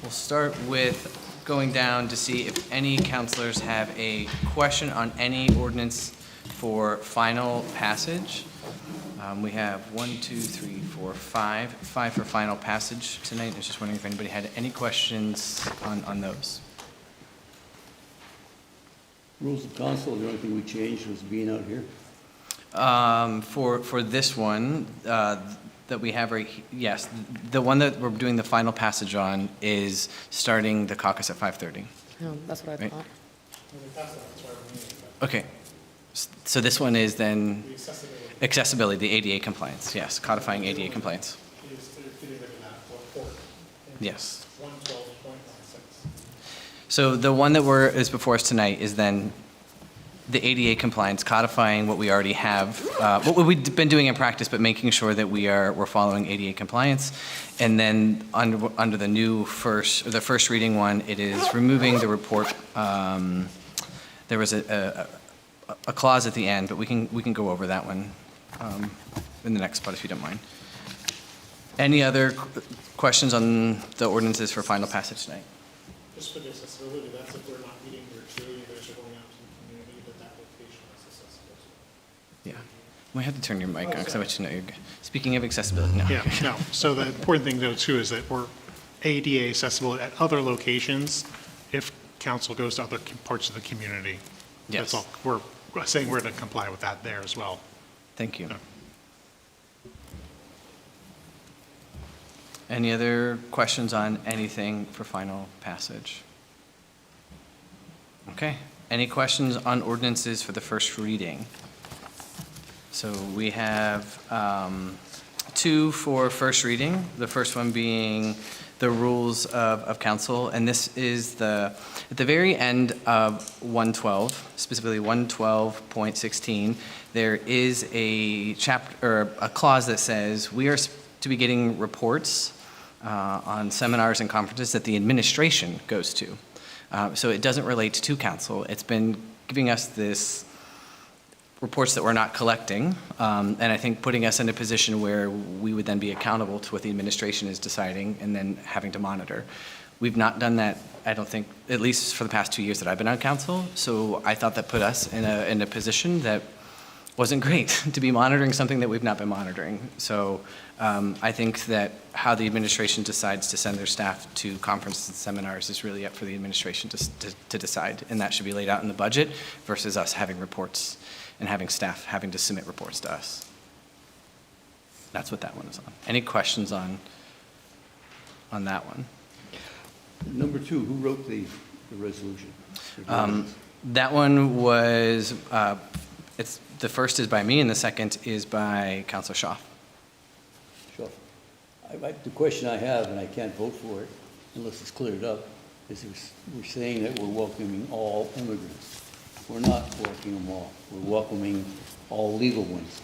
We'll start with going down to see if any counselors have a question on any ordinance for final passage. We have 1, 2, 3, 4, 5 for final passage tonight. I was just wondering if anybody had any questions on those. Rules of council, the only thing we changed was being out here. For this one that we have yes, the one that we're doing the final passage on is starting the caucus at 5:30. Oh, that's what I Right. thought. Okay, so this one is then accessibility, the ADA compliance, yes, codifying ADA compliance. Yes. So the one that is before us tonight is then the ADA compliance, codifying what we already have, what we've been doing in practice, but making sure that we're following ADA compliance. And then under the new the first reading one, it is removing the report. There was a clause at the end, but we can go over that one in the next part if you don't mind. Any other questions on the ordinances for final passage tonight? Just for the accessibility, that's if we're not meeting your cheerleaders or going out to the community, that location is accessible. Yeah. We have to turn your mic on because I want you to know you're speaking of accessibility. No. Yeah, no. So the important thing though too is that we're ADA accessible at other locations if council goes to other parts of the community. Yes. That's all. We're saying we're going to comply with that there as well. Thank you. Yeah. Any other questions on anything for final passage? Okay. Any questions on ordinances for the first reading? So we have 2 for first reading. The first one being the rules of council, and this is at the very end of 112, specifically 112.16. There is a chapter or a clause that says we are to be getting reports on seminars and conferences that the administration goes to. So it doesn't relate to council. It's been giving us this reports that we're not collecting, and I think putting us in a position where we would then be accountable to what the administration is deciding and then having to monitor. We've not done that, I don't think, at least for the past 2 years that I've been on council, so I thought that put us in a position that wasn't great to be monitoring something that we've not been monitoring. So I think that how the administration decides to send their staff to conferences and seminars is really up for the administration to decide, and that should be laid out in the budget versus us having reports and having staff having to submit reports to us. That's what that one is on. Any questions on that one? Number 2, who wrote the resolution? That one was, the first is by me and the second is by Councilor Shaw. Sure. The question I have, and I can't vote for it unless it's cleared up, is we're saying that we're welcoming all immigrants. We're not welcoming them all. We're welcoming all legal ones.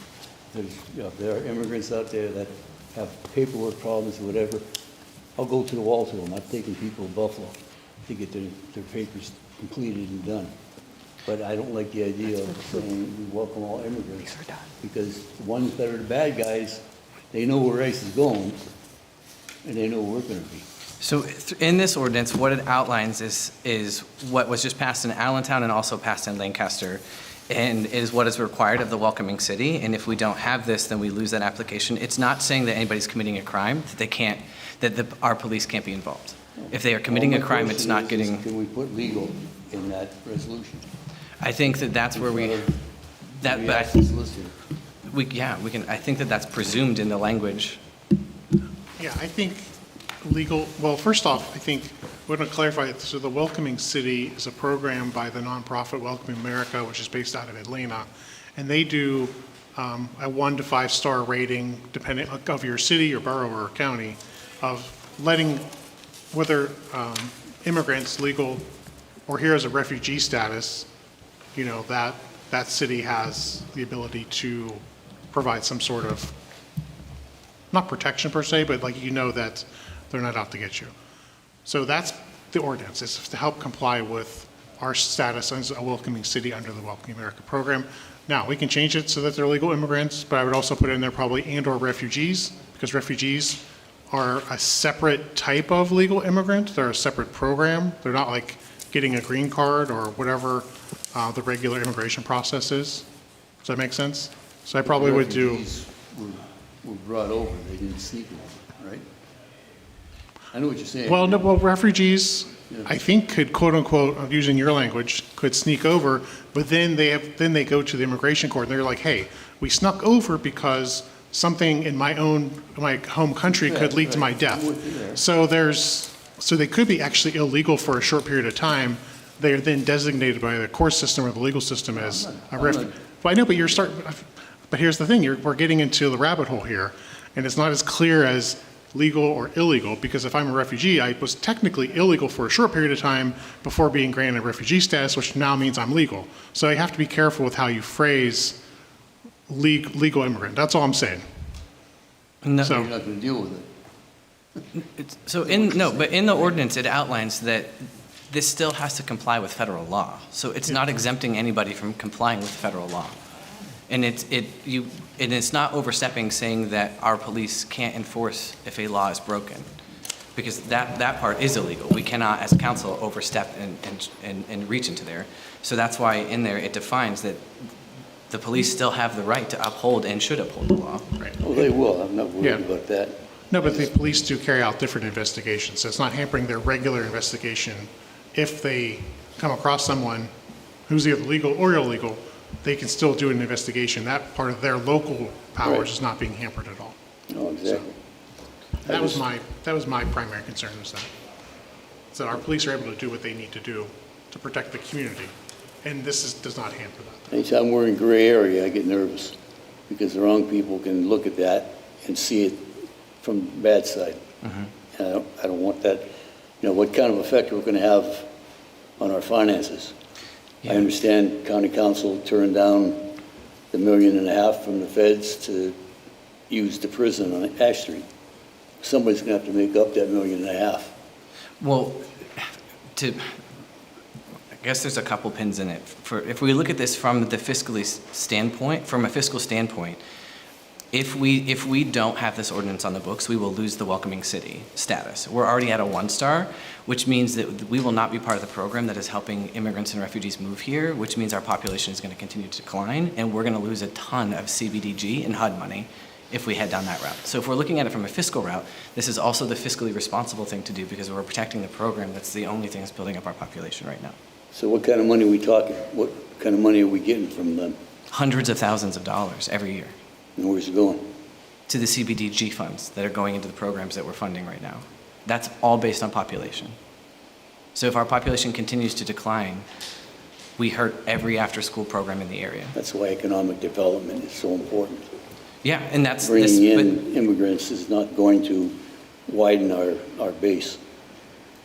There are immigrants out there that have paperwork problems or whatever. I'll go to the wall to them. I've taken people to Buffalo to get their papers completed and done. But I don't like the idea of saying we welcome all immigrants, because the ones that are the bad guys, they know where ICE is going, and they know where we're going to be. So in this ordinance, what it outlines is what was just passed in Allentown and also passed in Lancaster, and is what is required of the welcoming city. And if we don't have this, then we lose that application. It's not saying that anybody's committing a crime, that they can't, our police can't be involved. If they are committing a crime, it's not getting. Can we put legal in that resolution? I think that's where we can. I think that's presumed in the language. Yeah, I think well, first off, I think we're going to clarify it. So the Welcoming City is a program by the nonprofit Welcoming America, which is based out of Atlanta. And they do a 1 to 5 star rating, depending of your city, your borough, or county, of letting whether immigrants, legal, or here as a refugee status, you know, that city has the ability to provide some sort of, not protection per se, but like, you know, that they're not out to get you. So that's the ordinance, is to help comply with our status as a welcoming city under the Welcoming America program. Now, we can change it so that they're legal immigrants, but I would also put in there probably and/or refugees, because refugees are a separate type of legal immigrant. They're a separate program. They're not like getting a green card or whatever the regular immigration process is. Does that make sense? So I probably would do, Refugees were brought over, they didn't sneak over, right? I know what you're saying. well, no, well, refugees, Yeah. I think could quote unquote, I'm using your language, could sneak over, but then they go to the immigration court and they're like, hey, we snuck over because something in my home country could lead to my death. I'm with you there. So they could be actually illegal for a short period of time. They are then designated by the court system or the legal system as a refugee. Well, I know, but here's the thing, we're getting into the rabbit hole here, and it's not as clear as legal or illegal, because if I'm a refugee, I was technically illegal for a short period of time before being granted refugee status, which now means I'm legal. So you have to be careful with how you phrase legal immigrant. That's all I'm saying. No. So- You're not going to deal with it. But in the ordinance, it outlines that this still has to comply with federal law. So it's not exempting anybody from complying with federal law. And it's not overstepping saying that our police can't enforce if a law is broken, because that part is illegal. We cannot, as council, overstep and reach into there. So that's why in there it defines that the police still have the right to uphold and should uphold the law. Right. Oh, they will, I'm not Yeah. worried about that. No, but the police do carry out different investigations, so it's not hampering their regular investigation. If they come across someone who's either legal or illegal, they can still do an investigation. That part of their local powers Right. is not being hampered at all. No, exactly. That was my primary concern, is that. So our police are able to do what they need to do to protect the community, and does not hamper that. Anytime we're in gray area, I get nervous, because the wrong people can look at that and see it from the bad side. And I don't want that, what kind of effect we're going to have on our finances. I Yeah. understand county council turned down the $1.5 million from the feds to use the prison on Ash Street. Somebody's going to have to make up that $1.5 million. Well, I guess there's a couple pins in it. If we look at this from the from a fiscal standpoint, if we don't have this ordinance on the books, we will lose the welcoming city status. We're already at a 1-star, which means that we will not be part of the program that is helping immigrants and refugees move here, which means our population is going to continue to decline, and we're going to lose a ton of CBDG and HUD money if we head down that route. So if we're looking at it from a fiscal route, this is also the fiscally responsible thing to do, because we're protecting the program that's the only thing that's building up our population right now. So what kind of money are we talking? What kind of money are we getting from them? Hundreds of thousands of dollars every year And where's it going? to the CBDG funds that are going into the programs that we're funding right now. That's all based on population. So if our population continues to decline, we hurt every after-school program in the area. That's why economic development is so important. Yeah, and that's Bringing this, in immigrants is not going to widen our base.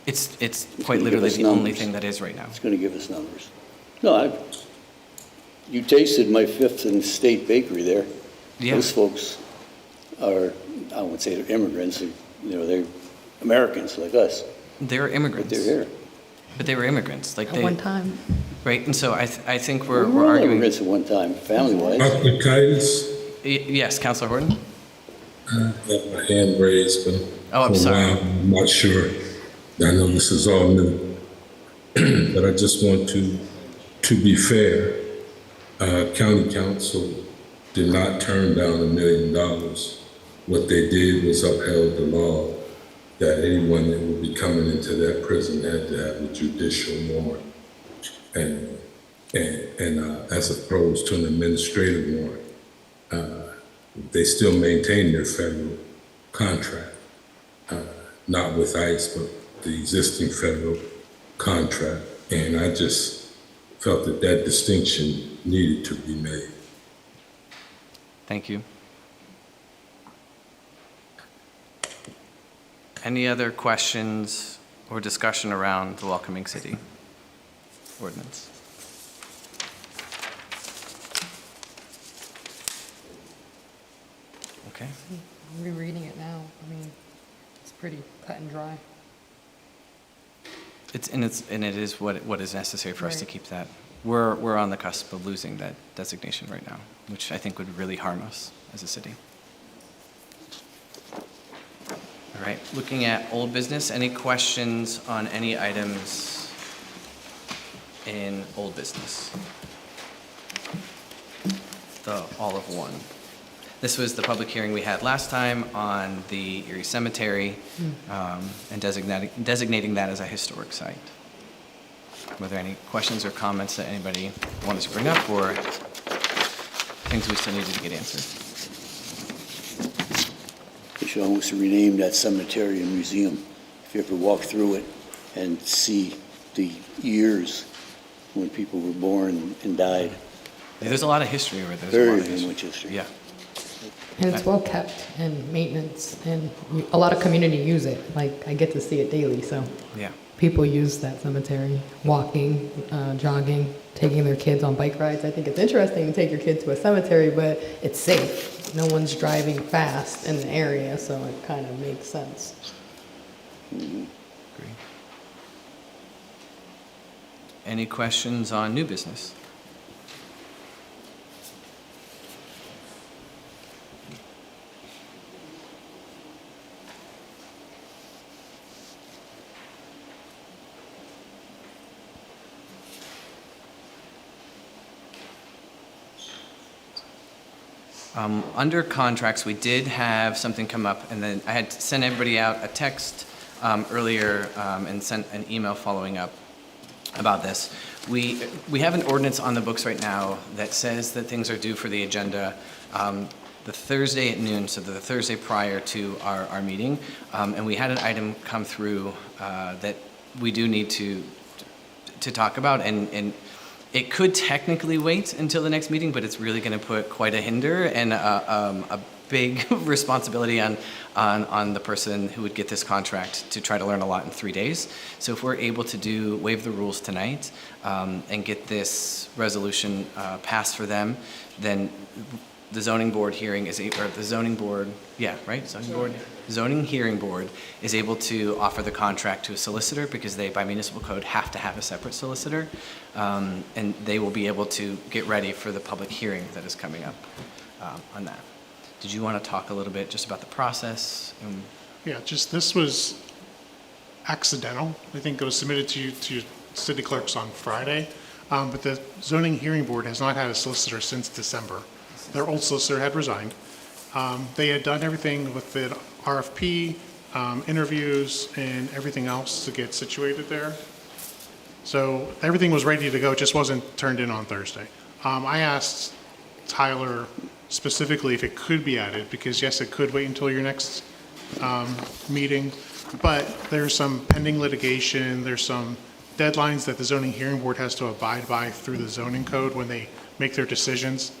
it's gonna quite give literally us the only numbers. thing that is right now. It's going to give us numbers. No, you tasted my Fifth and State Bakery there. Yeah. Those folks are, I wouldn't say they're immigrants, they're Americans like us, They're but immigrants. they're here. But they were immigrants, like At one time. right? And so I think We we're were all arguing. immigrants at one time, family-wise. Dr. Caucus, Yes, Councilor Horton? I got my hand raised, but Oh, I'm for a sorry. while, I'm not sure. I know this is all new, but I just want to be fair, county council did not turn down $1 million. What they did was upheld the law that anyone that would be coming into that prison had to have a judicial warrant, and as opposed to an administrative warrant. They still maintain their federal contract, not with ICE, but the existing federal contract. And I just felt that distinction needed to be made. Thank you. Any other questions or discussion around the welcoming city ordinance? Okay. Rereading it now, I mean, it's pretty cut and dry. It is what is necessary for us to Right. keep that. We're on the cusp of losing that designation right now, which I think would really harm us as a city. All All right, looking at old business, any questions on any items in old business? The all of one. This was the public hearing we had last time on the Erie Cemetery, and designating that as a historic site. Were there any questions or comments that anybody wanted to bring up, or things we still needed to get answered? They should almost rename that cemetery and museum. If you ever walk through it and see the years when people were born and died. Yeah, there's a lot of history over there. There's a lot of Very much history. Yeah. And it's well kept and maintenance, and a lot of community use it. Like, I get to see it daily, so Yeah. people use that cemetery, walking, jogging, taking their kids on bike rides. I think it's interesting to take your kids to a cemetery, but it's safe. No one's driving fast in the area, so it kind of makes sense. Agree. Any questions on new business? Under contracts, we did have something come up, and then I had sent everybody out a text earlier and sent an email following up about this. We have an ordinance on the books right now that says that things are due for the agenda the Thursday at noon, so the Thursday prior to our meeting. And we had an item come through that we do need to talk about, and it could technically wait until the next meeting, but it's really going to put quite a hinder and a big responsibility on the person who would get this contract to try to learn a lot in 3 days. So if we're able to waive the rules tonight and get this resolution passed for them, then the zoning board hearing is, or the zoning board, yeah, right? Zoning hearing board is able to offer the contract to a solicitor because they, by municipal code, have to have a separate solicitor. And they will be able to get ready for the public hearing that is coming up on that. Did you want to talk a little bit just about the process? Yeah, just this was accidental. I think it was submitted to city clerks on Friday, but the zoning hearing board has not had a solicitor since December. Their old solicitor had resigned. They had done everything with the RFP, interviews, and everything else to get situated there. So everything was ready to go, it just wasn't turned in on Thursday. I asked Tyler specifically if it could be added, because yes, it could wait until your next meeting, but there's some pending litigation, there's some deadlines that the zoning hearing board has to abide by through the zoning code when they make their decisions.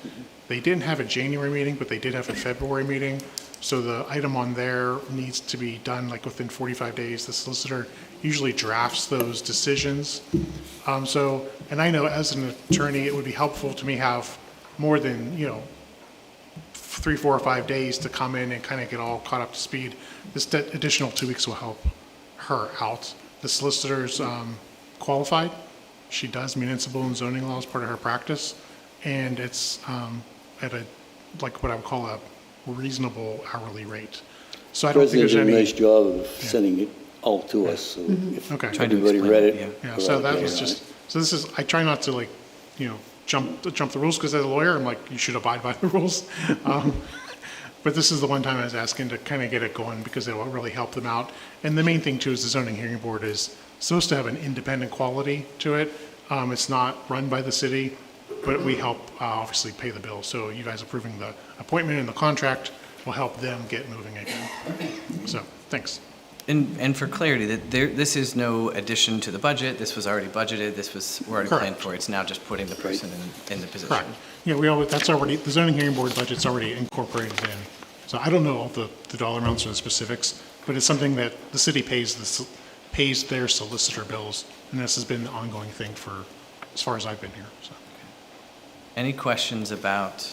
They didn't have a January meeting, but they did have a February meeting. So the item on there needs to be done like within 45 days. The solicitor usually drafts those decisions. And I know as an attorney, it would be helpful to me have more than, 3, 4, or 5 days to come in and kind of get all caught up to speed. This additional 2 weeks will help her out. The solicitor's qualified. She does municipal and zoning law as part of her practice. And it's at what I would call a reasonable hourly rate. So I don't think there's President did a any. nice job of sending it all to us, so if Okay. Trying to everybody explain read it, it. yeah. Yeah, so that okay, was just, so this is, I try not to jump the rules, because as a lawyer, I'm like, you should abide by the rules. But this is the one time I was asking to kind of get it going, because it will really help them out. And the main thing too is the zoning hearing board is supposed to have an independent quality to it. It's not run by the city, but we help obviously pay the bill. So you guys approving the appointment and the contract will help them get moving again. So, thanks. And for clarity, this is no addition to the budget. This was already budgeted. We're already planned Correct. for. It's now just putting the person in the position. Correct. Yeah, the zoning hearing board budget's already incorporated in. So I don't know all the dollar amounts or the specifics, but it's something that the city pays their solicitor bills, and this has been the ongoing thing for as far as I've been here. So. Any questions about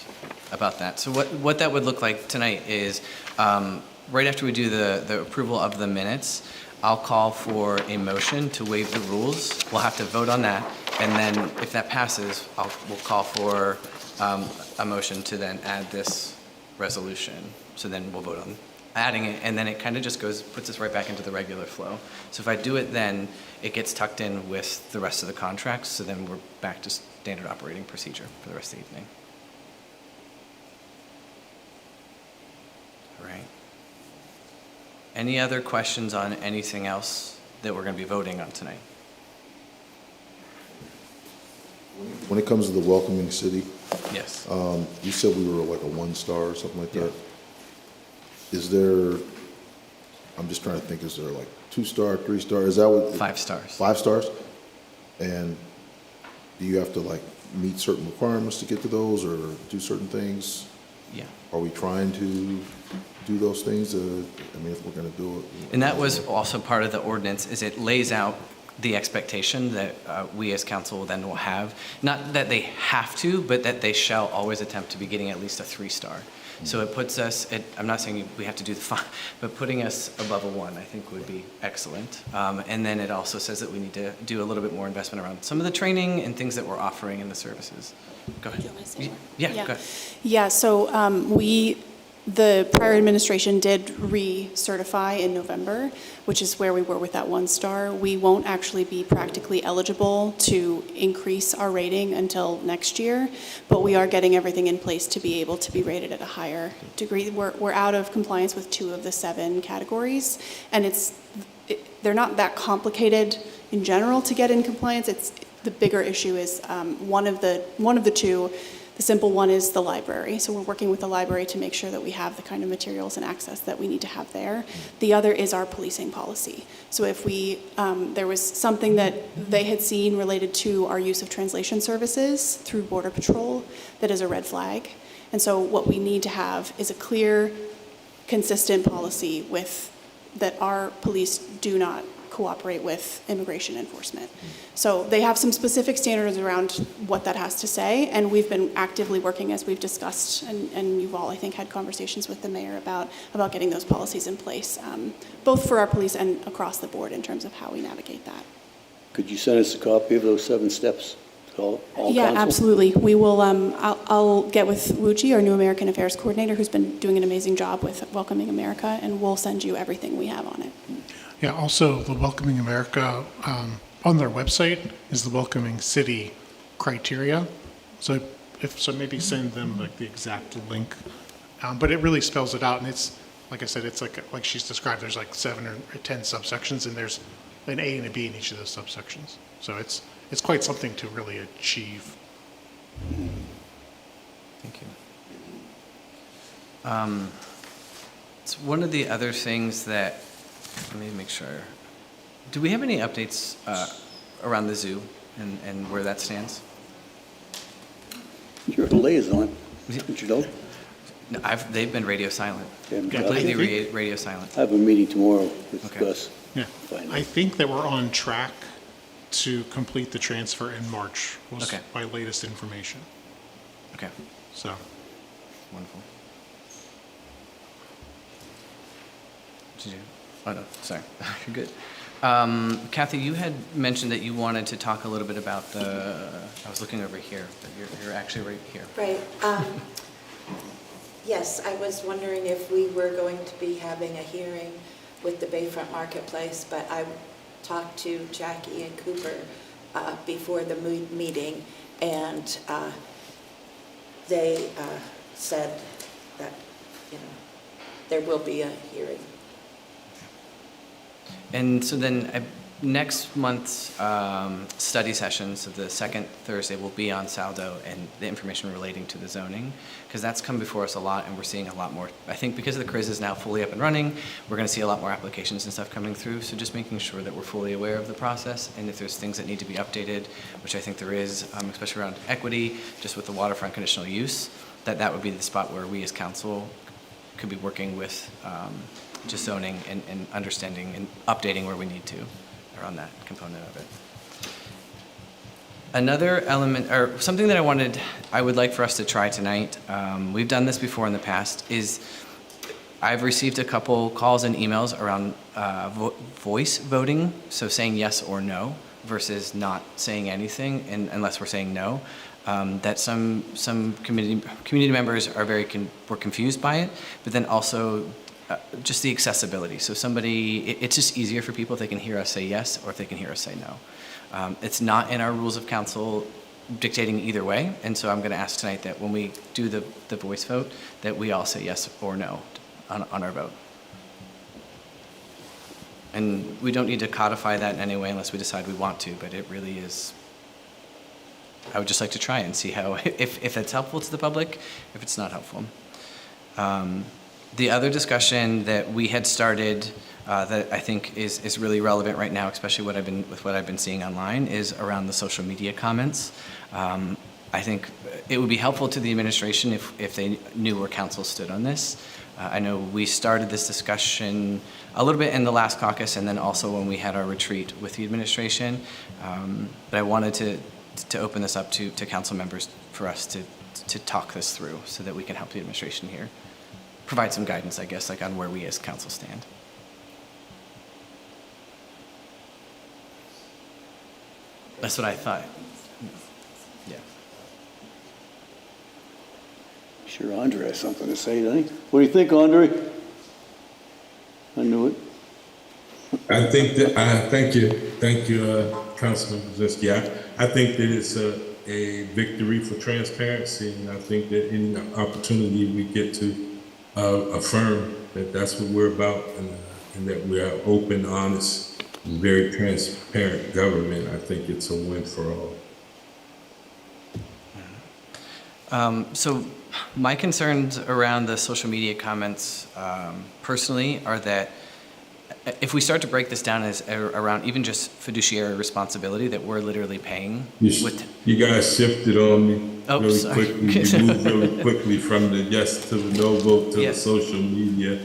that? So what that would look like tonight is, right after we do the approval of the minutes, I'll call for a motion to waive the rules. We'll have to vote on that, and then if that passes, we'll call for a motion to then add this resolution. So then we'll vote adding it, and then it kind of just puts us right back into the regular flow. So if I do it then, it gets tucked in with the rest of the contracts, so then we're back to standard operating procedure for the rest of the evening. All right. Any other questions on anything else that we're going to be voting on tonight? When it comes to the welcoming city, Yes. you said we were like a 1-star or something like Yeah. that. Is there, I'm just trying to think, is there like 2-star, 3-star? Is that what? 5 stars. 5 stars? And do you have to like meet certain requirements to get to those or do certain things? Yeah. Are we trying to do those things? I mean, if we're gonna do it. And that was also part of the ordinance, is it lays out the expectation that we as council then will have, not that they have to, but that they shall always attempt to be getting at least a 3-star. So it puts us, I'm not saying we have to do the 5, but putting us above a 1, I think would be excellent. And then it also says that we need to do a little bit more investment around some of the training and things that we're offering in the services. Go ahead. Do you want me to say more? Yeah, go ahead. Yeah, so the prior administration did recertify in November, which is where we were with that 1-star. We won't actually be practically eligible to increase our rating until next year, but we are getting everything in place to be able to be rated at a higher degree. We're out of compliance with 2 of the 7 categories, and they're not that complicated in general to get in compliance. The bigger issue is one of the 2. The simple one is the library. So we're working with the library to make sure that we have the kind of materials and access that we need to have there. The other is our policing policy. So if there was something that they had seen related to our use of translation services through Border Patrol, that is a red flag. And so what we need to have is a clear, consistent policy that our police do not cooperate with immigration enforcement. So they have some specific standards around what that has to say, and we've been actively working, as we've discussed, and you've all, I think, had conversations with the mayor about getting those policies in place, both for our police and across the board in terms of how we navigate that. Could you send us a copy of those 7 steps to all Yeah, council? absolutely. We will, I'll get with Wuchi, our new American Affairs coordinator, who's been doing an amazing job with Welcoming America, and we'll send you everything we have on it. Yeah, also, the Welcoming America, on their website is the Welcoming City criteria. So maybe send them like the exact link. But it really spells it out, and it's, like I said, it's like she's described, there's like 7 or 10 subsections, and there's an A and a B in each of those subsections. So it's quite something to really achieve. Thank you. It's one of the other things that, let me make sure. Do we have any updates around the zoo and where that stands? You're a liaison, don't you know? No, they've been radio silent, Yeah, completely radio silent. I have a meeting tomorrow with Okay. Gus. Yeah, Fine. I think that we're on track to complete the transfer in March, was Okay. my latest information. Okay, So, wonderful. Did you? Oh, no, sorry. You're good. Kathy, you had mentioned that you wanted to talk a little bit about I was looking over here, but you're actually right here. Right. Yes, I was wondering if we were going to be having a hearing with the Bayfront Marketplace, but I talked to Jackie and Cooper before the meeting, and they said that, there will be a hearing. And so then next month's study session, so the second Thursday, will be on Saldo and the information relating to the zoning, because that's come before us a lot, and we're seeing a lot more. I think because the CRIS is now fully up and running, we're going to see a lot more applications and stuff coming through, so just making sure that we're fully aware of the process, and if there's things that need to be updated, which I think there is, especially around equity, just with the waterfront conditional use, that would be the spot where we as council could be working with just zoning and understanding and updating where we need to around that component of it. Another element, or something that I would like for us to try tonight, we've done this before in the past, is I've received a couple calls and emails around voice voting, so saying yes or no versus not saying anything unless we're saying no. That some community members are were confused by it, but then also just the accessibility. So it's just easier for people if they can hear us say yes or if they can hear us say no. It's not in our rules of council dictating either way, and so I'm going to ask tonight that when we do the voice vote, that we all say yes or no on our vote. And we don't need to codify that in any way unless we decide we want to, but it really is, I would just like to try and see how, if it's helpful to the public, if it's not helpful. The other discussion that we had started that I think is really relevant right now, especially with what I've been seeing online, is around the social media comments. I think it would be helpful to the administration if they knew where council stood on this. I know we started this discussion a little bit in the last caucus and then also when we had our retreat with the administration. But I wanted to open this up to council members for us to talk this through so that we can help the administration here. Provide some guidance, I guess, like on where we as council stand. That's what I thought. Yeah. Sure, Andre has something to say, doesn't he? What do you think, Andre? I knew it. I think that, thank you, Councilman Brzezinski. I think that it's a victory for transparency, and I think that any opportunity we get to affirm that that's what we're about, and that we are open, honest, and very transparent government, I think it's a win for all. So my concerns around the social media comments personally are that if we start to break this down as around even just fiduciary responsibility that we're literally paying You guys shifted on me really sorry. quickly. You moved really quickly from the yes to the no vote to the social media.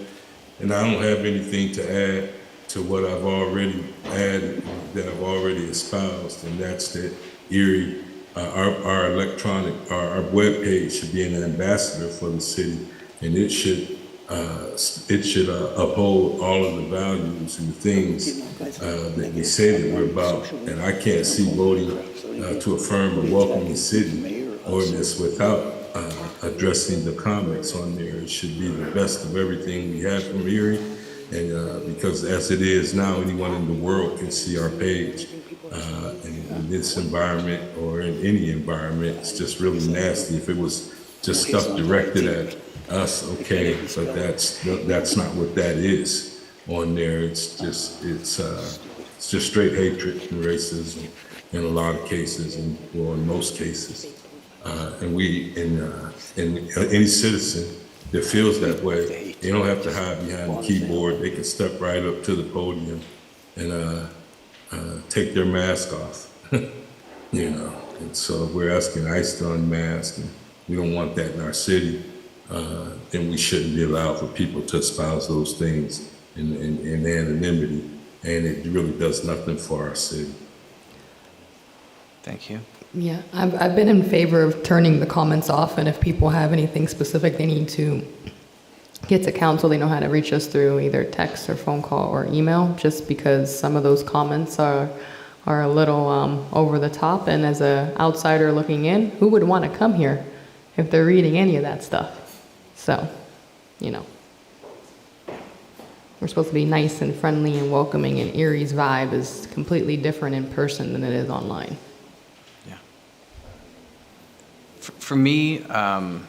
And I don't have anything to add to what I've already added, that I've already espoused. And that's that Erie, our webpage should be an ambassador for the city. And it should uphold all of the values and the things that we say that we're about. And I can't see voting to affirm a welcoming city ordinance without addressing the comments on there. It should be the best of everything we have from Erie. And because as it is now, anyone in the world can see our page. In this environment or in any environment, it's just really nasty. If it was just stuff directed at us, okay, but that's not what that is on there. It's just straight hatred and racism in a lot of cases, and well, in most cases. And any citizen that feels that way, they don't have to hide behind the keyboard. They can step right up to the podium and take their mask off. And so if we're asking ICE to unmask, and we don't want that in our city, then we shouldn't be allowed for people to espouse those things in anonymity, and it really does nothing for our city. Thank you. Yeah, I've been in favor of turning the comments off, and if people have anything specific they need to get to council, they know how to reach us through either text or phone call or email, just because some of those comments are a little over the top, and as an outsider looking in, who would want to come here if they're reading any of that stuff? So, we're supposed to be nice and friendly and welcoming, and Erie's vibe is completely different in person than it is online. Yeah. For me, I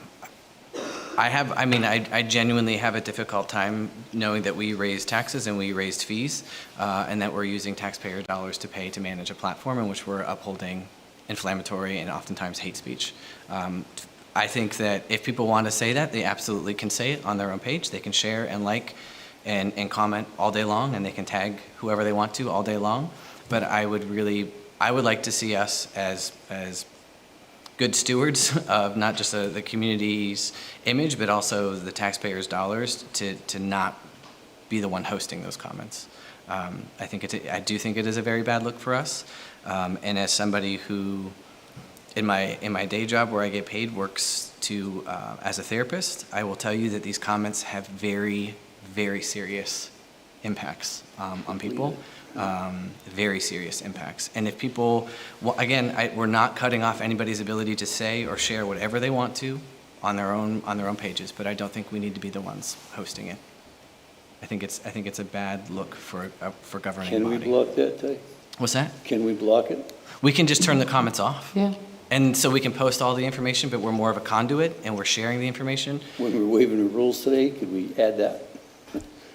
genuinely have a difficult time knowing that we raise taxes and we raised fees, and that we're using taxpayer dollars to pay to manage a platform in which we're upholding inflammatory and oftentimes hate speech. I think that if people want to say that, they absolutely can say it on their own page. They can share and like and comment all day long, and they can tag whoever they want to all day long. But I would like to see us as good stewards of not just the community's image, but also the taxpayers' dollars to not be the one hosting those comments. I do think it is a very bad look for us. And as somebody who, in my day job where I get paid, works as a therapist, I will tell you that these comments have very, very serious impacts on people. Very serious impacts. And if people, we're not cutting off anybody's ability to say or share whatever they want to on their own pages, but I don't think we need to be the ones hosting it. think it's a bad look for governing Can we body. block that, Ty? What's that? Can we block it? We can just turn the comments off. Yeah. And so we can post all the information, but we're more of a conduit and we're sharing the information. When we're waiving the rules today, could we add that?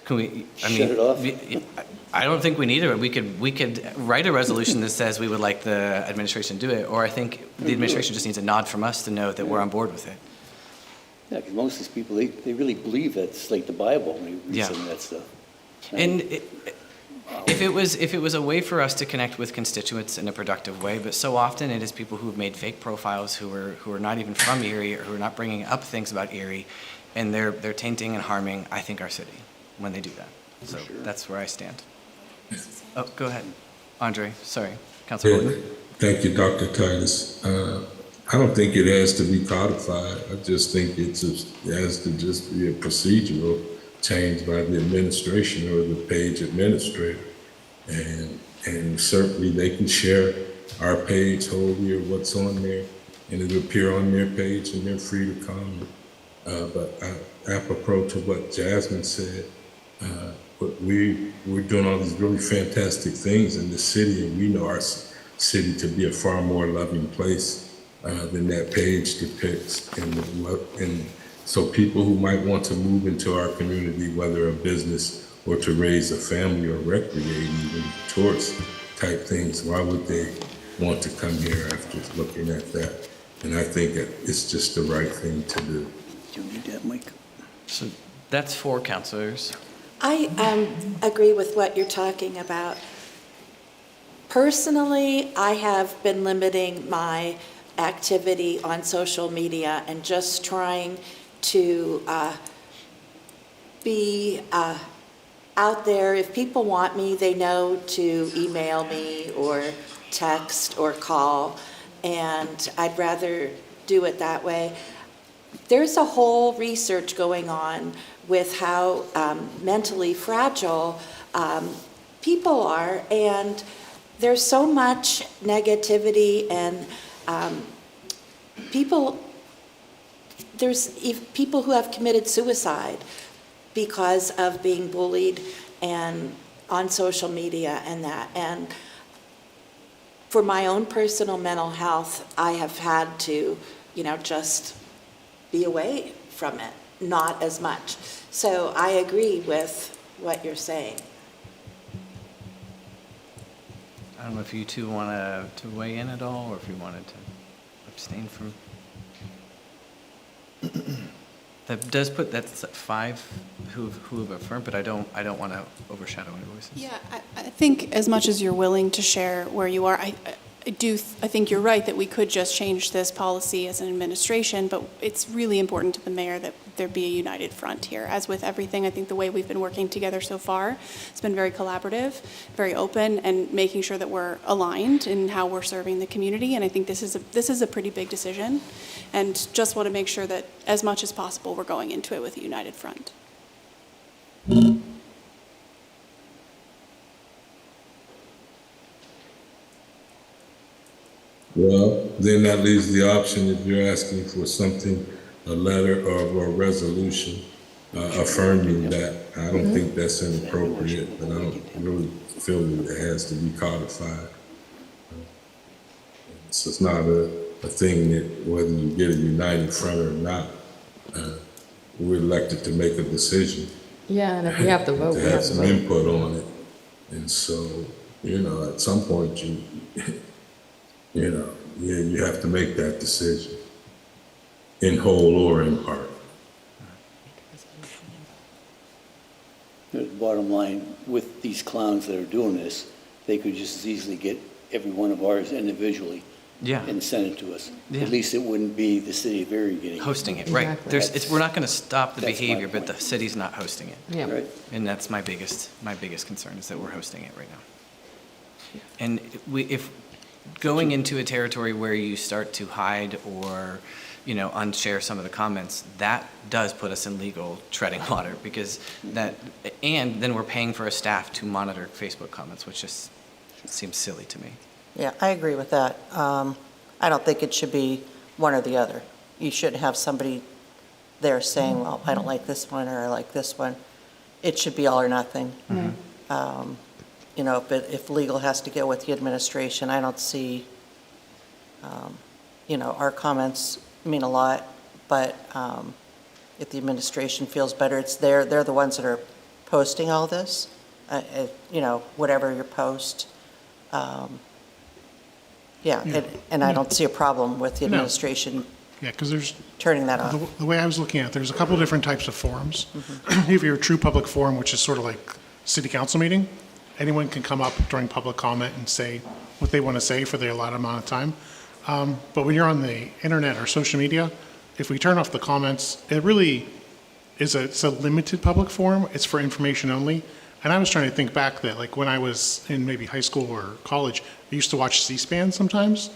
Can we, I mean. Shut it off? I don't think we need it. We could write a resolution that says we would like the administration to do it, or I think the administration just needs a nod from us to know that we're on board with it. Yeah, because most of these people, they really believe that's like the Bible when they read Yeah. some of that stuff. And if it was a way for us to connect with constituents in a productive way, but so often it is people who've made fake profiles who are not even from Erie or who are not bringing up things about Erie, and they're tainting and harming, I think, our city when they do that. So that's where I stand. Oh, go ahead, Andre. Sorry, Councilor Yeah, Williams. thank you, Dr. Titus. I don't think it has to be codified. I just think it has to just be a procedural change by the administration or the page administrator. And certainly they can share our page wholly or what's on there, and it'll appear on their page and they're free to comment. But apropos to what Jasmine said, but we're doing all these really fantastic things in the city, and we know our city to be a far more loving place than that page depicts. And so people who might want to move into our community, whether a business or to raise a family or recreate, even tourist type things, why would they want to come here after looking at that? And I think that it's just the right thing to do. Do you need that, Mike? So that's 4 councilors. I agree with what you're talking about. Personally, I have been limiting my activity on social media and just trying to be out there. If people want me, they know to email me or text or call, and I'd rather do it that way. There's a whole research going on with how mentally fragile people are, and there's so much negativity and there's people who have committed suicide because of being bullied and on social media and that. And for my own personal mental health, I have had to, just be away from it, not as much. So I agree with what you're saying. I don't know if you two want to weigh in at all, or if you wanted to abstain from. That does put, that's 5 who have affirmed, but I don't want to overshadow any voices. Yeah, I think as much as you're willing to share where you are, I think you're right that we could just change this policy as an administration, but it's really important to the mayor that there be a united front here. As with everything, I think the way we've been working together so far, it's been very collaborative, very open, and making sure that we're aligned in how we're serving the community. And I think this is a pretty big decision, and just want to make sure that as much as possible we're going into it with a united front. Well, then that leaves the option, if you're asking for something, a letter or a resolution affirming that. I don't think that's inappropriate, but I don't really feel that it has to be codified. So it's not a thing that whether you get a united front or not, we're elected to make a decision. Yeah, and if we have to vote, To we have have to some vote. input on it. And so, at some point you have to make that decision in whole or in part. The bottom line, with these clowns that are doing this, they could just as easily get every one of ours individually Yeah, and send it to us. Yeah. At least it wouldn't be the city of Erie getting it. hosting it, right. Exactly. We're not going to stop the That's my behavior, but point. the city's not hosting it. Yeah. Right? And that's my biggest concern, is that we're hosting it right now. And if going into a territory where you start to hide or, unshare some of the comments, that does put us in legal treading water, because and then we're paying for a staff to monitor Facebook comments, which just seems silly to me. Yeah, I agree with that. I don't think it should be one or the other. You should have somebody there saying, well, I don't like this one or I like this one. it should be all or nothing. You know, if legal has to go with the administration, I don't see, you know, our comments mean a lot, but if the administration feels better, they're the ones that are posting all this, you know, whatever your post. Yeah, and I don't see a problem with the No. administration Yeah, because there's, turning that off. the way I was looking at it, there's a couple of different types of forums. You have your true public forum, which is sort of like city council meeting. Anyone can come up during public comment and say what they want to say for the allotted amount of time. But when you're on the internet or social media, if we turn off the comments, it really is it's a limited public forum. It's for information only. And I was trying to think back that, like, when I was in maybe high school or college, I used to watch C-SPAN sometimes,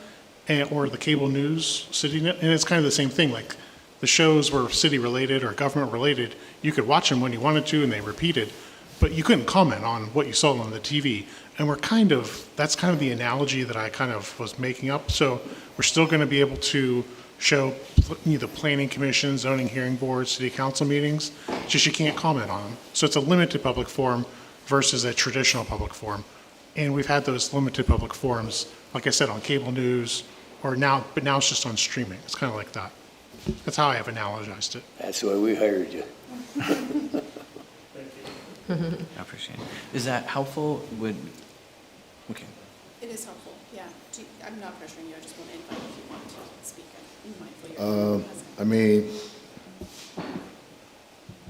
or the cable news, and it's kind of the same thing. Like, the shows were city-related or government-related. You could watch them when you wanted to, and they repeated, but you couldn't comment on what you saw on the TV. And that's kind of the analogy that I kind of was making up. So we're still going to be able to show the planning commission, zoning hearing boards, city council meetings, just you can't comment on them. So it's a limited public forum versus a traditional public forum. And we've had those limited public forums, like I said, on cable news, but now it's just on streaming. It's kind of like that. That's how I have analogized it. That's why we hired you. I appreciate it. Is that helpful? Okay. It is helpful, yeah. I'm not pressuring you, I just want to invite if you want to speak. I mean,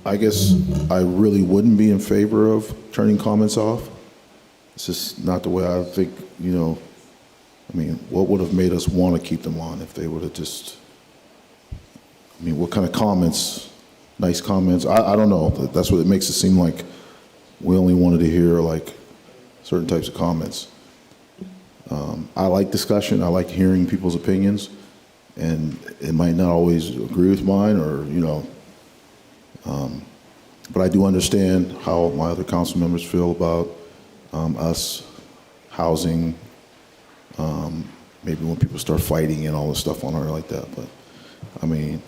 I guess I really wouldn't be in favor of turning comments off. It's just not the way I think, you know, I mean, what would have made us want to keep them on if they would have just, I mean, what kind of comments, nice comments, I don't know. That's what it makes it seem like we only wanted to hear like certain types of comments. I like discussion, I like hearing people's opinions, and it might not always agree with mine or, you know, but I do understand how my other council members feel about us, housing, maybe when people start fighting and all this stuff on her like that. But I mean,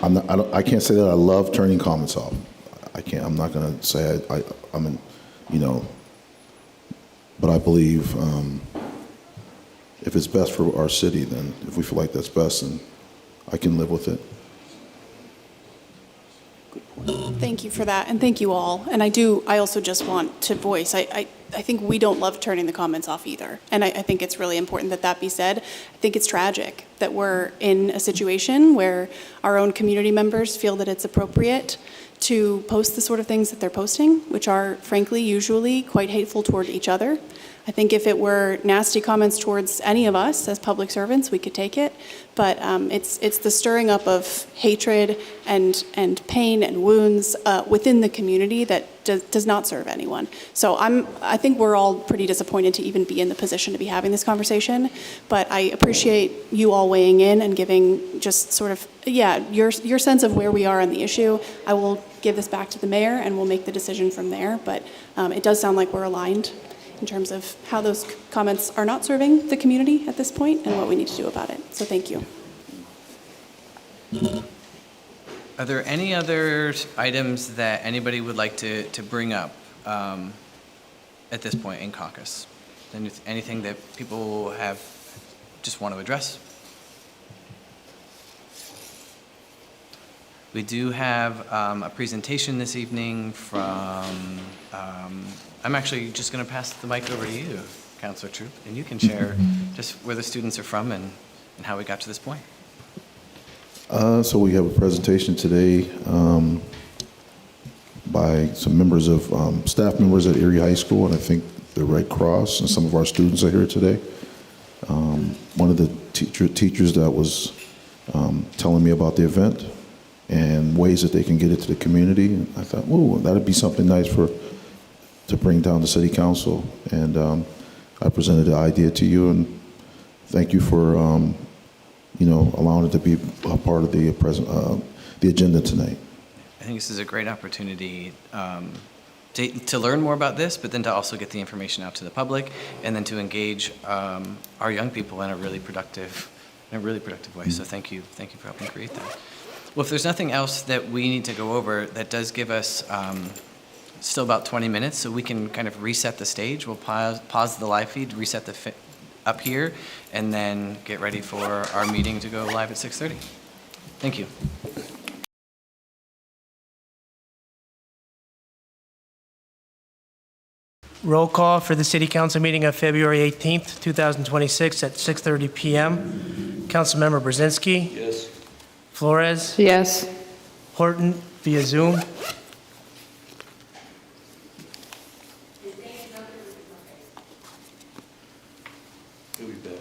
I can't say that I love turning comments off. I'm not going to say I'm in, you know, but I believe if it's best for our city, then if we feel like that's best, then I can live with it. Thank you for that, and thank you all. And I also just want to voice, I think we don't love turning the comments off either. And I think it's really important that that be said. I think it's tragic that we're in a situation where our own community members feel that it's appropriate to post the sort of things that they're posting, which are frankly usually quite hateful toward each other. I think if it were nasty comments towards any of us as public servants, we could take it. But it's the stirring up of hatred and pain and wounds within the community that does not serve anyone. So I think we're all pretty disappointed to even be in the position to be having this conversation. But I appreciate you all weighing in and giving just sort of, your sense of where we are on the issue. I will give this back to the mayor and we'll make the decision from there. But it does sound like we're aligned in terms of how those comments are not serving the community at this point and what we need to do about it. So thank you. Are there any other items that anybody would like to bring up at this point in caucus? Anything that people just want to address? We do have a presentation this evening from, I'm actually just going to pass the mic over to you, Councilor Troop, and you can share just where the students are from and how we got to this point. So we have a presentation today by some members of, staff members at Erie High School, and I think the Red Cross, and some of our students are here today. One of the teachers that was telling me about the event and ways that they can get it to the community. And I thought, ooh, that'd be something nice to bring down to City Council. And I presented the idea to you, and thank you for allowing it to be a part of the agenda tonight. I think this is a great opportunity to learn more about this, but then to also get the information out to the public, and then to engage our young people in a really productive way. So thank you for helping create that. Well, if there's nothing else that we need to go over, that does give us still about 20 minutes, so we can kind of reset the stage. We'll pause the live feed, reset the up here, and then get ready for our meeting to go live at 6:30. Thank you. Roll call for the City Council meeting of February 18th, 2026 at 6:30 PM. Councilmember Brzezinski. Yes. Flores. Yes. Horton via Zoom. He'll be back.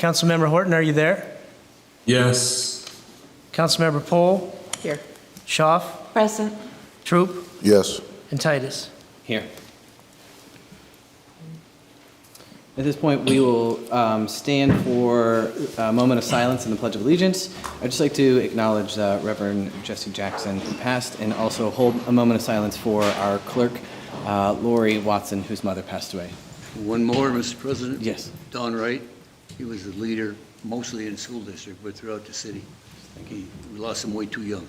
Councilmember Horton, are you there? Yes. Councilmember Pohl. Here. Schaaf. Present. Troop. Yes. And Titus. Here. At this point, we will stand for a moment of silence in the Pledge of Allegiance. I'd just like to acknowledge Reverend Jesse Jackson, who passed, and also hold a moment of silence for our clerk, Lori Watson, whose mother passed away. One more, Mr. President? Yes. Don Wright, he was a leader mostly in the school district, but throughout the city. We lost him way too young.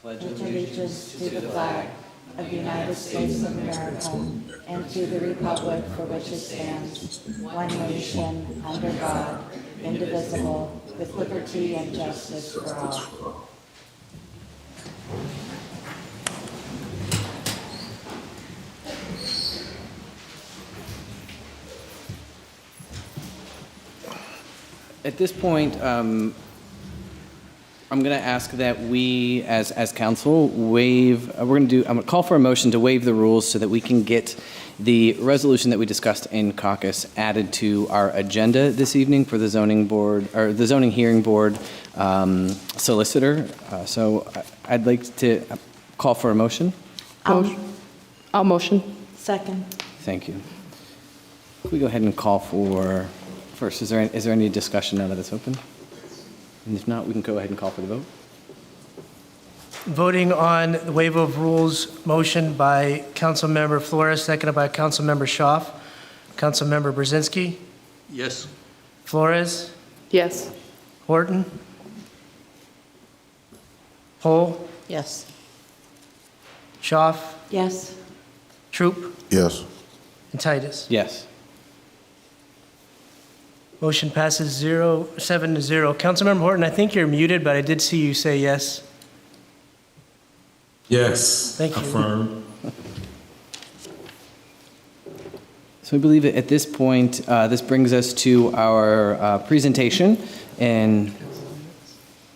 Pledge Allegiance to the flag of the United States of America and to the republic for which it stands, one nation, under God, indivisible, with liberty and justice for all. At this point, I'm going to ask that we, as council, waive, I'm going to call for a motion to waive the rules so that we can get the resolution that we discussed in caucus added to our agenda this evening for the zoning board, or the zoning hearing board solicitor. So I'd like to call for a motion. I'll motion. Second. Thank you. Can we go ahead and call for, first, is there any discussion now that it's open? And if not, we can go ahead and call for the vote. Voting on the waiver of rules motion by Councilmember Flores, seconded by Councilmember Schaaf. Councilmember Brzezinski. Yes. Flores. Yes. Horton. Pohl. Yes. Schaaf. Yes. Troop. Yes. And Titus. Yes. Motion passes 7-0. Councilmember Horton, I think you're muted, but I did see you say yes. Yes. Thank you. Affirm. So I believe at this point, this brings us to our presentation. And,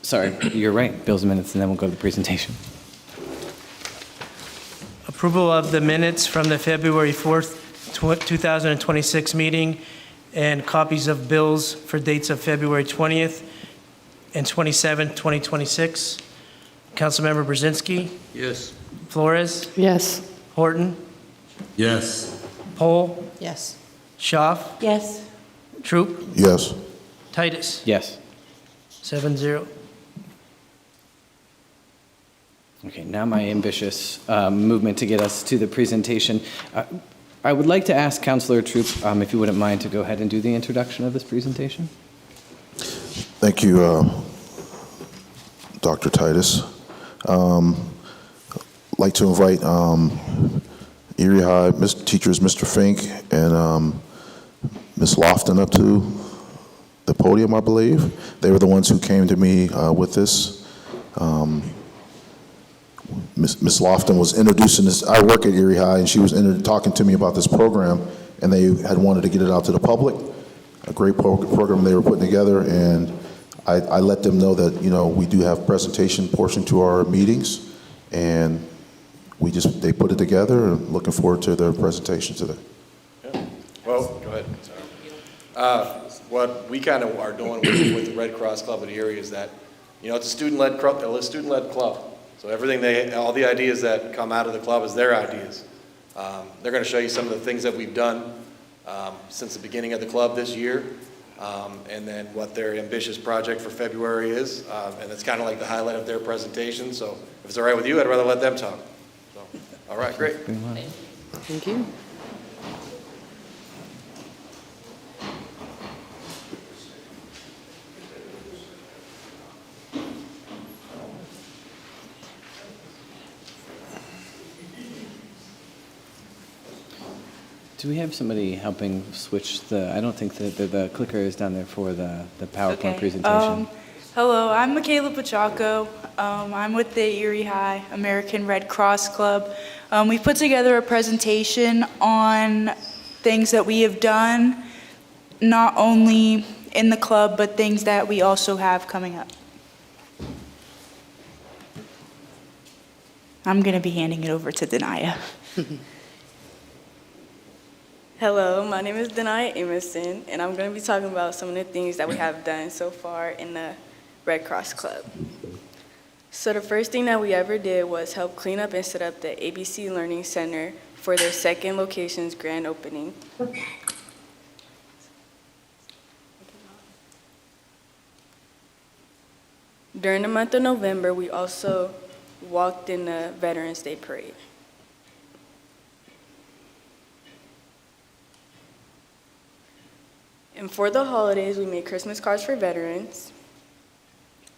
sorry, you're right, bills and minutes, and then we'll go to the presentation. Approval of the minutes from the February 4th, 2026 meeting and copies of bills for dates of February 20th and 27th, 2026. Councilmember Brzezinski. Yes. Flores. Yes. Horton. Yes. Pohl. Yes. Schaaf. Yes. Troop. Yes. Titus. Yes. 7-0. Okay, now my ambitious movement to get us to the presentation. I would like to ask Councilor Troop, if you wouldn't mind, to go ahead and do the introduction of this presentation. Thank you, Dr. Titus. I'd like to invite Erie High teachers Mr. Fink and Ms. Lofton up to the podium, I believe. They were the ones who came to me with this. Ms. Lofton was introducing this. I work at Erie High, and she was talking to me about this program, and they had wanted to get it out to the public. A great program they were putting together, and I let them know that, you know, we do have presentation portion to our meetings, and they put it together, and looking forward to their presentation today. Yeah. Well, go ahead. Sorry. What we kind of are doing with the Red Cross Club in Erie is that, you know, it's a student-led club. So everything all the ideas that come out of the club is their ideas. They're going to show you some of the things that we've done since the beginning of the club this year. and then what their ambitious project for February is. And it's kind of like the highlight of their presentation. So if it's all right with you, I'd rather let them talk. So, all right, great. Thank you. Do we have somebody helping switch I don't think the clicker is down there for the PowerPoint presentation. Hello, I'm Michaela Pachaco. I'm with the Erie High American Red Cross Club. We put together a presentation on things that we have done, not only in the club, but things that we also have coming up. I'm going to be handing it over to Denaya. Hello, my name is Denai Emerson, and I'm going to be talking about some of the things that we have done so far in the Red Cross Club. So the first thing that we ever did was help clean up and set up the ABC Learning Center for their second location's grand opening. During the month of November, we also walked in the Veterans Day Parade. And for the holidays, we made Christmas cards for veterans.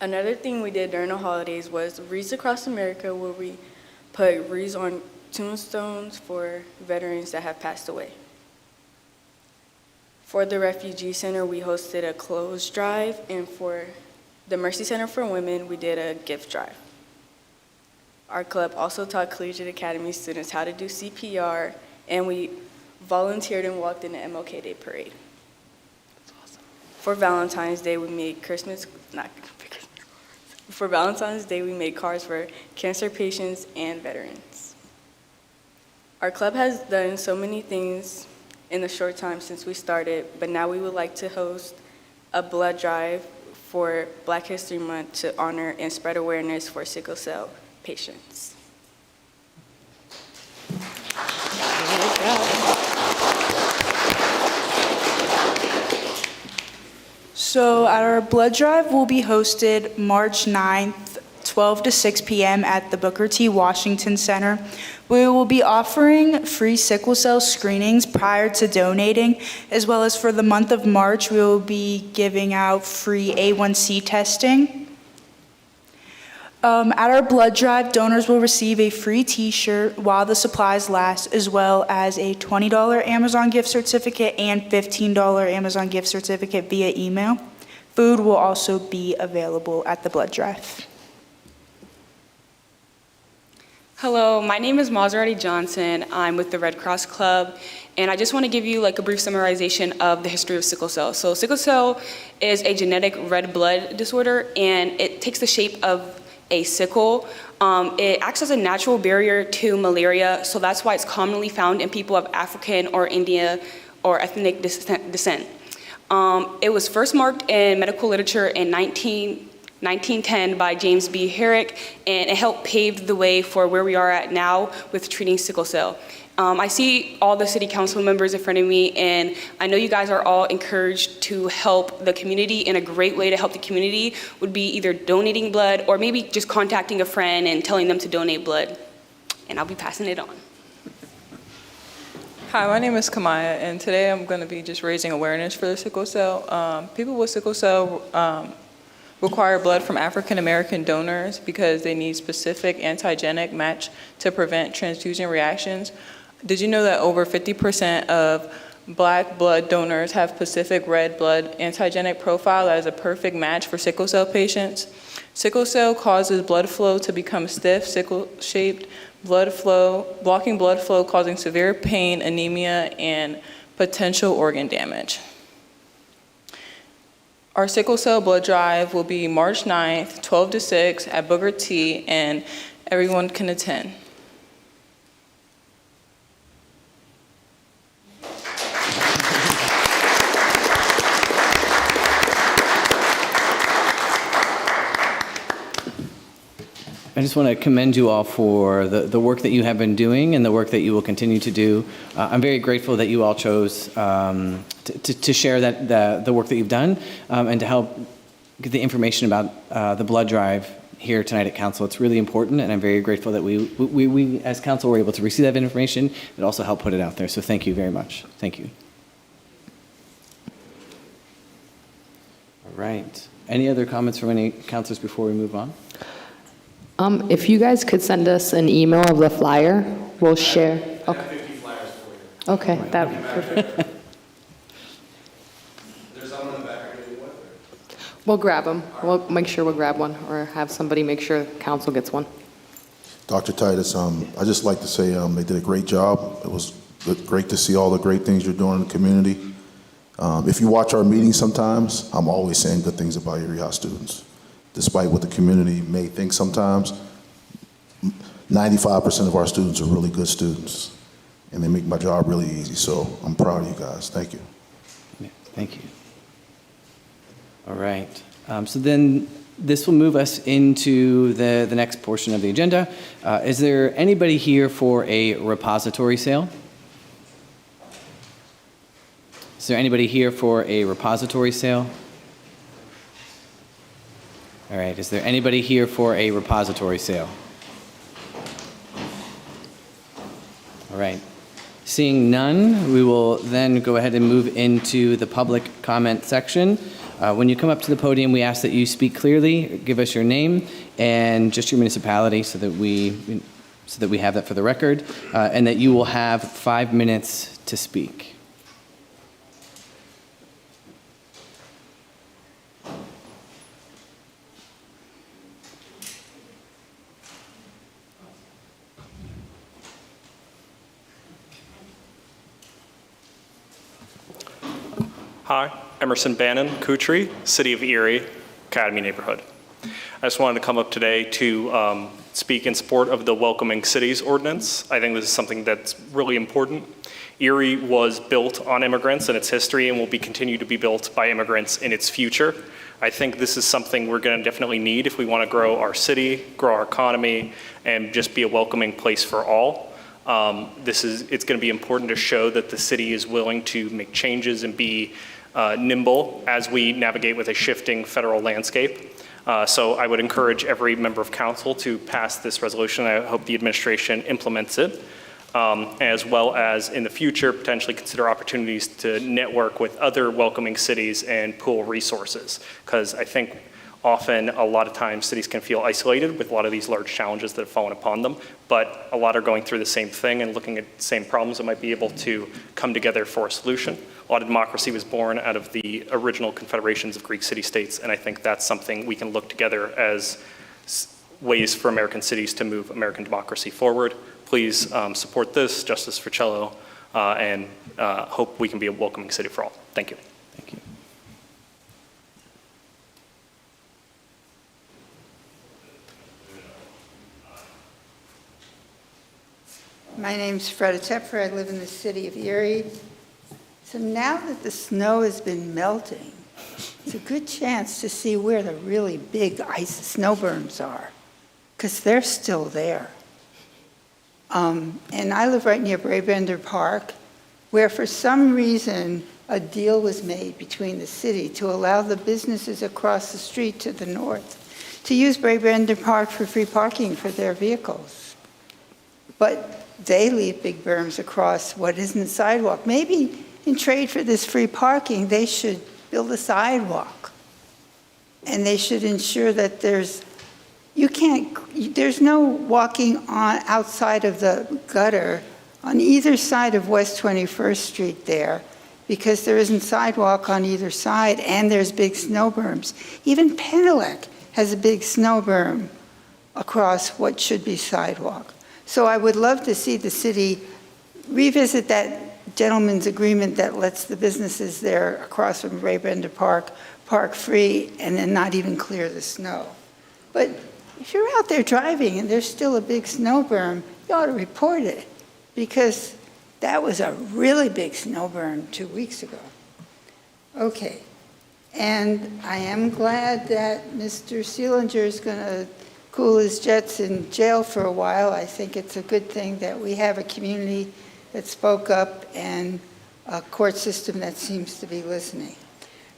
Another thing we did during the holidays was Wreaths Across America, where we put wreaths on tombstones for veterans that have passed away. For the Refugee Center, we hosted a clothes drive, and for the Mercy Center for Women, we did a gift drive. Our club also taught Collegiate Academy students how to do CPR, and we volunteered and walked in the MLK Day Parade. For Valentine's Day, we made For Valentine's Day, we made cards for cancer patients and veterans. Our club has done so many things in the short time since we started, but now we would like to host a blood drive for Black History Month to honor and spread awareness for sickle cell patients. So our blood drive will be hosted March 9th, 12 to 6 p.m. at the Booker T. Washington Center. We will be offering free sickle cell screenings prior to donating, as well as for the month of March, we will be giving out free A1C testing. At our blood drive, donors will receive a free t-shirt while the supplies last, as well as a $20 Amazon gift certificate and $15 Amazon gift certificate via email. Food will also be available at the blood drive. Hello, my name is Maserati Johnson. I'm with the Red Cross Club, and I just want to give you like a brief summarization of the history of sickle cell. So sickle cell is a genetic red blood disorder, and it takes the shape of a sickle. It acts as a natural barrier to malaria, so that's why it's commonly found in people of African or Indian or ethnic descent. It was first marked in medical literature in 1910 by James B. Herrick, and it helped pave the way for where we are at now with treating sickle cell. I see all the city council members in front of me, and I know you guys are all encouraged to help the community, and a great way to help the community would be either donating blood or maybe just contacting a friend and telling them to donate blood. And I'll be passing it on. Hi, my name is Kamaya, and today I'm going to be just raising awareness for the sickle cell. People with sickle cell require blood from African American donors because they need specific antigenic match to prevent transfusion reactions. Did you know that over 50% of Black blood donors have Pacific red blood antigenic profile that is a perfect match for sickle cell patients? Sickle cell causes blood flow to become stiff, sickle-shaped blood flow, blocking blood flow, causing severe pain, anemia, and potential organ damage. Our sickle cell blood drive will be March 9th, 12 to 6 at Booker T, and everyone can attend. I just want to commend you all for the work that you have been doing and the work that you will continue to do. I'm very grateful that you all chose to share the work that you've done and to help get the information about the blood drive here tonight at council. It's really important, and I'm very grateful that we as council were able to receive that information and also help put it out there. So thank you very much. Thank you. All right. Any other comments from any councilors before we move on? If you guys could send us an email of the flyer, we'll share. Okay. 50 flyers for you. Okay, that perfect. There's someone in the back I can with? We'll grab them. We'll make sure we'll grab one, or have somebody make sure council gets one. Dr. Titus, I just like to say they did a great job. It was great to see all the great things you're doing in the community. If you watch our meetings sometimes, I'm always saying good things about Erie High students. Despite what the community may think sometimes, 95% of our students are really good students, and they make my job really easy. So I'm proud of you guys. Thank you. Yeah, thank you. All right. So then this will move us into the next portion of the agenda. Is there anybody here for a repository sale? Is there anybody here for a repository sale? All right, is there anybody here for a repository sale? All right. Seeing none, we will then go ahead and move into the public comment section. When you come up to the podium, we ask that you speak clearly, give us your name and just your municipality so that we have that for the record, and that you will have 5 minutes to speak. Hi, Emerson Bannon, Kutri, City of Erie, Academy neighborhood. I just wanted to come up today to speak in support of the Welcoming Cities Ordinance. I think this is something that's really important. Erie was built on immigrants in its history and will continue to be built by immigrants in its future. I think this is something we're going to definitely need if we want to grow our city, grow our economy, and just be a welcoming place for all. It's going to be important to show that the city is willing to make changes and be nimble as we navigate with a shifting federal landscape. So I would encourage every member of council to pass this resolution. I hope the administration implements it, as well as in the future potentially consider opportunities to network with other welcoming cities and pool resources. Because I think often, a lot of times, cities can feel isolated with a lot of these large challenges that have fallen upon them, but a lot are going through the same thing and looking at the same problems that might be able to come together for a solution. A lot of democracy was born out of the original confederations of Greek city-states, and I think that's something we can look together as ways for American cities to move American democracy forward. Please support this, Justice for Cello, and hope we can be a welcoming city for all. Thank you. Thank you. My name's Freda Tepfer. I live in the city of Erie. So now that the snow has been melting, it's a good chance to see where the really big ice snow berms are, because they're still there. And I live right near Braybender Park, where for some reason a deal was made between the city to allow the businesses across the street to the north to use Braybender Park for free parking for their vehicles. But they leave big berms across what isn't a sidewalk. Maybe in trade for this free parking, they should build a sidewalk. And they should ensure that there's no walking on outside of the gutter on either side of West 21st Street there, because there isn't sidewalk on either side and there's big snow berms. Even Penelec has a big snow berm across what should be sidewalk. So I would love to see the city revisit that gentleman's agreement that lets the businesses there across from Braybender Park park free and then not even clear the snow. But if you're out there driving and there's still a big snow berm, you ought to report it, because that was a really big snow berm 2 weeks ago. Okay, and I am glad that Mr. Seelinger is going to cool his jets in jail for a while. I think it's a good thing that we have a community that spoke up and a court system that seems to be listening.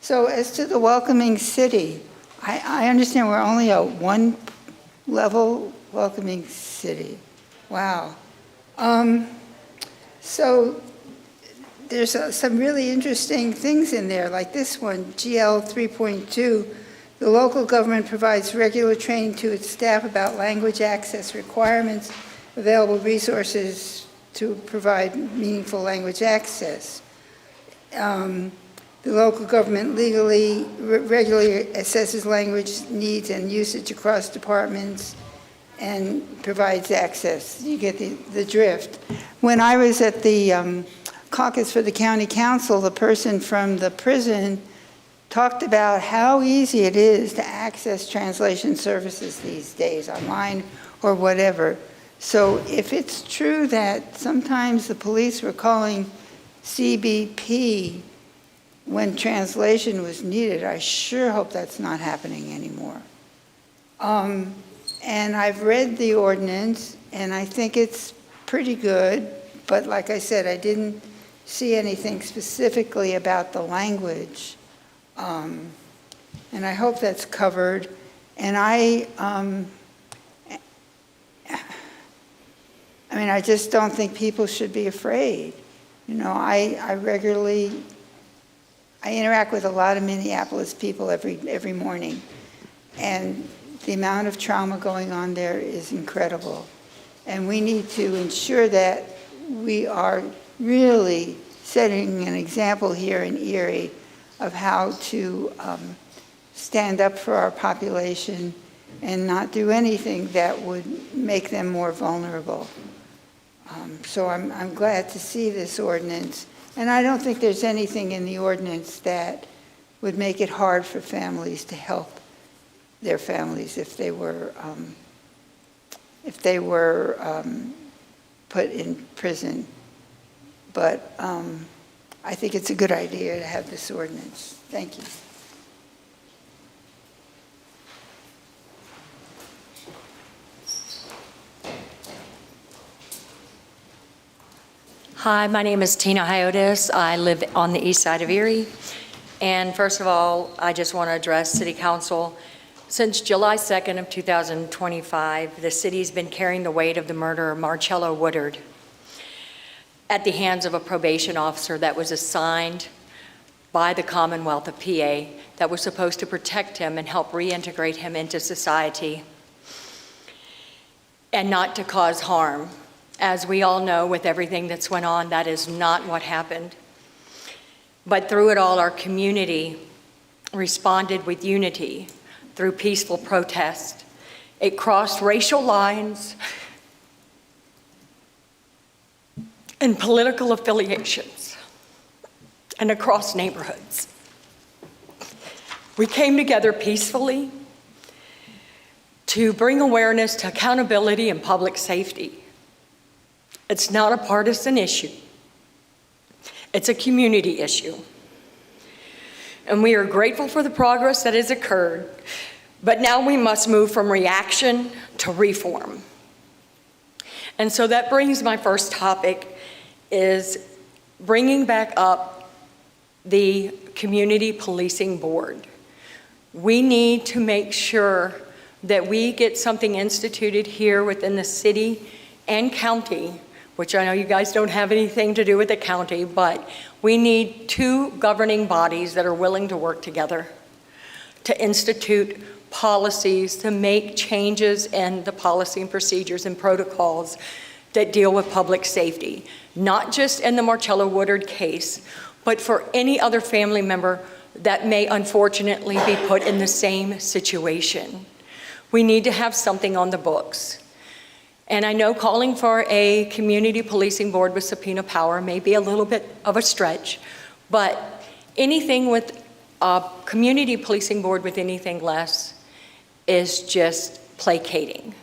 So as to the welcoming city, I understand we're only a one-level welcoming city. Wow. So there's some really interesting things in there, like this one, GL 3.2. The local government provides regular training to its staff about language access requirements, available resources to provide meaningful language access. The local government regularly assesses language needs and usage across departments and provides access. You get the drift. When I was at the caucus for the county council, the person from the prison talked about how easy it is to access translation services these days, online or whatever. So if it's true that sometimes the police were calling CBP when translation was needed, I sure hope that's not happening anymore. And I've read the ordinance, and I think it's pretty good, but like I said, I didn't see anything specifically about the language. And I hope that's covered. And I just don't think people should be afraid. You know, I interact with a lot of Minneapolis people every morning, and the amount of trauma going on there is incredible. And we need to ensure that we are really setting an example here in Erie of how to stand up for our population and not do anything that would make them more vulnerable. So I'm glad to see this ordinance. And I don't think there's anything in the ordinance that would make it hard for families to help their families if they were put in prison. But I think it's a good idea to have this ordinance. Thank you. Hi, my name is Tina Hiotis. I live on the east side of Erie. And first of all, I just want to address City Council. Since July 2nd of 2025, the city's been carrying the weight of the murder of Marcello Woodard at the hands of a probation officer that was assigned by the Commonwealth of PA that was supposed to protect him and help reintegrate him into society and not to cause harm. As we all know, with everything that's went on, that is not what happened. But through it all, our community responded with unity through peaceful protest. It crossed racial lines and political affiliations and across neighborhoods. We came together peacefully to bring awareness to accountability and public safety. It's not a partisan issue. It's a community issue. And we are grateful for the progress that has occurred, but now we must move from reaction to reform. And so that brings my first topic, is bringing back up the Community Policing Board. We need to make sure that we get something instituted here within the city and county, which I know you guys don't have anything to do with the county, but we need two governing bodies that are willing to work together to institute policies, to make changes in the policy and procedures and protocols that deal with public safety, not just in the Marcello Woodard case, but for any other family member that may unfortunately be put in the same situation. We need to have something on the books. And I know calling for a community policing board with subpoena power may be a little bit of a stretch, but anything with a community policing board with anything less is just placating.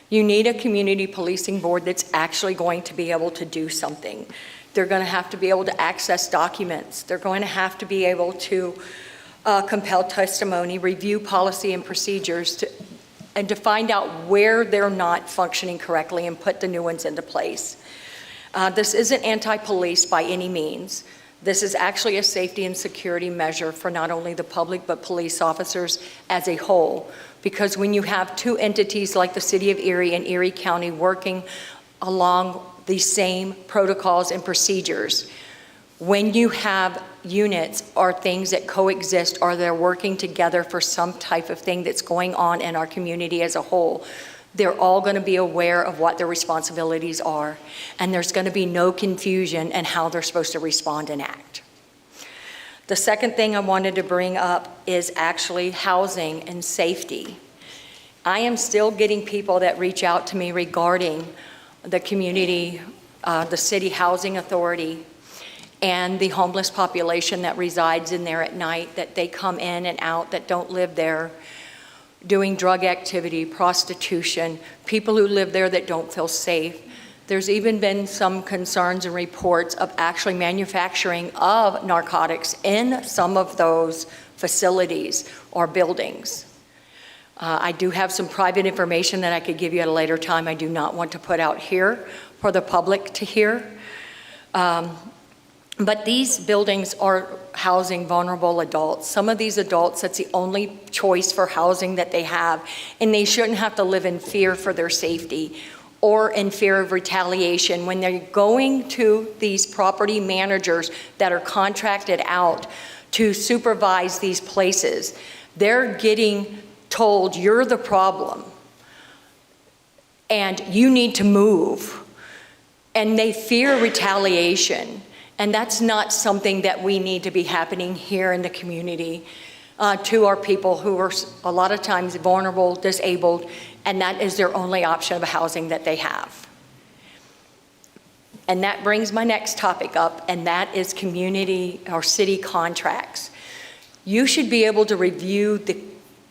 You need a community policing board that's actually going to be able to do something. They're going to have to be able to access documents. They're going to have to be able to compel testimony, review policy and procedures, to and to find out where they're not functioning correctly and put the new ones into place. This isn't anti-police by any means. This is actually a safety and security measure for not only the public, but police officers as a whole. Because when you have two entities like the City of Erie and Erie County working along the same protocols and procedures, when you have units or things that coexist or they're working together for some type of thing that's going on in our community as a whole, they're all going to be aware of what their responsibilities are, and there's going to be no confusion in how they're supposed to respond and act. The second thing I wanted to bring up is actually housing and safety. I am still getting people that reach out to me regarding the community, the city housing authority, and the homeless population that resides in there at night, that they come in and out, that don't live there, doing drug activity, prostitution, people who live there that don't feel safe. There's even been some concerns and reports of actually manufacturing of narcotics in some of those facilities or buildings. I do have some private information that I could give you at a later time. I do not want to put out here for the public to hear. But these buildings are housing vulnerable adults. Some of these adults, that's the only choice for housing that they have, and they shouldn't have to live in fear for their safety or in fear of retaliation when they're going to these property managers that are contracted out to supervise these places. They're getting told, you're the problem and you need to move, and they fear retaliation. And that's not something that we need to be happening here in the community to our people who are a lot of times vulnerable, disabled, and that is their only option of housing that they have. And that brings my next topic up, and that is community or city contracts. You should be able to review the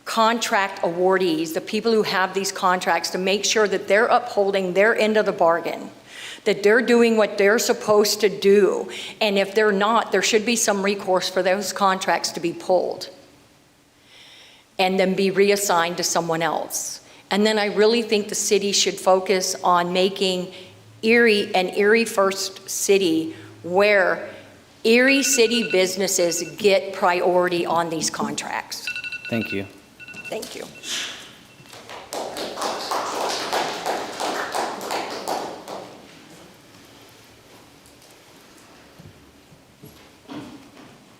contract awardees, the people who have these contracts, to make sure that they're upholding their end of the bargain, that they're doing what they're supposed to do. And if they're not, there should be some recourse for those contracts to be pulled and then be reassigned to someone else. And then I really think the city should focus on making Erie an Erie First city where Erie city businesses get priority on these contracts. Thank you. Thank you.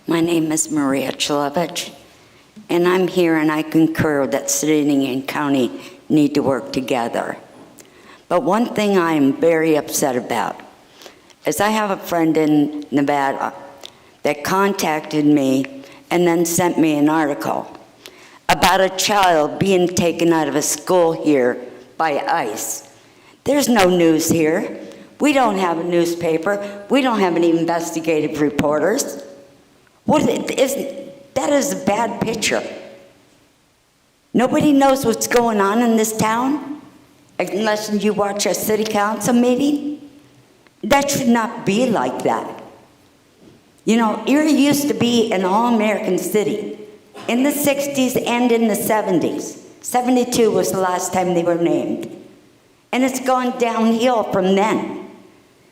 My name is Maria Chilovich, and I'm here and I concur that city and county need to work together. But one thing I am very upset about is I have a friend in Nevada that contacted me and then sent me an article about a child being taken out of a school here by ICE. There's no news here. We don't have a newspaper. We don't have any investigative reporters. That is a bad picture. Nobody knows what's going on in this town unless you watch a city council meeting. That should not be like that. You know, Erie used to be an all-American city in the 60s and in the 70s. 72 was the last time they were named. And it's gone downhill from then.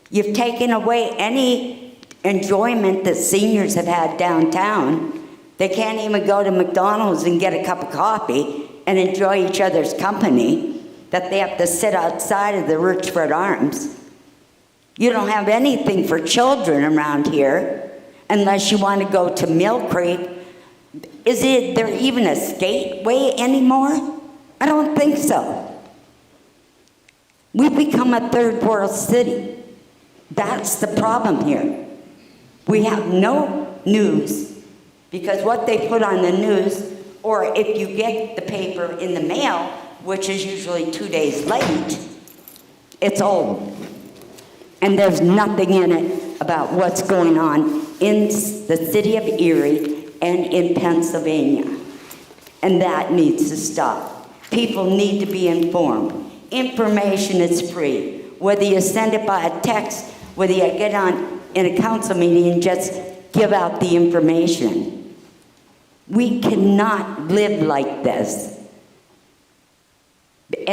You've taken away any enjoyment that seniors have had downtown. They can't even go to McDonald's and get a cup of coffee and enjoy each other's company, that they have to sit outside of the Richford Arms. You don't have anything for children around here unless you want to go to Mill Creek. Is there even a skateway anymore? I don't think so. We've become a third world city. That's the problem here. We have no news, because what they put on the news, or if you get the paper in the mail, which is usually 2 days late, it's old. And there's nothing in it about what's going on in the city of Erie and in Pennsylvania. And that needs to stop. People need to be informed. Information is free. Whether you send it by a text, whether you get on in a council meeting and just give out the information. We cannot live like this.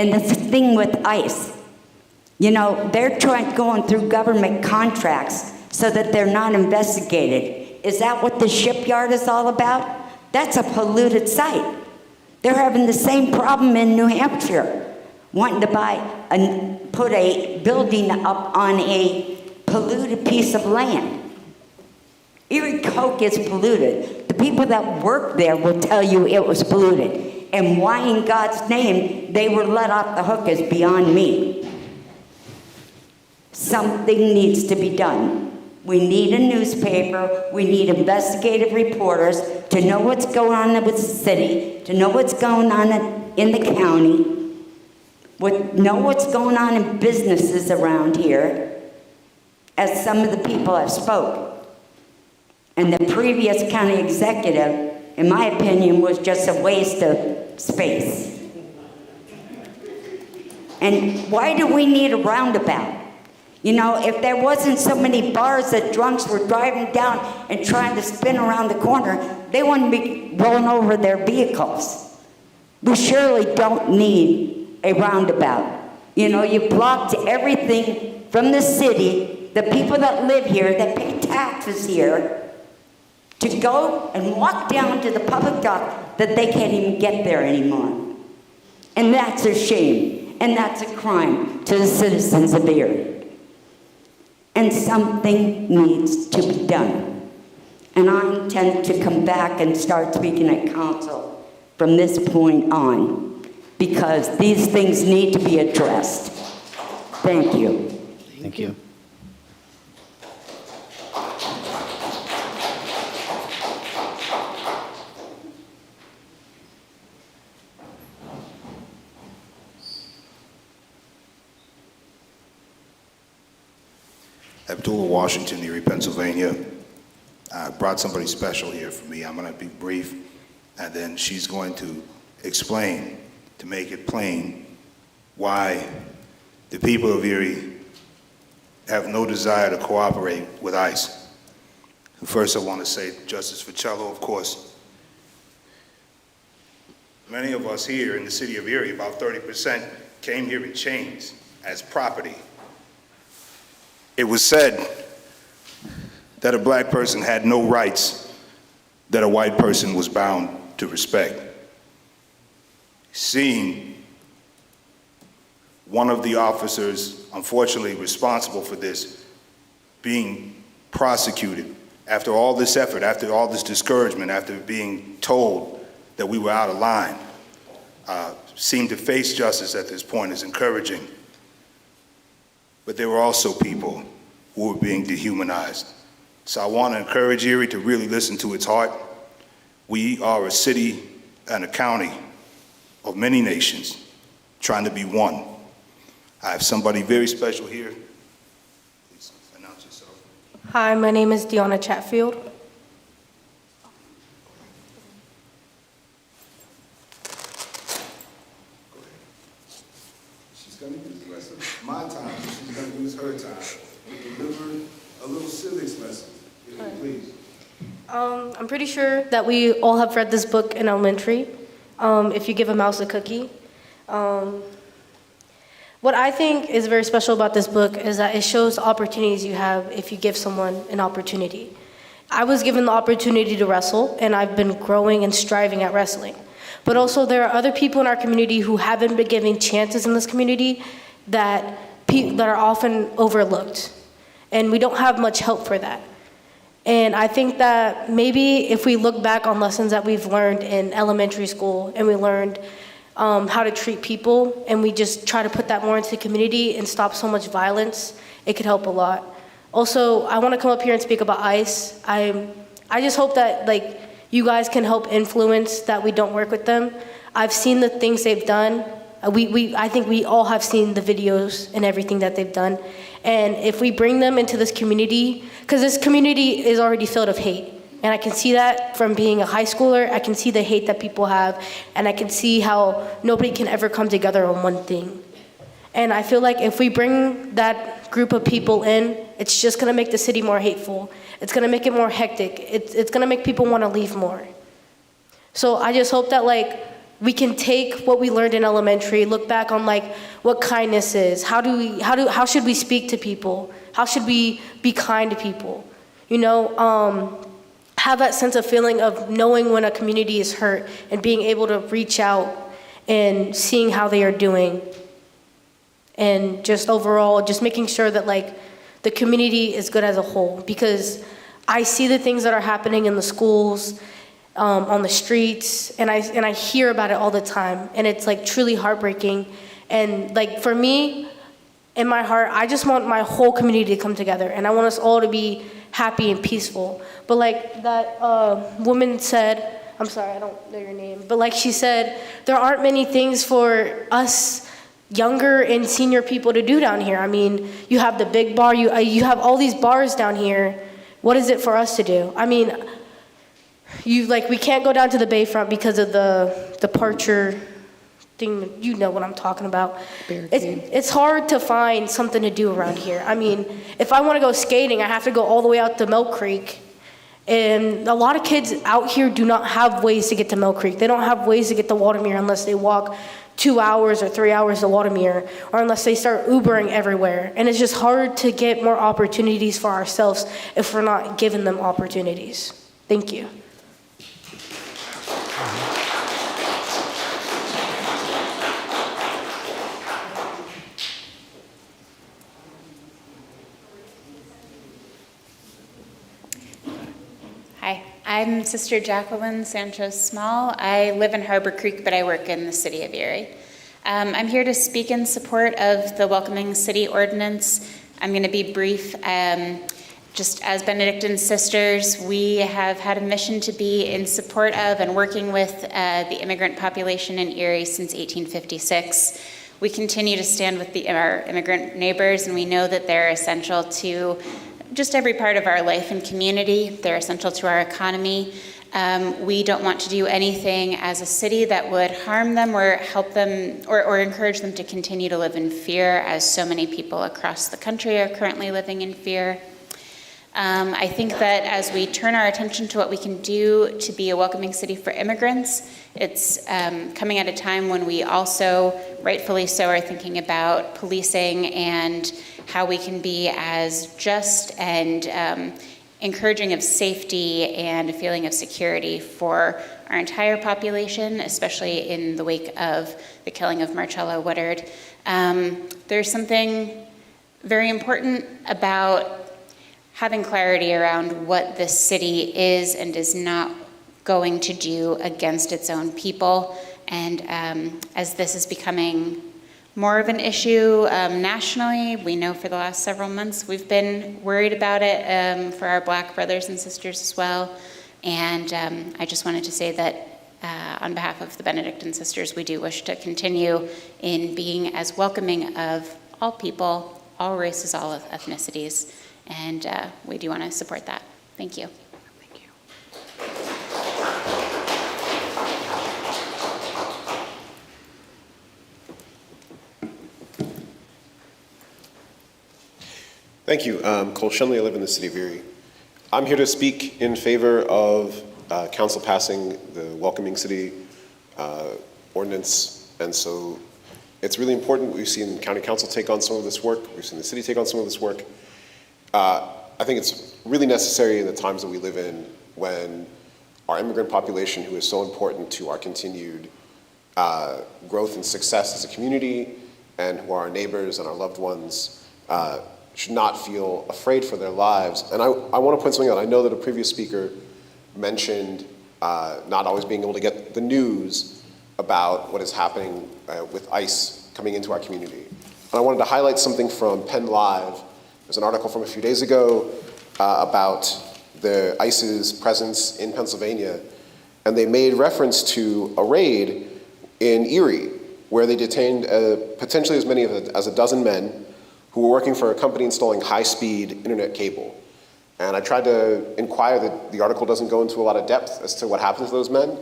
And the thing with ICE, you know, they're going through government contracts so that they're not investigated. Is that what the shipyard is all about? That's a polluted site. They're having the same problem in New Hampshire, wanting to put a building up on a polluted piece of land. Erie Coke is polluted. The people that work there will tell you it was polluted. And why in God's name they were let off the hook is beyond me. Something needs to be done. We need a newspaper, we need investigative reporters to know what's going on with the city, to know what's going on in the county, know what's going on in businesses around here, as some of the people have spoke. And the previous county executive, in my opinion, was just a waste of space. And why do we need a roundabout? You know, if there wasn't so many bars that drunks were driving down and trying to spin around the corner, they wouldn't be rolling over their vehicles. We surely don't need a roundabout. You know, you blocked everything from the city, the people that live here, that pay taxes here, to go and walk down to the public dock that they can't even get there anymore. And that's a shame, and that's a crime to the citizens of Erie. And something needs to be done. And I intend to come back and start speaking at council from this point on, because these things need to be addressed. Thank you. Thank you. Abdullah Washington, Erie, Pennsylvania. I brought somebody special here for me. I'm going to be brief, and then she's going to explain, to make it plain, why the people of Erie have no desire to cooperate with ICE. First, I want to say, Justice Ficello, of course, many of us here in the city of Erie, about 30%, came here in chains as property. It was said that a black person had no rights that a white person was bound to respect. Seeing one of the officers, unfortunately responsible for this, being prosecuted after all this effort, after all this discouragement, after being told that we were out of line, seemed to face justice at this point is encouraging. But there were also people who were being dehumanized. So I want to encourage Erie to really listen to its heart. We are a city and a county of many nations trying to be one. I have somebody very special here. Please announce yourself. Hi, my name is Deanna Chatfield. She's going to use the rest of my time, she's going to use her time. We deliver a little civics lesson, if you please. I'm pretty sure that we all have read this book in elementary, If You Give a Mouse a Cookie. What I think is very special about this book is that it shows the opportunities you have if you give someone an opportunity. I was given the opportunity to wrestle, and I've been growing and striving at wrestling. But also there are other people in our community who haven't been given chances in this community that are often overlooked. And we don't have much help for that. And I think that maybe if we look back on lessons that we've learned in elementary school, and we learned how to treat people, and we just try to put that more into the community and stop so much violence, it could help a lot. Also, I want to come up here and speak about ICE. I just hope that you guys can help influence that we don't work with them. I've seen the things they've done. I think we all have seen the videos and everything that they've done. And if we bring them into this community, because this community is already filled with hate, and I can see that from being a high schooler. I can see the hate that people have, and I can see how nobody can ever come together on one thing. And I feel like if we bring that group of people in, it's just gonna make the city more hateful. It's gonna make it more hectic. It's gonna make people wanna leave more. So I just hope that we can take what we learned in elementary, look back on like what kindness is. How should we speak to people? How should we be kind to people? You know, have that sense of feeling of knowing when a community is hurt and being able to reach out and seeing how they are doing. And just overall, just making sure that like the community is good as a whole, because I see the things that are happening in the schools, on the streets, and I hear about it all the time, and it's like truly heartbreaking. And like for me, in my heart, I just want my whole community to come together, and I want us all to be happy and peaceful. But like that woman said, I'm sorry, I don't know your name, but like she said, there aren't many things for us younger and senior people to do down here. I mean, you have the big bar, you have all these bars down here. What is it for us to do? I mean, we can't go down to the Bayfront because of the departure thing. You know what I'm talking about. It's hard to find something to do around here. I mean, if I want to go skating, I have to go all the way out to Mill Creek. And a lot of kids out here do not have ways to get to Mill Creek. They don't have ways to get to Watermere unless they walk 2 hours or 3 hours to Watermere, or unless they start Ubering everywhere. And it's just hard to get more opportunities for ourselves if we're not giving them opportunities. Thank you. Hi, I'm Sister Jacqueline Sanchez-Small. I live in Harbor Creek, but I work in the city of Erie. I'm here to speak in support of the Welcoming City Ordinance. I'm going to be brief. Just as Benedictine sisters, we have had a mission to be in support of and working with the immigrant population in Erie since 1856. We continue to stand with our immigrant neighbors, and we know that they're essential to just every part of our life and community. They're essential to our economy. We don't want to do anything as a city that would harm them or help them or encourage them to continue to live in fear, as so many people across the country are currently living in fear. I think that as we turn our attention to what we can do to be a welcoming city for immigrants, it's coming at a time when we also, rightfully so, are thinking about policing and how we can be as just and encouraging of safety and a feeling of security for our entire population, especially in the wake of the killing of Marcella Woodard. There's something very important about having clarity around what this city is and is not going to do against its own people. And as this is becoming more of an issue nationally, we know for the last several months we've been worried about it for our Black brothers and sisters as well. And I just wanted to say that on behalf of the Benedictine sisters, we do wish to continue in being as welcoming of all people, all races, all of ethnicities. And we do want to support that. Thank you. Thank you. Thank you. Cole Shenley, I live in the city of Erie. I'm here to speak in favor of council passing the Welcoming City ordinance. And so it's really important. We've seen county council take on some of this work. We've seen the city take on some of this work. I think it's really necessary in the times that we live in when our immigrant population, who is so important to our continued growth and success as a community, and who are our neighbors and our loved ones, should not feel afraid for their lives. And I want to point something out. I know that a previous speaker mentioned not always being able to get the news about what is happening with ICE coming into our community. And I wanted to highlight something from Penn Live. There's an article from a few days ago about the ICE's presence in Pennsylvania, and they made reference to a raid in Erie where they detained potentially as many as a dozen men who were working for a company installing high-speed internet cable. And I tried to inquire that the article doesn't go into a lot of depth as to what happened to those men.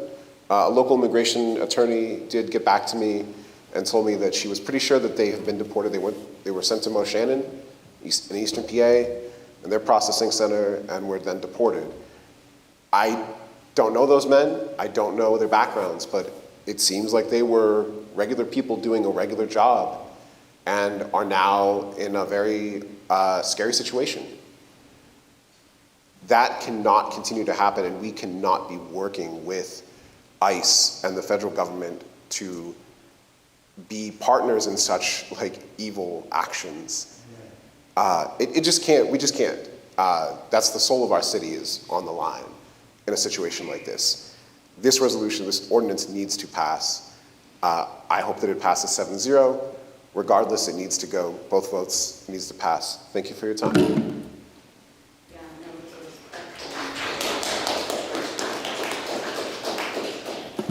A local immigration attorney did get back to me and told me that she was pretty sure that they have been deported. They were sent to Moshannon in eastern PA, in their processing center, and were then deported. I don't know those men. I don't know their backgrounds, but it seems like they were regular people doing a regular job and are now in a very scary situation. That cannot continue to happen, and we cannot be working with ICE and the federal government to be partners in such like evil actions. It just can't, we just can't. That's the soul of our city is on the line in a situation like this. This resolution, this ordinance needs to pass. I hope that it passes 7-0. Regardless, it needs to go, both votes needs to pass. Thank you for your time.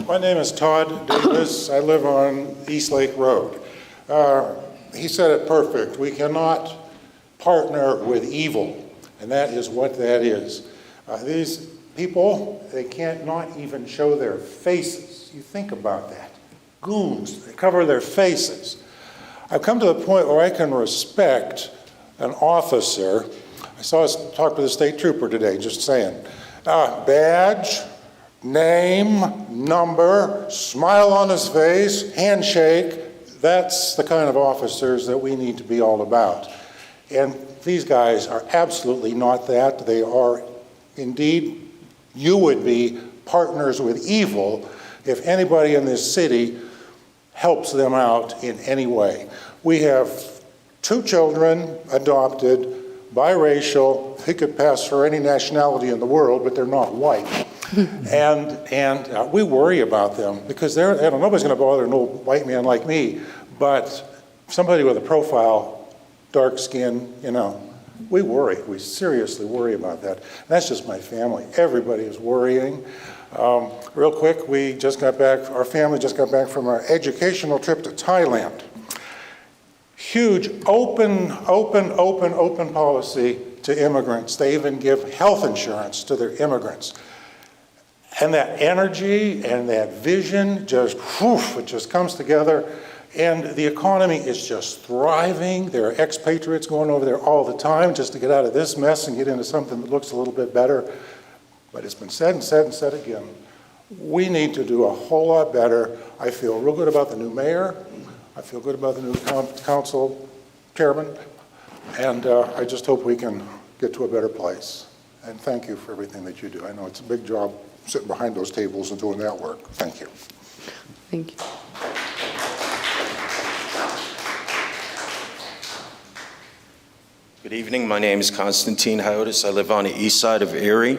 My name is Todd Davis. I live on East Lake Road. He said it perfect. We cannot partner with evil, and that is what that is. These people, they can't not even show their faces. You think about that. Goons, they cover their faces. I've come to the point where I can respect an officer. I saw us talk to the state trooper today, just saying. Badge, name, number, smile on his face, handshake. That's the kind of officers that we need to be all about. And these guys are absolutely not that. They are indeed, you would be partners with evil if anybody in this city helps them out in any way. We have 2 children adopted, biracial. They could pass for any nationality in the world, but they're not white. and we worry about them because nobody's going to bother an old white man like me, but somebody with a profile, dark skin, we worry. We seriously worry about that. And that's just my family. Everybody is worrying. Real quick, our family just got back from our educational trip to Thailand. Huge open policy to immigrants. They even give health insurance to their immigrants. And that energy and that vision it just comes together. And the economy is just thriving. There are expatriates going over there all the time just to get out of this mess and get into something that looks a little bit better. But it's been said and said and said again. We need to do a whole lot better. I feel real good about the new mayor. I feel good about the new council chairman. And I just hope we can get to a better place. And thank you for everything that you do. I know it's a big job sitting behind those tables and doing that work. Thank you. Thank you. Good evening. My name is Constantine Hiotis. I live on the east side of Erie.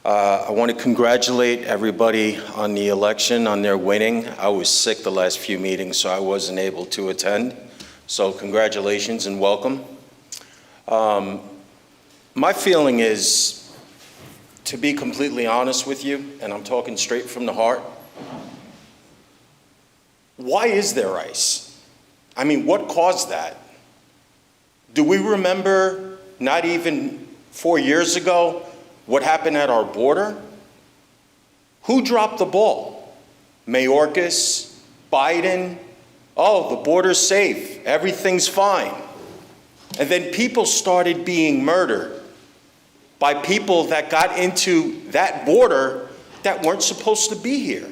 I want to congratulate everybody on the election, on their winning. I was sick the last few meetings, so I wasn't able to attend. So congratulations and welcome. My feeling is, to be completely honest with you, and I'm talking straight from the heart, why is there ICE? I mean, what caused that? Do we remember, not even 4 years ago, what happened at our border? Who dropped the ball? Mayorkas, Biden, oh, the border's safe, everything's fine. And then people started being murdered by people that got into that border that weren't supposed to be here.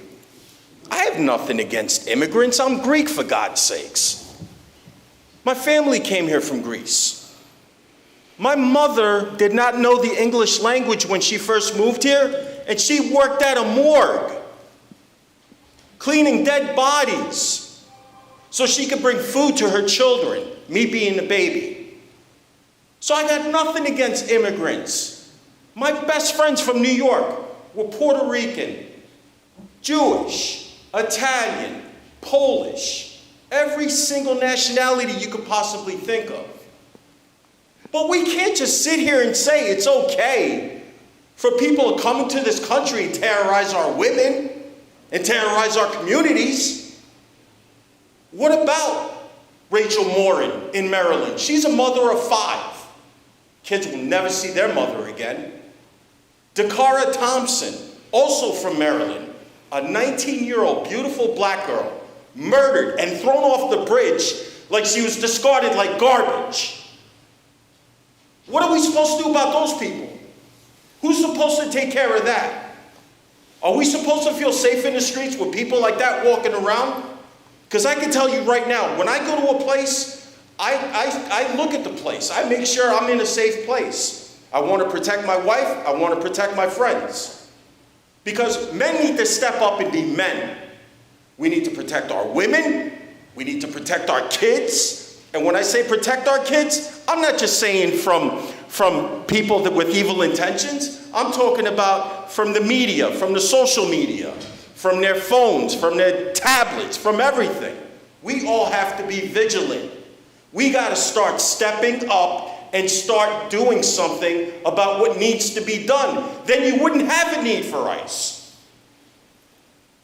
I have nothing against immigrants. I'm Greek, for God's sakes. My family came here from Greece. My mother did not know the English language when she first moved here, and she worked at a morgue, cleaning dead bodies, so she could bring food to her children, me being the baby. So I got nothing against immigrants. My best friends from New York were Puerto Rican, Jewish, Italian, Polish, every single nationality you could possibly think of. But we can't just sit here and say it's okay for people to come into this country and terrorize our women and terrorize our communities. What about Rachel Morin in Maryland? She's a mother of 5. Kids will never see their mother again. Dakara Thompson, also from Maryland, a 19-year-old beautiful black girl, murdered and thrown off the bridge like she was discarded like garbage. What are we supposed to do about those people? Who's supposed to take care of that? Are we supposed to feel safe in the streets with people like that walking around? Because I can tell you right now, when I go to a place, I look at the place. I make sure I'm in a safe place. I want to protect my wife. I want to protect my friends. Because men need to step up and be men. We need to protect our women. We need to protect our kids. And when I say protect our kids, I'm not just saying from people with evil intentions. I'm talking about from the media, from the social media, from their phones, from their tablets, from everything. We all have to be vigilant. We got to start stepping up and start doing something about what needs to be done. Then you wouldn't have a need for ICE.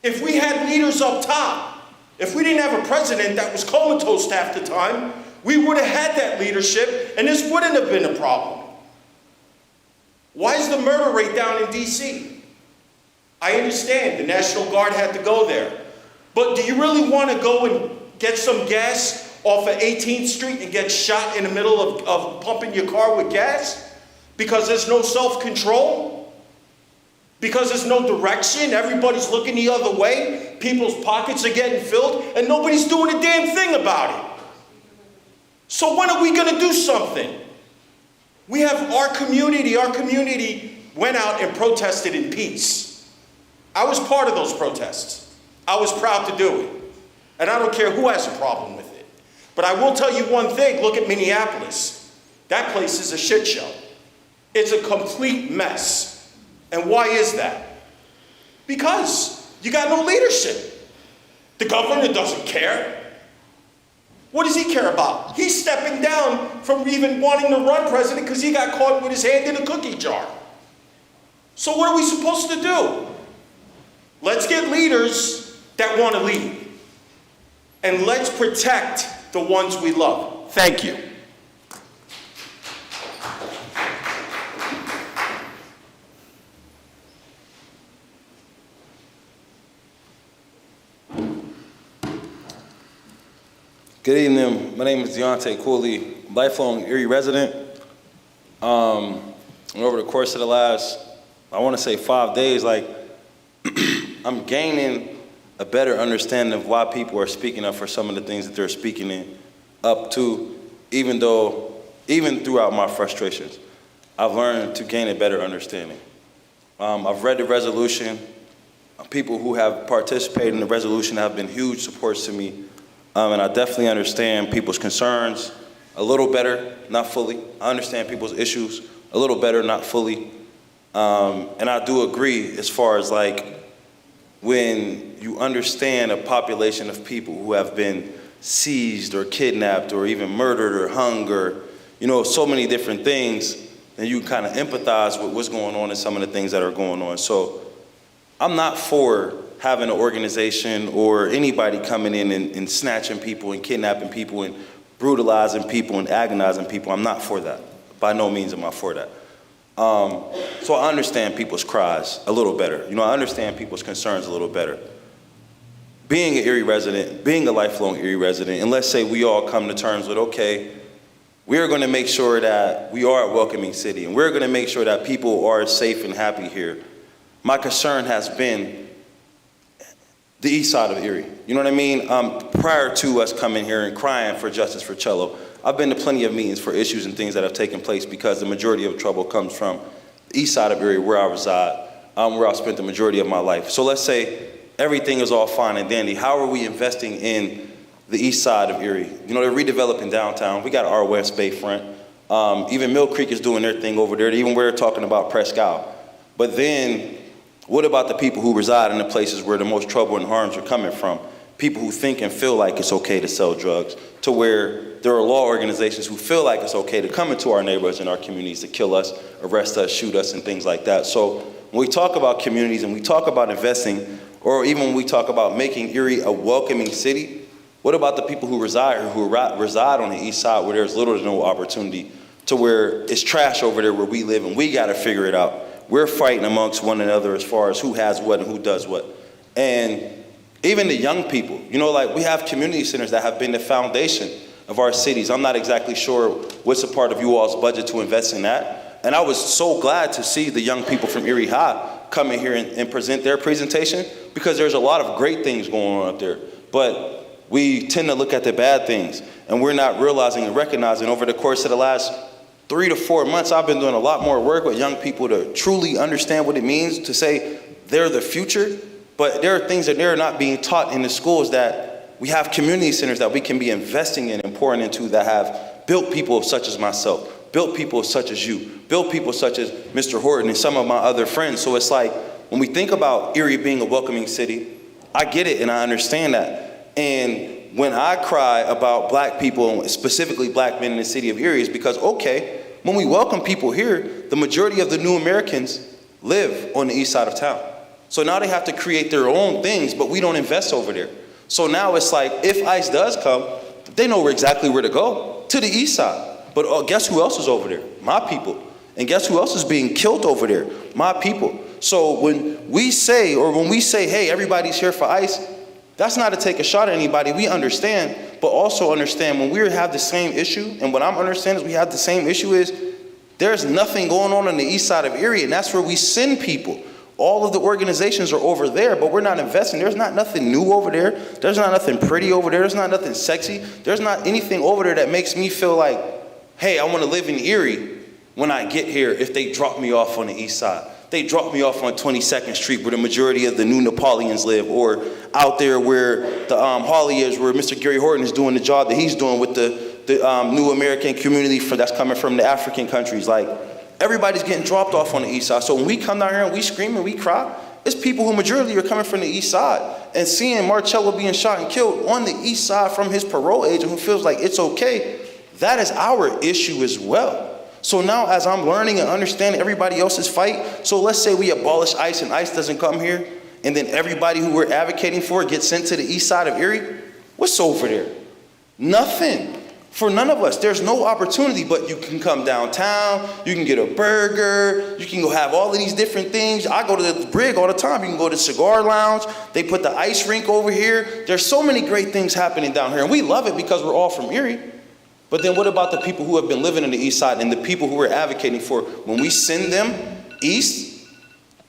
If we had leaders up top, if we didn't have a president that was comatose half the time, we would have had that leadership and this wouldn't have been a problem. Why is the murder rate down in DC? I understand the National Guard had to go there. But do you really want to go and get some gas off of 18th Street and get shot in the middle of pumping your car with gas? Because there's no self-control? Because there's no direction? Everybody's looking the other way? People's pockets are getting filled and nobody's doing a damn thing about it. So when are we going to do something? We have our community went out and protested in peace. I was part of those protests. I was proud to do it. And I don't care who has a problem with it. But I will tell you one thing, look at Minneapolis. That place is a shit show. It's a complete mess. And why is that? Because you got no leadership. The governor doesn't care. What does he care about? He's stepping down from even wanting to run president because he got caught with his hand in a cookie jar. So what are we supposed to do? Let's get leaders that want to lead. And let's protect the ones we love. Thank you. Good evening. My name is Deontay Cooley, lifelong Erie resident. And over the course of the last, I want to say 5 days, I'm gaining a better understanding of why people are speaking up for some of the things that they're speaking up to, even throughout my frustrations. I've learned to gain a better understanding. I've read the resolution. People who have participated in the resolution have been huge supports to me. And I definitely understand people's concerns a little better, not fully. I understand people's issues a little better, not fully. And I do agree as far as when you understand a population of people who have been seized or kidnapped or even murdered or hung or, so many different things, then you kind of empathize with what's going on and some of the things that are going on. So I'm not for having an organization or anybody coming in and snatching people and kidnapping people and brutalizing people and agonizing people. I'm not for that. By no means am I for that. So I understand people's cries a little better. I understand people's concerns a little better. Being an Erie resident, being a lifelong Erie resident, and let's say we all come to terms with, okay, we're going to make sure that we are a welcoming city, and we're going to make sure that people are safe and happy here. My concern has been the east side of Erie. You know what I mean? Prior to us coming here and crying for justice for Cello, I've been to plenty of meetings for issues and things that have taken place because the majority of trouble comes from the east side of Erie, where I reside, where I've spent the majority of my life. So let's say everything is all fine and dandy. How are we investing in the east side of Erie? They're redeveloping downtown. We got our West Bayfront. Even Mill Creek is doing their thing over there, even where they're talking about Presque Isle. But then, what about the people who reside in the places where the most trouble and harms are coming from? People who think and feel like it's okay to sell drugs, to where there are law organizations who feel like it's okay to come into our neighborhoods and our communities to kill us, arrest us, shoot us, and things like that. So when we talk about communities and we talk about investing, or even when we talk about making Erie a welcoming city, what about the people who reside on the east side where there's little to no opportunity, to where it's trash over there where we live and we gotta figure it out? We're fighting amongst one another as far as who has what and who does what. And even the young people, we have community centers that have been the foundation of our cities. I'm not exactly sure what's a part of you all's budget to invest in that. And I was so glad to see the young people from Erie High come in here and present their presentation, because there's a lot of great things going on up there. But we tend to look at the bad things, and we're not realizing and recognizing. Over the course of the last 3 to 4 months, I've been doing a lot more work with young people to truly understand what it means to say they're the future. But there are things that they're not being taught in the schools, that we have community centers that we can be investing in and pouring into, that have built people such as myself, built people such as you, built people such as Mr. Horton and some of my other friends. So it's like, when we think about Erie being a welcoming city, I get it and I understand that. And when I cry about black people, specifically black men in the city of Erie, is because, okay, when we welcome people here, the majority of the new Americans live on the east side of town. So now they have to create their own things, but we don't invest over there. So now it's like, if ICE does come, they know exactly where to go, to the east side. But guess who else is over there? My people. And guess who else is being killed over there? My people. So when we say, hey, everybody's here for ICE, that's not to take a shot at anybody. We understand, but also understand when we have the same issue, and what I'm understanding is we have the same issue, is there's nothing going on the east side of Erie, and that's where we send people. All of the organizations are over there, but we're not investing. There's not nothing new over there. There's not nothing pretty over there. There's not nothing sexy. There's not anything over there that makes me feel like, hey, I want to live in Erie when I get here if they drop me off on the east side. They drop me off on 22nd Street where the majority of the new Napoleons live, or out there where the Holly is, where Mr. Gary Horton is doing the job that he's doing with the new American community that's coming from the African countries. Like, everybody's getting dropped off on the east side. So when we come down here and we scream and we cry, it's people who majority are coming from the east side. And seeing Marcello being shot and killed on the east side from his parole agent who feels like it's okay, that is our issue as well. So now as I'm learning and understanding everybody else's fight, so let's say we abolish ICE and ICE doesn't come here, and then everybody who we're advocating for gets sent to the east side of Erie, what's over there? Nothing. For none of us, there's no opportunity, but you can come downtown, you can get a burger, you can go have all of these different things. I go to the Brig all the time. You can go to the Cigar Lounge. They put the ice rink over here. There's so many great things happening down here, and we love it because we're all from Erie. But then what about the people who have been living on the east side and the people who we're advocating for? When we send them east,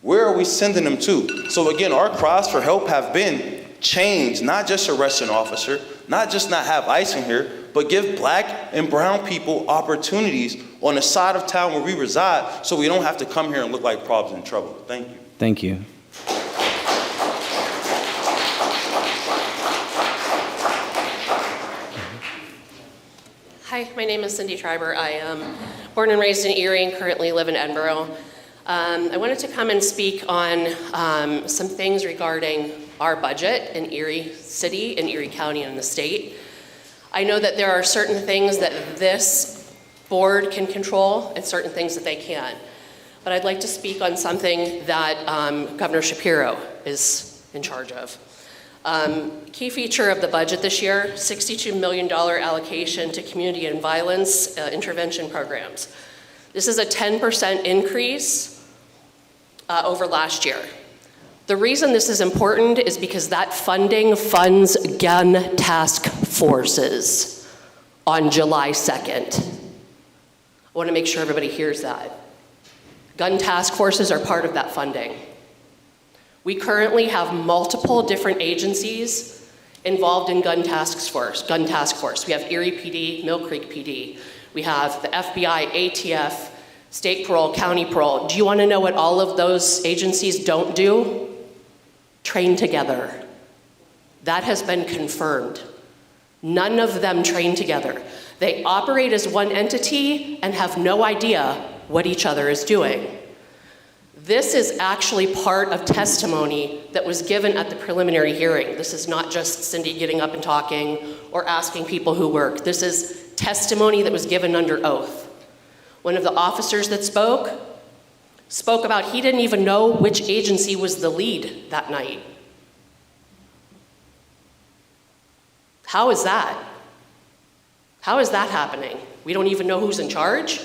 where are we sending them to? So again, our cries for help have been change, not just arrest an officer, not just not have ICE in here, but give black and brown people opportunities on the side of town where we reside, so we don't have to come here and look like problems and trouble. Thank you. Thank you. Hi, my name is Cindy Schreiber. I am born and raised in Erie and currently live in Edinburgh. I wanted to come and speak on some things regarding our budget in Erie City, in Erie County, and in the state. I know that there are certain things that this board can control and certain things that they can't. But I'd like to speak on something that Governor Shapiro is in charge of. Key feature of the budget this year, $62 million allocation to community and violence intervention programs. This is a 10% increase over last year. The reason this is important is because that funding funds gun task forces on July 2nd. I want to make sure everybody hears that. Gun task forces are part of that funding. We currently have multiple different agencies involved in gun task force. We have Erie PD, Mill Creek PD. We have the FBI, ATF, state parole, county parole. Do you want to know what all of those agencies don't do? Train together. That has been confirmed. None of them train together. They operate as one entity and have no idea what each other is doing. This is actually part of testimony that was given at the preliminary hearing. This is not just Cindy getting up and talking or asking people who work. This is testimony that was given under oath. One of the officers that spoke about he didn't even know which agency was the lead that night. How is that? How is that happening? We don't even know who's in charge?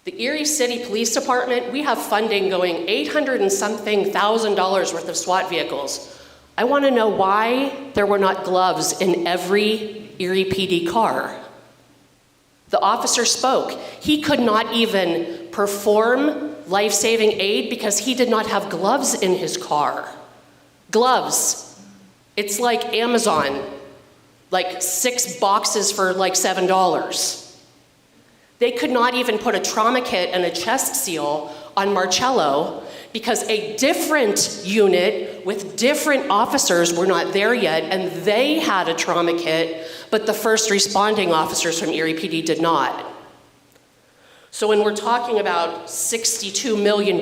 The Erie City Police Department, we have funding going $800 and something thousand worth of SWAT vehicles. I want to know why there were not gloves in every Erie PD car. The officer spoke. He could not even perform life-saving aid because he did not have gloves in his car. Gloves. It's like Amazon, like 6 boxes for like $7. They could not even put a trauma kit and a chest seal on Marcello because a different unit with different officers were not there yet, and they had a trauma kit, but the first responding officers from Erie PD did not. So when we're talking about $62 million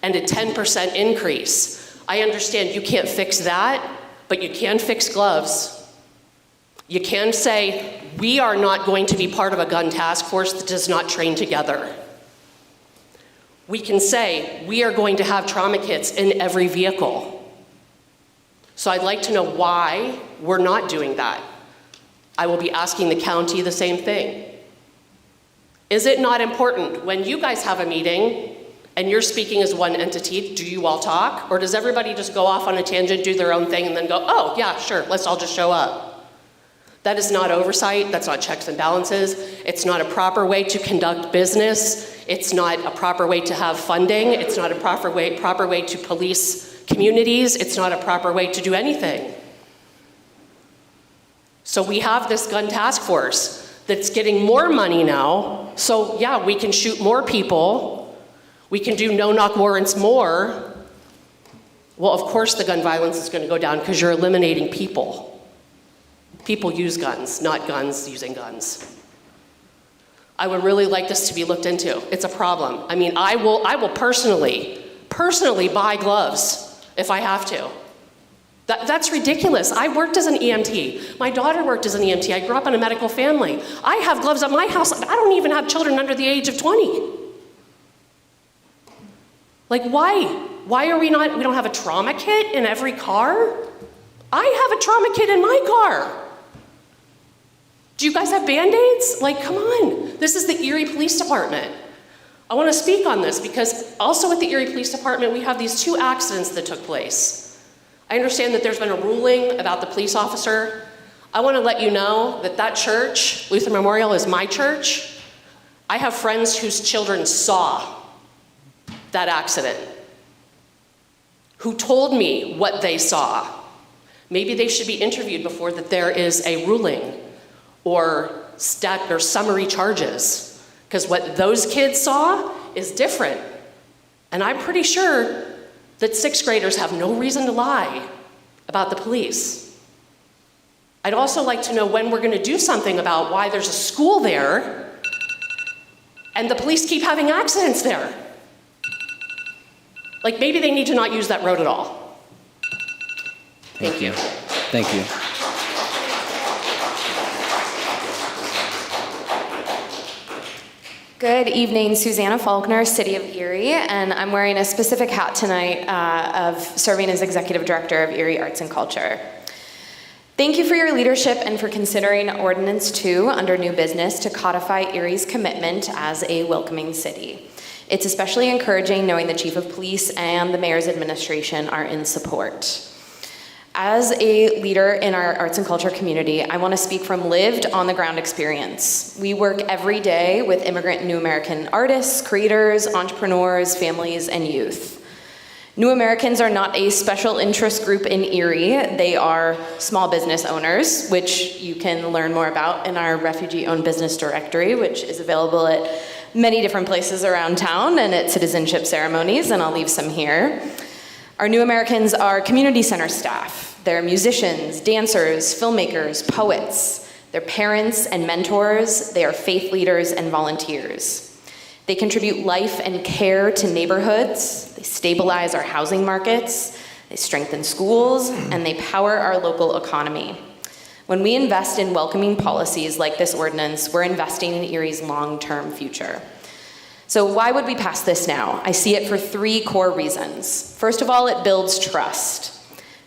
and a 10% increase, I understand you can't fix that, but you can fix gloves. You can say, we are not going to be part of a gun task force that does not train together. We can say, we are going to have trauma kits in every vehicle. So I'd like to know why we're not doing that. I will be asking the county the same thing. Is it not important when you guys have a meeting and you're speaking as one entity, do you all talk? Or does everybody just go off on a tangent, do their own thing, and then go, oh, yeah, sure, let's all just show up? That is not oversight, that's not checks and balances. It's not a proper way to conduct business. It's not a proper way to have funding. It's not a proper way to police communities. It's not a proper way to do anything. So we have this gun task force that's getting more money now. So yeah, we can shoot more people. We can do no-knock warrants more. Well, of course the gun violence is going to go down because you're eliminating people. People use guns, not guns using guns. I would really like this to be looked into. It's a problem. I mean, I will personally buy gloves if I have to. That's ridiculous. I worked as an EMT. My daughter worked as an EMT. I grew up in a medical family. I have gloves at my house. I don't even have children under the age of 20. Like, why? Why are we don't have a trauma kit in every car? I have a trauma kit in my car. Do you guys have Band-Aids? Like, come on. This is the Erie Police Department. I want to speak on this because also at the Erie Police Department, we have these 2 accidents that took place. I understand that there's been a ruling about the police officer. I want to let you know that that church, Lutheran Memorial, is my church. I have friends whose children saw that accident, who told me what they saw. Maybe they should be interviewed before that there is a ruling or summary charges, because what those kids saw is different. And I'm pretty sure that 6th graders have no reason to lie about the police. I'd also like to know when we're going to do something about why there's a school there and the police keep having accidents there. Like, maybe they need to not use that road at all. Thank you. Thank you. Good evening, Susanna Faulkner, City of Erie, and I'm wearing a specific hat tonight of serving as Executive Director of Erie Arts and Culture. Thank you for your leadership and for considering Ordinance 2 under new business to codify Erie's commitment as a welcoming city. It's especially encouraging knowing the Chief of Police and the Mayor's administration are in support. As a leader in our arts and culture community, I want to speak from lived on-the-ground experience. We work every day with immigrant New American artists, creators, entrepreneurs, families, and youth. New Americans are not a special interest group in Erie. They are small business owners, which you can learn more about in our refugee-owned business directory, which is available at many different places around town and at citizenship ceremonies, and I'll leave some here. Our New Americans are community center staff. They're musicians, dancers, filmmakers, poets. They're parents and mentors. They are faith leaders and volunteers. They contribute life and care to neighborhoods. They stabilize our housing markets. They strengthen schools, and they power our local economy. When we invest in welcoming policies like this ordinance, we're investing in Erie's long-term future. So why would we pass this now? I see it for 3 core reasons. First of all, it builds trust.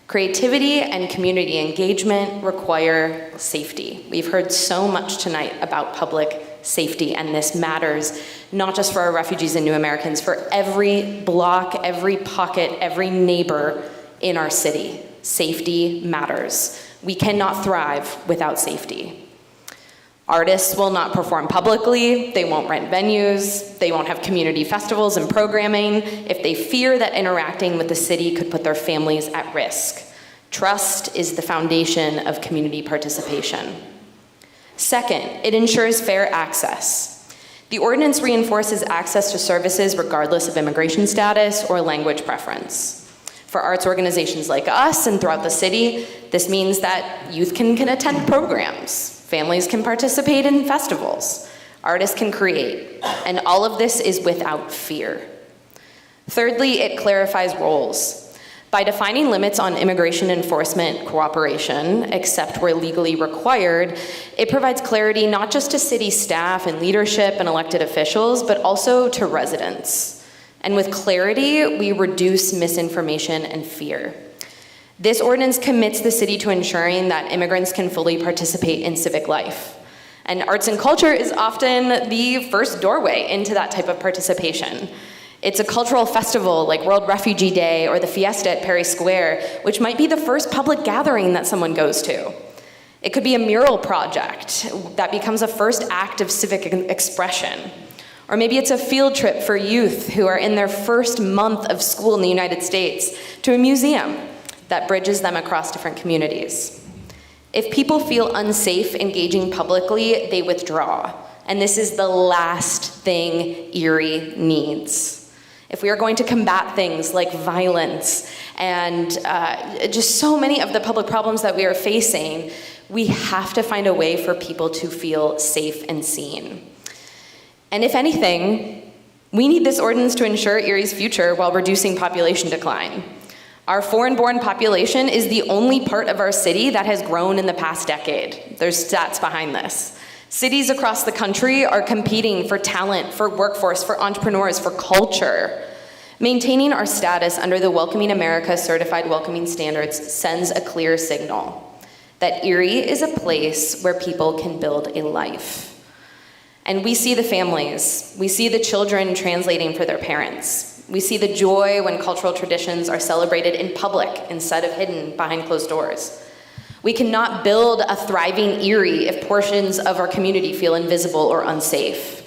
Creativity and community engagement require safety. We've heard so much tonight about public safety, and this matters not just for our refugees and New Americans, for every block, every pocket, every neighbor in our city. Safety matters. We cannot thrive without safety. Artists will not perform publicly, they won't rent venues, they won't have community festivals and programming if they fear that interacting with the city could put their families at risk. Trust is the foundation of community participation. Second, it ensures fair access. The ordinance reinforces access to services regardless of immigration status or language preference. For arts organizations like us and throughout the city, this means that youth can attend programs, families can participate in festivals, artists can create, and all of this is without fear. Thirdly, it clarifies roles. By defining limits on immigration enforcement cooperation, except where legally required, it provides clarity not just to city staff and leadership and elected officials, but also to residents. And with clarity, we reduce misinformation and fear. This ordinance commits the city to ensuring that immigrants can fully participate in civic life. And arts and culture is often the first doorway into that type of participation. It's a cultural festival like World Refugee Day or the Fiesta at Perry Square, which might be the first public gathering that someone goes to. It could be a mural project that becomes a first act of civic expression. Or maybe it's a field trip for youth who are in their first month of school in the United States to a museum that bridges them across different communities. If people feel unsafe engaging publicly, they withdraw. And this is the last thing Erie needs. If we are going to combat things like violence and just so many of the public problems that we are facing, we have to find a way for people to feel safe and seen. And if anything, we need this ordinance to ensure Erie's future while reducing population decline. Our foreign-born population is the only part of our city that has grown in the past decade. There's stats behind this. Cities across the country are competing for talent, for workforce, for entrepreneurs, for culture. Maintaining our status under the Welcoming America Certified Welcoming Standards sends a clear signal that Erie is a place where people can build a life. And we see the families, we see the children translating for their parents. We see the joy when cultural traditions are celebrated in public instead of hidden behind closed doors. We cannot build a thriving Erie if portions of our community feel invisible or unsafe.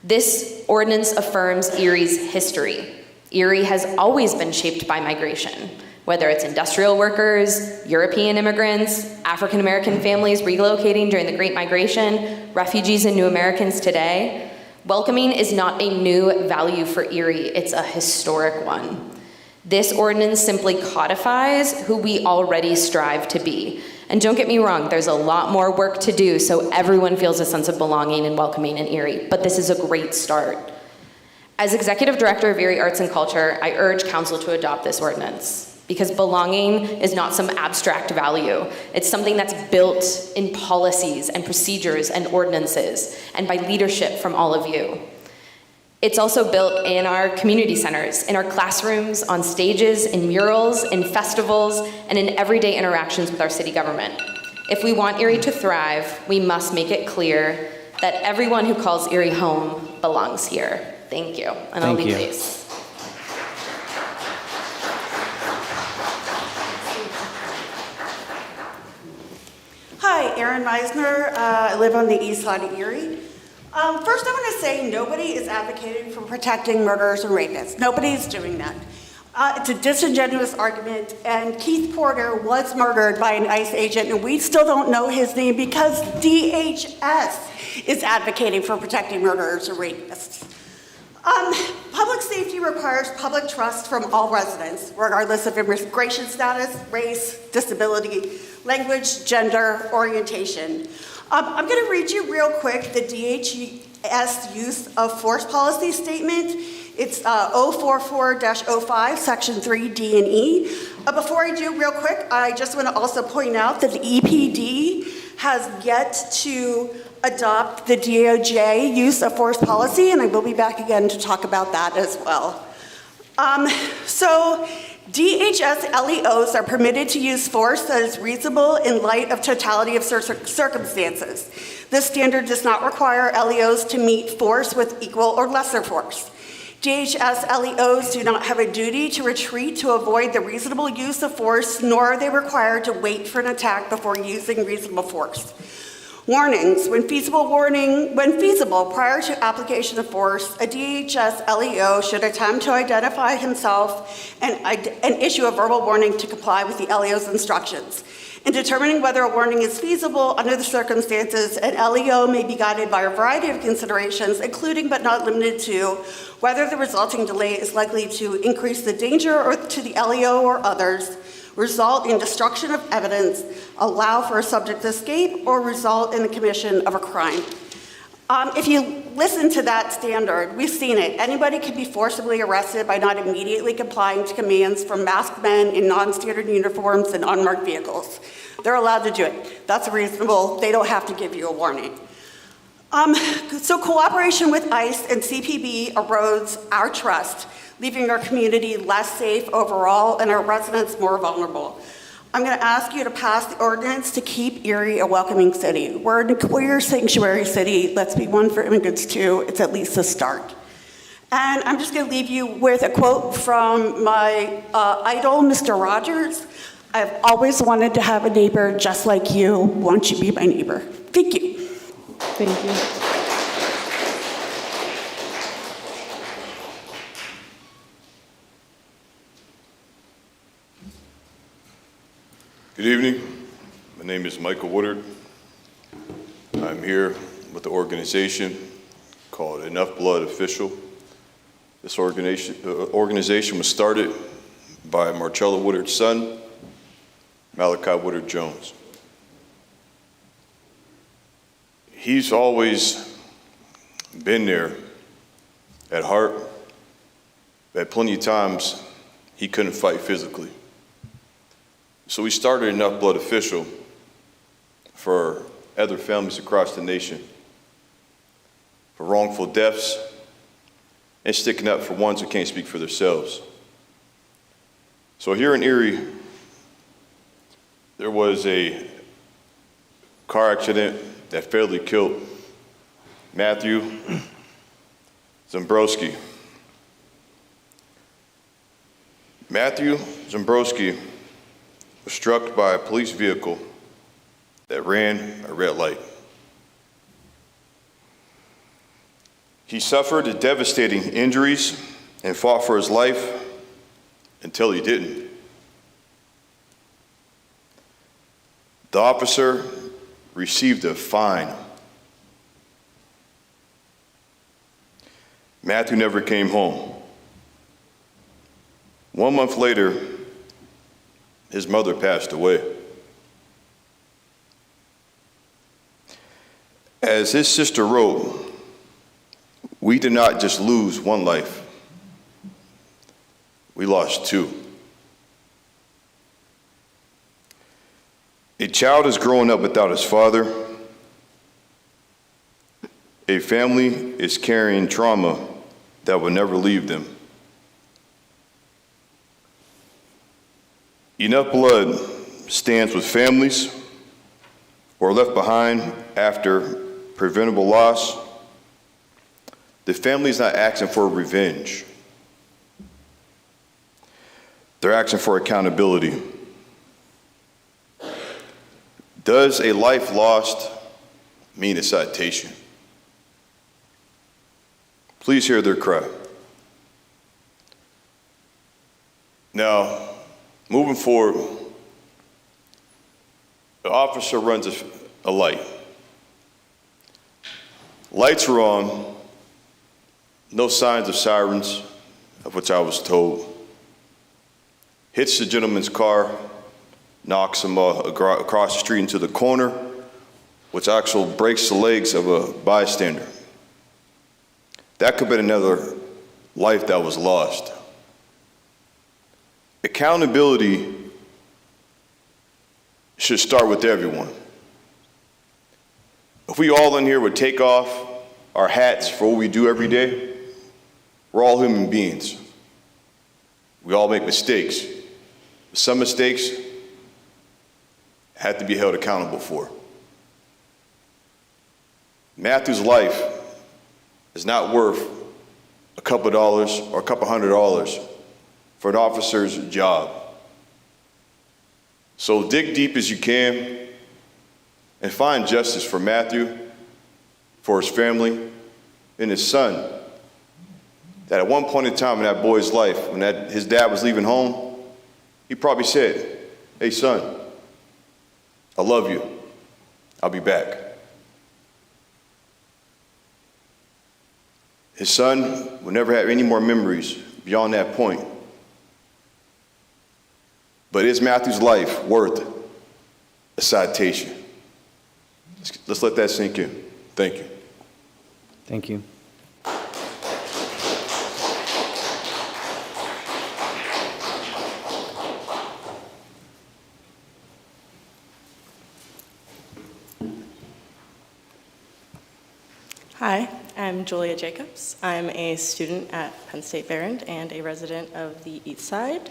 This ordinance affirms Erie's history. Erie has always been shaped by migration, whether it's industrial workers, European immigrants, African American families relocating during the Great Migration, refugees and new Americans today. Welcoming is not a new value for Erie, it's a historic one. This ordinance simply codifies who we already strive to be. And don't get me wrong, there's a lot more work to do so everyone feels a sense of belonging and welcoming in Erie, but this is a great start. As Executive Director of Erie Arts and Culture, I urge Council to adopt this ordinance because belonging is not some abstract value. It's something that's built in policies and procedures and ordinances and by leadership from all of you. It's also built in our community centers, in our classrooms, on stages, in murals, in festivals, and in everyday interactions with our city government. If we want Erie to thrive, we must make it clear that everyone who calls Erie home belongs here. Thank you, and I'll leave these. Hi, Erin Meisner. I live on the east side of Erie. First, I want to say nobody is advocating for protecting murderers and rapists. Nobody's doing that. It's a disingenuous argument, and Keith Porter was murdered by an ICE agent, and we still don't know his name because DHS is advocating for protecting murderers and rapists. Public safety requires public trust from all residents, regardless of immigration status, race, disability, language, gender, orientation. I'm going to read you real quick the DHS use of force policy statement. It's 044-05, section 3, D and E. Before I do, real quick, I just want to also point out that the EPD has yet to adopt the DOJ use of force policy, and I will be back again to talk about that as well. So DHS LEOs are permitted to use force that is reasonable in light of totality of circumstances. This standard does not require LEOs to meet force with equal or lesser force. DHS LEOs do not have a duty to retreat to avoid the reasonable use of force, nor are they required to wait for an attack before using reasonable force. Warnings. When feasible, prior to application of force, a DHS LEO should attempt to identify himself and issue a verbal warning to comply with the LEO's instructions. In determining whether a warning is feasible under the circumstances, an LEO may be guided by a variety of considerations, including but not limited to whether the resulting delay is likely to increase the danger to the LEO or others, result in destruction of evidence, allow for a subject to escape, or result in the commission of a crime. If you listen to that standard, we've seen it. Anybody can be forcibly arrested by not immediately complying to commands from masked men in non-standard uniforms and unmarked vehicles. They're allowed to do it. That's reasonable. They don't have to give you a warning. So cooperation with ICE and CPB erodes our trust, leaving our community less safe overall and our residents more vulnerable. I'm going to ask you to pass the ordinance to keep Erie a welcoming city. We're a queer sanctuary city. Let's be one for immigrants too. It's at least a start. And I'm just going to leave you with a quote from my idol, Mr. Rogers. I've always wanted to have a neighbor just like you. Won't you be my neighbor? Thank you. Thank you. Good evening. My name is Michael Woodard. I'm here with the organization called Enough Blood Official. This organization was started by Marcella Woodard's son, Malachi Woodard Jones. He's always been there at heart. At plenty of times, he couldn't fight physically. So we started Enough Blood Official for other families across the nation, for wrongful deaths, and sticking up for ones who can't speak for themselves. So here in Erie, there was a car accident that fatally killed Matthew Zambrowski. Matthew Zambrowski was struck by a police vehicle that ran a red light. He suffered devastating injuries and fought for his life until he didn't. The officer received a fine. Matthew never came home. 1 month later, his mother passed away. As his sister wrote, we did not just lose one life, we lost two. A child is growing up without his father. A family is carrying trauma that will never leave them. Enough Blood stands with families who are left behind after preventable loss. The family's not asking for revenge. They're asking for accountability. Does a life lost mean a citation? Please hear their cry. Now, moving forward, the officer runs a light. Lights were on, no signs of sirens, of which I was told. Hits the gentleman's car, knocks him across the street into the corner, which actually breaks the legs of a bystander. That could have been another life that was lost. Accountability should start with everyone. If we all in here would take off our hats for what we do every day, we're all human beings. We all make mistakes. Some mistakes have to be held accountable for. Matthew's life is not worth a couple dollars or a couple $100 for an officer's job. So dig deep as you can, and find justice for Matthew, for his family, and his son. That at one point in time in that boy's life, when his dad was leaving home, he probably said, "Hey son, I love you. I'll be back." His son will never have any more memories beyond that point. But is Matthew's life worth a citation? Let's let that sink in. Thank you. Thank you. Hi, I'm Julia Jacobs. I'm a student at Penn State Behrend and a resident of the East Side.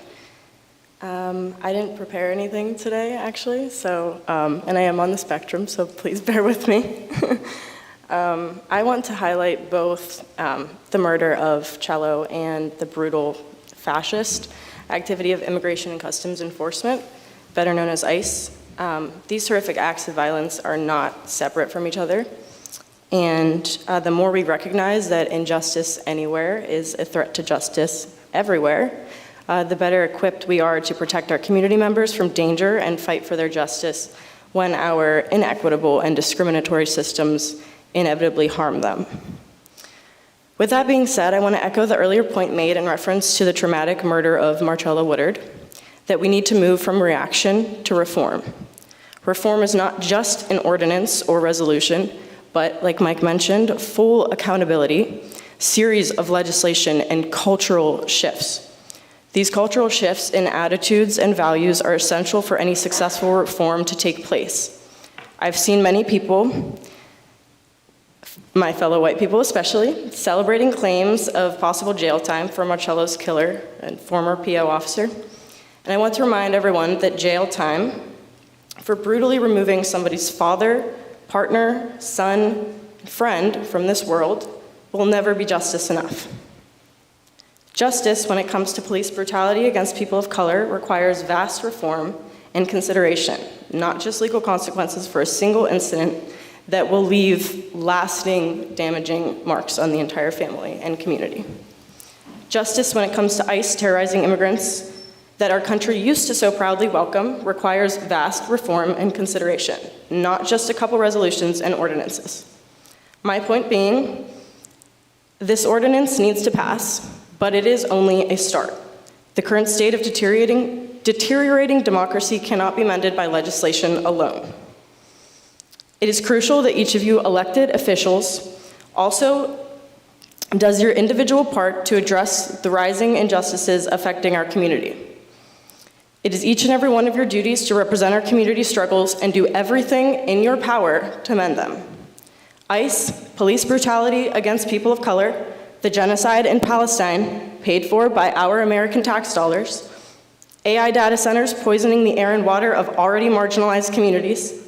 I didn't prepare anything today, actually, and I am on the spectrum, so please bear with me. I want to highlight both the murder of Cello and the brutal fascist activity of Immigration and Customs Enforcement, better known as ICE. These horrific acts of violence are not separate from each other. And the more we recognize that injustice anywhere is a threat to justice everywhere, the better equipped we are to protect our community members from danger and fight for their justice when our inequitable and discriminatory systems inevitably harm them. With that being said, I want to echo the earlier point made in reference to the traumatic murder of Marcella Woodard, that we need to move from reaction to reform. Reform is not just an ordinance or resolution, but, like Mike mentioned, full accountability, series of legislation, and cultural shifts. These cultural shifts in attitudes and values are essential for any successful reform to take place. I've seen many people, my fellow white people especially, celebrating claims of possible jail time for Marcello's killer and former PO officer. And I want to remind everyone that jail time for brutally removing somebody's father, partner, son, friend from this world will never be justice enough. Justice, when it comes to police brutality against people of color, requires vast reform and consideration, not just legal consequences for a single incident that will leave lasting, damaging marks on the entire family and community. Justice, when it comes to ICE terrorizing immigrants that our country used to so proudly welcome, requires vast reform and consideration, not just a couple resolutions and ordinances. My point being, this ordinance needs to pass, but it is only a start. The current state of deteriorating democracy cannot be mended by legislation alone. It is crucial that each of you elected officials also does your individual part to address the rising injustices affecting our community. It is each and every one of your duties to represent our community struggles and do everything in your power to mend them. ICE, police brutality against people of color, the genocide in Palestine, paid for by our American tax dollars, AI data centers poisoning the air and water of already marginalized communities.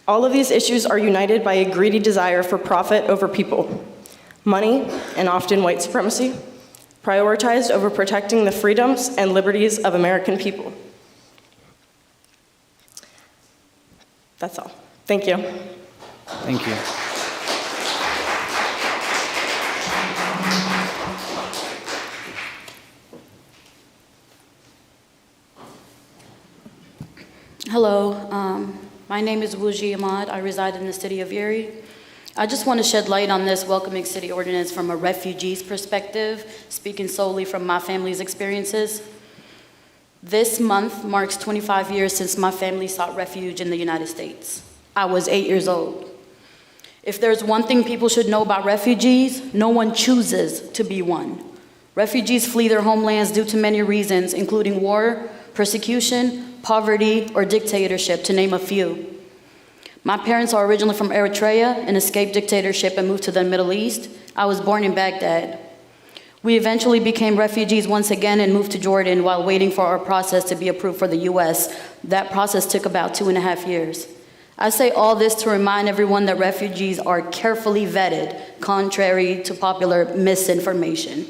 All of these issues are united by a greedy desire for profit over people, money, and often white supremacy, prioritized over protecting the freedoms and liberties of American people. That's all. Thank you. Thank you. Hello, my name is Wuji Ahmad. I reside in the city of Erie. I just want to shed light on this welcoming city ordinance from a refugee's perspective, speaking solely from my family's experiences. This month marks 25 years since my family sought refuge in the United States. I was 8 years old. If there's one thing people should know about refugees, no one chooses to be one. Refugees flee their homelands due to many reasons, including war, persecution, poverty, or dictatorship, to name a few. My parents are originally from Eritrea and escaped dictatorship and moved to the Middle East. I was born in Baghdad. We eventually became refugees once again and moved to Jordan while waiting for our process to be approved for the US. That process took about 2.5 years. I say all this to remind everyone that refugees are carefully vetted, contrary to popular misinformation.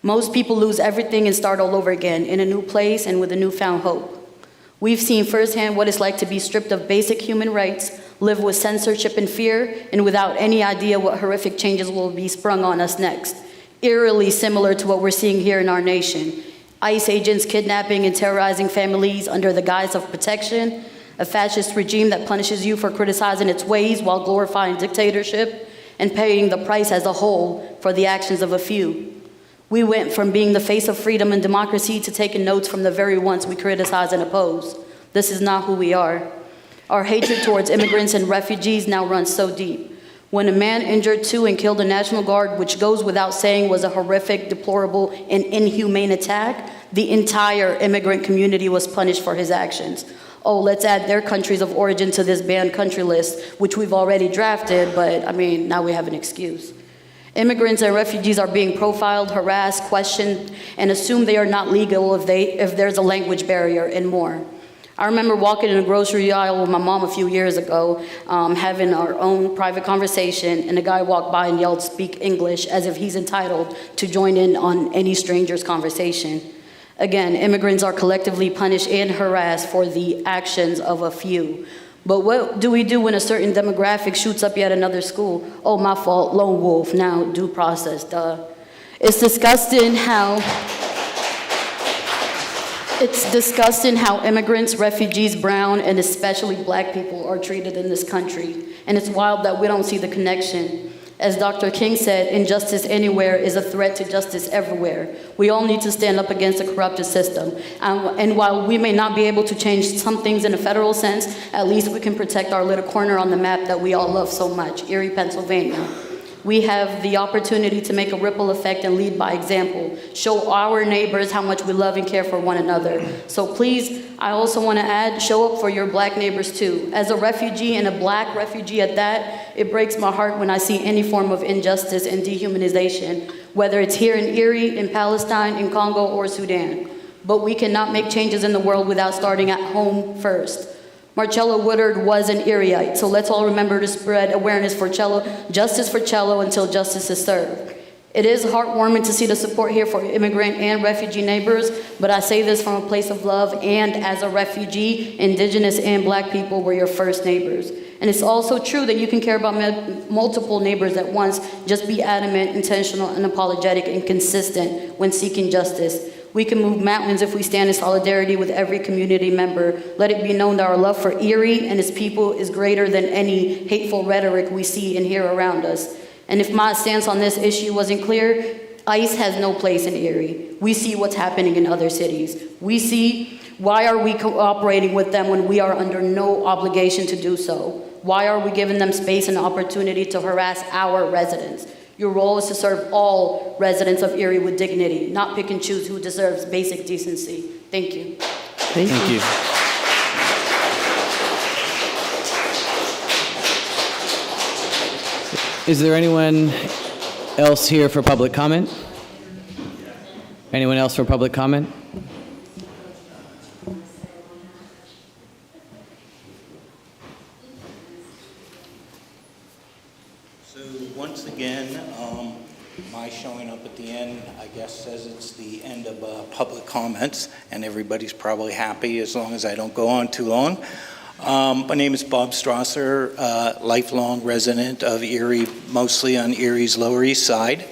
Most people lose everything and start all over again in a new place and with a newfound hope. We've seen firsthand what it's like to be stripped of basic human rights, live with censorship and fear, and without any idea what horrific changes will be sprung on us next. Eerily similar to what we're seeing here in our nation. ICE agents kidnapping and terrorizing families under the guise of protection, a fascist regime that punishes you for criticizing its ways while glorifying dictatorship and paying the price as a whole for the actions of a few. We went from being the face of freedom and democracy to taking notes from the very ones we criticize and oppose. This is not who we are. Our hatred towards immigrants and refugees now runs so deep. When a man injured two and killed a National Guard, which goes without saying was a horrific, deplorable, and inhumane attack, the entire immigrant community was punished for his actions. Oh, let's add their countries of origin to this banned country list, which we've already drafted, but I mean, now we have an excuse. Immigrants and refugees are being profiled, harassed, questioned, and assumed they are not legal if there's a language barrier and more. I remember walking in a grocery aisle with my mom a few years ago, having our own private conversation, and a guy walked by and yelled, "Speak English," as if he's entitled to join in on any stranger's conversation. Again, immigrants are collectively punished and harassed for the actions of a few. But what do we do when a certain demographic shoots up yet another school? Oh, my fault, lone wolf, now due process, duh. It's disgusting how immigrants, refugees, brown, and especially black people are treated in this country. And it's wild that we don't see the connection. As Dr. King said, injustice anywhere is a threat to justice everywhere. We all need to stand up against a corrupted system. And while we may not be able to change some things in a federal sense, at least we can protect our little corner on the map that we all love so much, Erie, Pennsylvania. We have the opportunity to make a ripple effect and lead by example. Show our neighbors how much we love and care for one another. So please, I also want to add, show up for your black neighbors too. As a refugee, and a black refugee at that, it breaks my heart when I see any form of injustice and dehumanization, whether it's here in Erie, in Palestine, in Congo, or Sudan. But we cannot make changes in the world without starting at home first. Marcello Woodard was an Erieite, so let's all remember to spread awareness for Cello, justice for Cello until justice is served. It is heartwarming to see the support here for immigrant and refugee neighbors, but I say this from a place of love, and as a refugee, indigenous and black people were your first neighbors. And it's also true that you can care about multiple neighbors at once, just be adamant, intentional, unapologetic, and consistent when seeking justice. We can move mountains if we stand in solidarity with every community member. Let it be known that our love for Erie and its people is greater than any hateful rhetoric we see and hear around us. And if my stance on this issue wasn't clear, ICE has no place in Erie. We see what's happening in other cities. We see why are we cooperating with them when we are under no obligation to do so? Why are we giving them space and opportunity to harass our residents? Your role is to serve all residents of Erie with dignity, not pick and choose who deserves basic decency. Thank you. Thank you. Is there anyone else here for public comment? Anyone else for public comment? So once again, my showing up at the end, I guess, says it's the end of public comments, and everybody's probably happy as long as I don't go on too long. My name is Bob Strasser, lifelong resident of Erie, mostly on Erie's Lower East Side.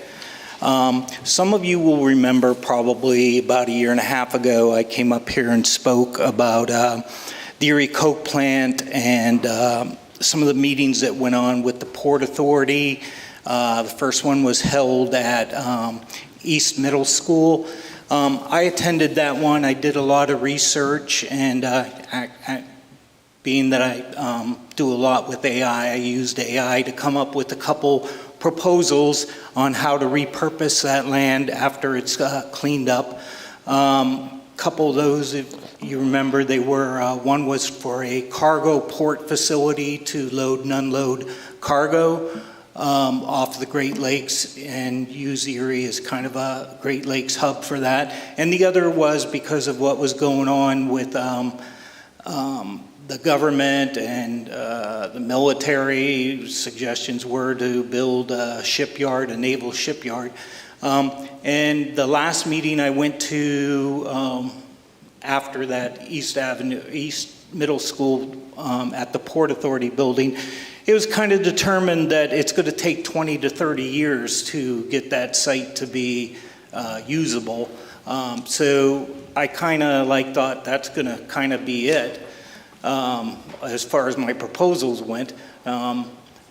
Some of you will remember probably about a year and a half ago, I came up here and spoke about the Erie Coke plant and some of the meetings that went on with the Port Authority. The first one was held at East Middle School. I attended that one. I did a lot of research, and being that I do a lot with AI, I used AI to come up with a couple proposals on how to repurpose that land after it's cleaned up. Couple of those, if you remember, they were, one was for a cargo port facility to load and unload cargo off the Great Lakes and use Erie as kind of a Great Lakes hub for that. And the other was because of what was going on with the government and the military. Suggestions were to build a shipyard, a naval shipyard. And the last meeting I went to after that East Middle School at the Port Authority building, it was kind of determined that it's going to take 20 to 30 years to get that site to be usable. So I kind of thought that's going to kind of be it as far as my proposals went,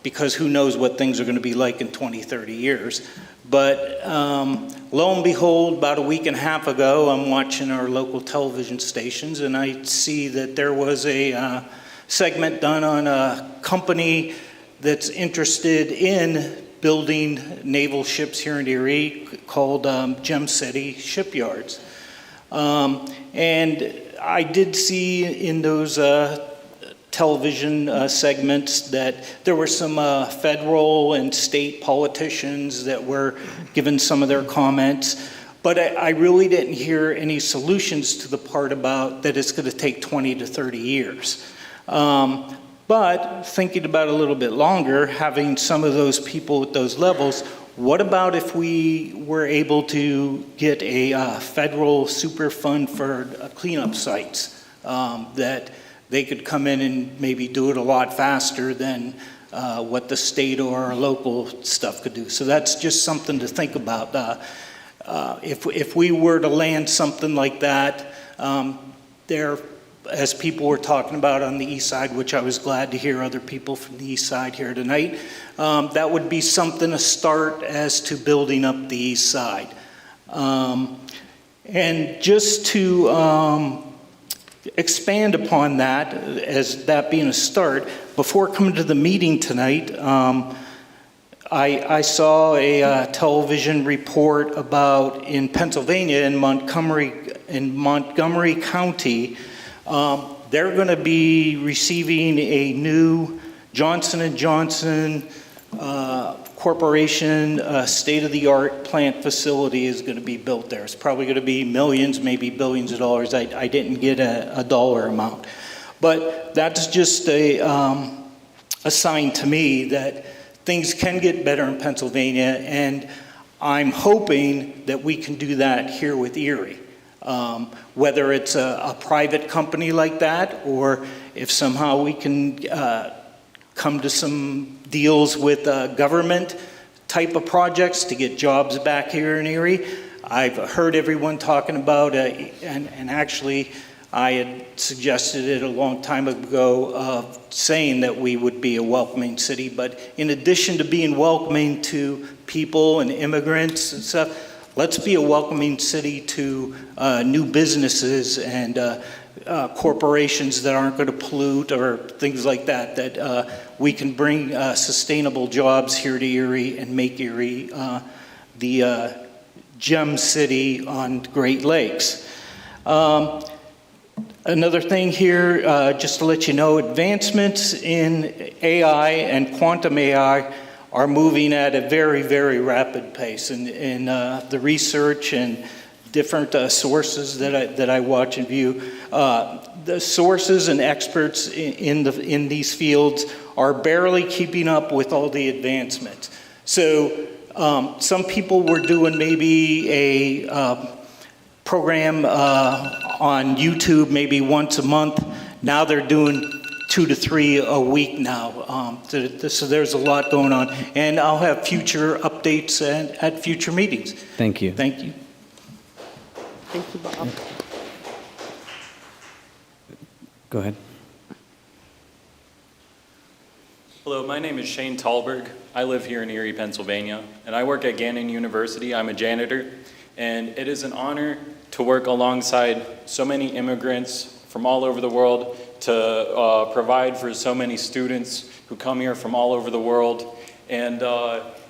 because who knows what things are going to be like in 20, 30 years. But lo and behold, about a week and a half ago, I'm watching our local television stations, and I see that there was a segment done on a company that's interested in building naval ships here in Erie called Gem City Shipyards. And I did see in those television segments that there were some federal and state politicians that were giving some of their comments, but I really didn't hear any solutions to the part about that it's going to take 20 to 30 years. But thinking about it a little bit longer, having some of those people at those levels, what about if we were able to get a federal super fund for cleanup sites that they could come in and maybe do it a lot faster than what the state or local stuff could do. So that's just something to think about. If we were to land something like that, there, as people were talking about on the east side, which I was glad to hear other people from the east side here tonight, that would be something to start as to building up the east side. And just to expand upon that, as that being a start, before coming to the meeting tonight, I saw a television report about in Pennsylvania, in Montgomery County, they're going to be receiving a new Johnson & Johnson Corporation state-of-the-art plant facility is going to be built there. It's probably going to be millions, maybe billions of dollars. I didn't get a dollar amount. But that's just a sign to me that things can get better in Pennsylvania, and I'm hoping that we can do that here with Erie. Whether it's a private company like that, or if somehow we can come to some deals with government type of projects to get jobs back here in Erie. I've heard everyone talking about, and actually I had suggested it a long time ago, of saying that we would be a welcoming city. But in addition to being welcoming to people and immigrants and stuff, let's be a welcoming city to new businesses and corporations that aren't going to pollute or things like that, that we can bring sustainable jobs here to Erie and make Erie the gem city on Great Lakes. Another thing here, just to let you know, advancements in AI and quantum AI are moving at a very, very rapid pace. In the research and different sources that I watch and view, the sources and experts in these fields are barely keeping up with all the advancements. So some people were doing maybe a program on YouTube maybe once a month. Now they're doing 2 to 3 a week now. So there's a lot going on. And I'll have future updates at future meetings. Thank you. Thank you. Thank you, Bob. Go ahead. Hello, my name is Shane Talberg. I live here in Erie, Pennsylvania, and I work at Gannon University. I'm a janitor, and it is an honor to work alongside so many immigrants from all over the world, to provide for so many students who come here from all over the world. And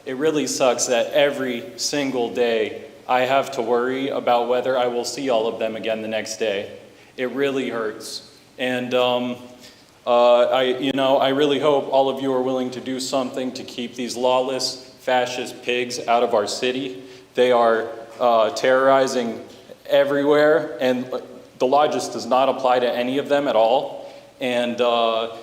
it really sucks that every single day I have to worry about whether I will see all of them again the next day. It really hurts. And I really hope all of you are willing to do something to keep these lawless, fascist pigs out of our city. They are terrorizing everywhere, and the law just does not apply to any of them at all. And the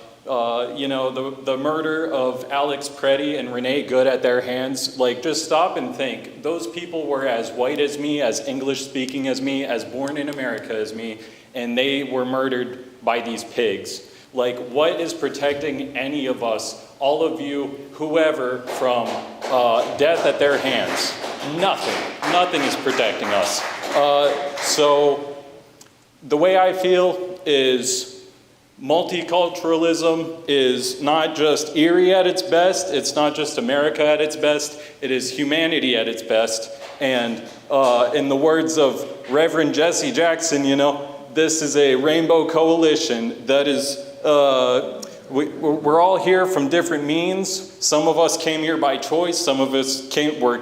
murder of Alex Preddy and Renee Good at their hands, just stop and think. Those people were as white as me, as English speaking as me, as born in America as me, and they were murdered by these pigs. Like, what is protecting any of us, all of you, whoever, from death at their hands? Nothing is protecting us. So the way I feel is multiculturalism is not just Erie at its best, it's not just America at its best, it is humanity at its best. And in the words of Reverend Jesse Jackson, you know, this is a rainbow coalition that is, we're all here from different means. Some of us came here by choice, some of us were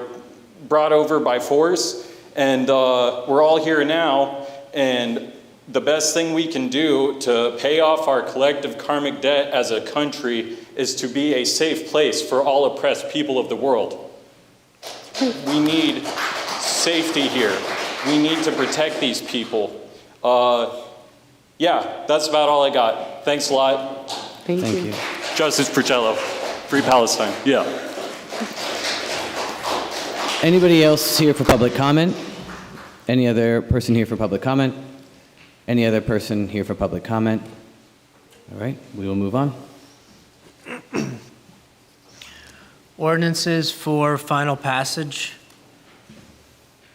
brought over by force, and we're all here now. And the best thing we can do to pay off our collective karmic debt as a country is to be a safe place for all oppressed people of the world. We need safety here. We need to protect these people. Yeah, that's about all I got. Thanks a lot. Thank you. Justice Purcello. Free Palestine. Yeah. Anybody else here for public comment? Any other person here for public comment? Any other person here for public comment? All right, we will move on. Ordinances for final passage.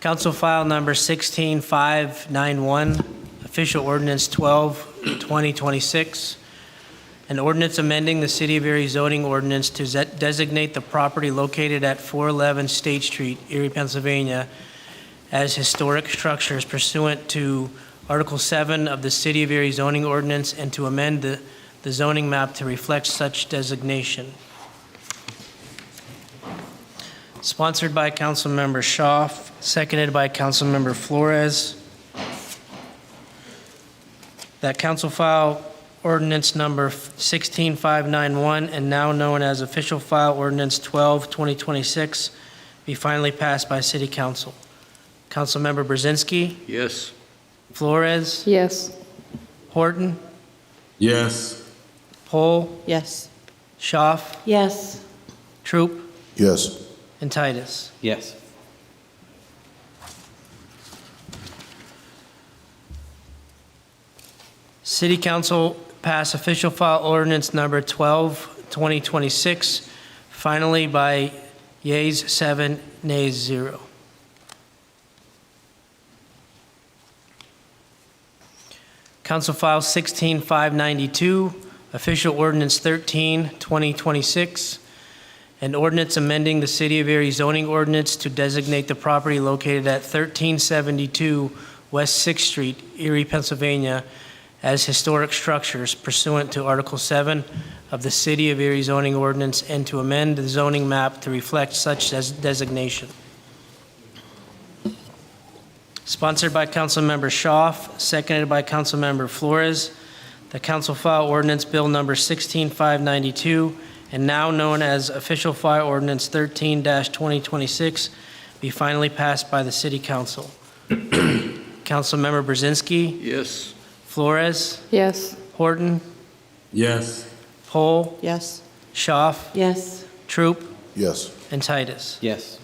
Council file number 16591, official ordinance 12/2026. An ordinance amending the City of Erie zoning ordinance to designate the property located at 411 State Street, Erie, Pennsylvania, as historic structures pursuant to Article 7 of the City of Erie zoning ordinance, and to amend the zoning map to reflect such designation. Sponsored by Councilmember Schaaf, seconded by Councilmember Flores. That council file ordinance number 16591, and now known as official file ordinance 12/2026, be finally passed by City Council. Councilmember Brzezinski? Yes. Flores? Yes. Horton? Yes. Pohl? Yes. Schaaf? Yes. Troop? Yes. And Titus. Yes. City Council pass official file ordinance number 12/2026, finally by yeas 7, nays 0. Council file 16592, official ordinance 13/2026, an ordinance amending the City of Erie zoning ordinance to designate the property located at 1372 West 6th Street, Erie, Pennsylvania, as historic structures pursuant to Article 7 of the City of Erie zoning ordinance, and to amend the zoning map to reflect such designation. Sponsored by Councilmember Schaaf, seconded by Councilmember Flores, the council file ordinance bill number 16592, and now known as official file ordinance 13/2026, be finally passed by the City Council. Councilmember Brzezinski? Yes. Flores? Yes. Horton? Yes. Pohl? Yes. Schaaf? Yes. Troop? Yes. And Titus. Yes.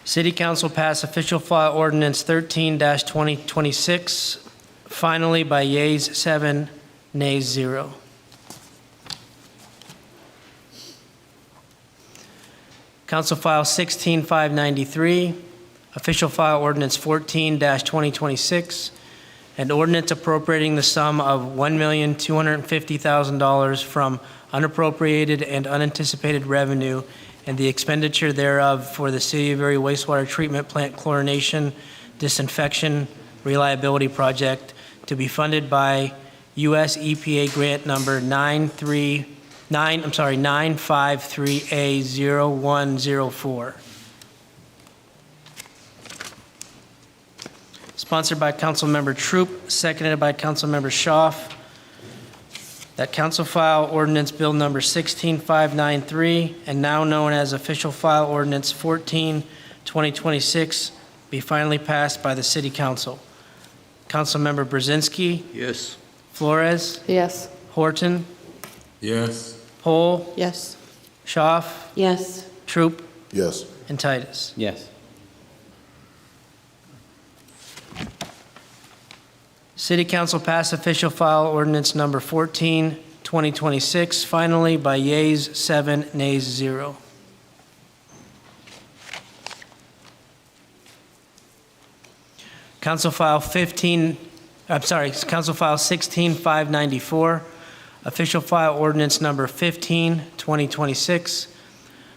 City Council pass official file ordinance 13/2026, finally by yeas 7, nays 0. Council file 16593, official file ordinance 14/2026, an ordinance appropriating the sum of $1,250,000 from unappropriated and unanticipated revenue and the expenditure thereof for the City of Erie wastewater treatment plant chlorination disinfection reliability project to be funded by U.S. EPA grant number 953A0104. Sponsored by Councilmember Troop, seconded by Councilmember Schaaf. That council file ordinance bill number 16593, and now known as official file ordinance 14/2026, be finally passed by the City Council. Councilmember Brzezinski? Yes. Flores? Yes. Horton? Yes. Pohl? Yes. Schaaf? Yes. Troop? Yes. And Titus. Yes. City Council passed official file ordinance number 14, 2026, finally by yeas 7, nays 0. Council File 16594, official file ordinance number 15, 2026,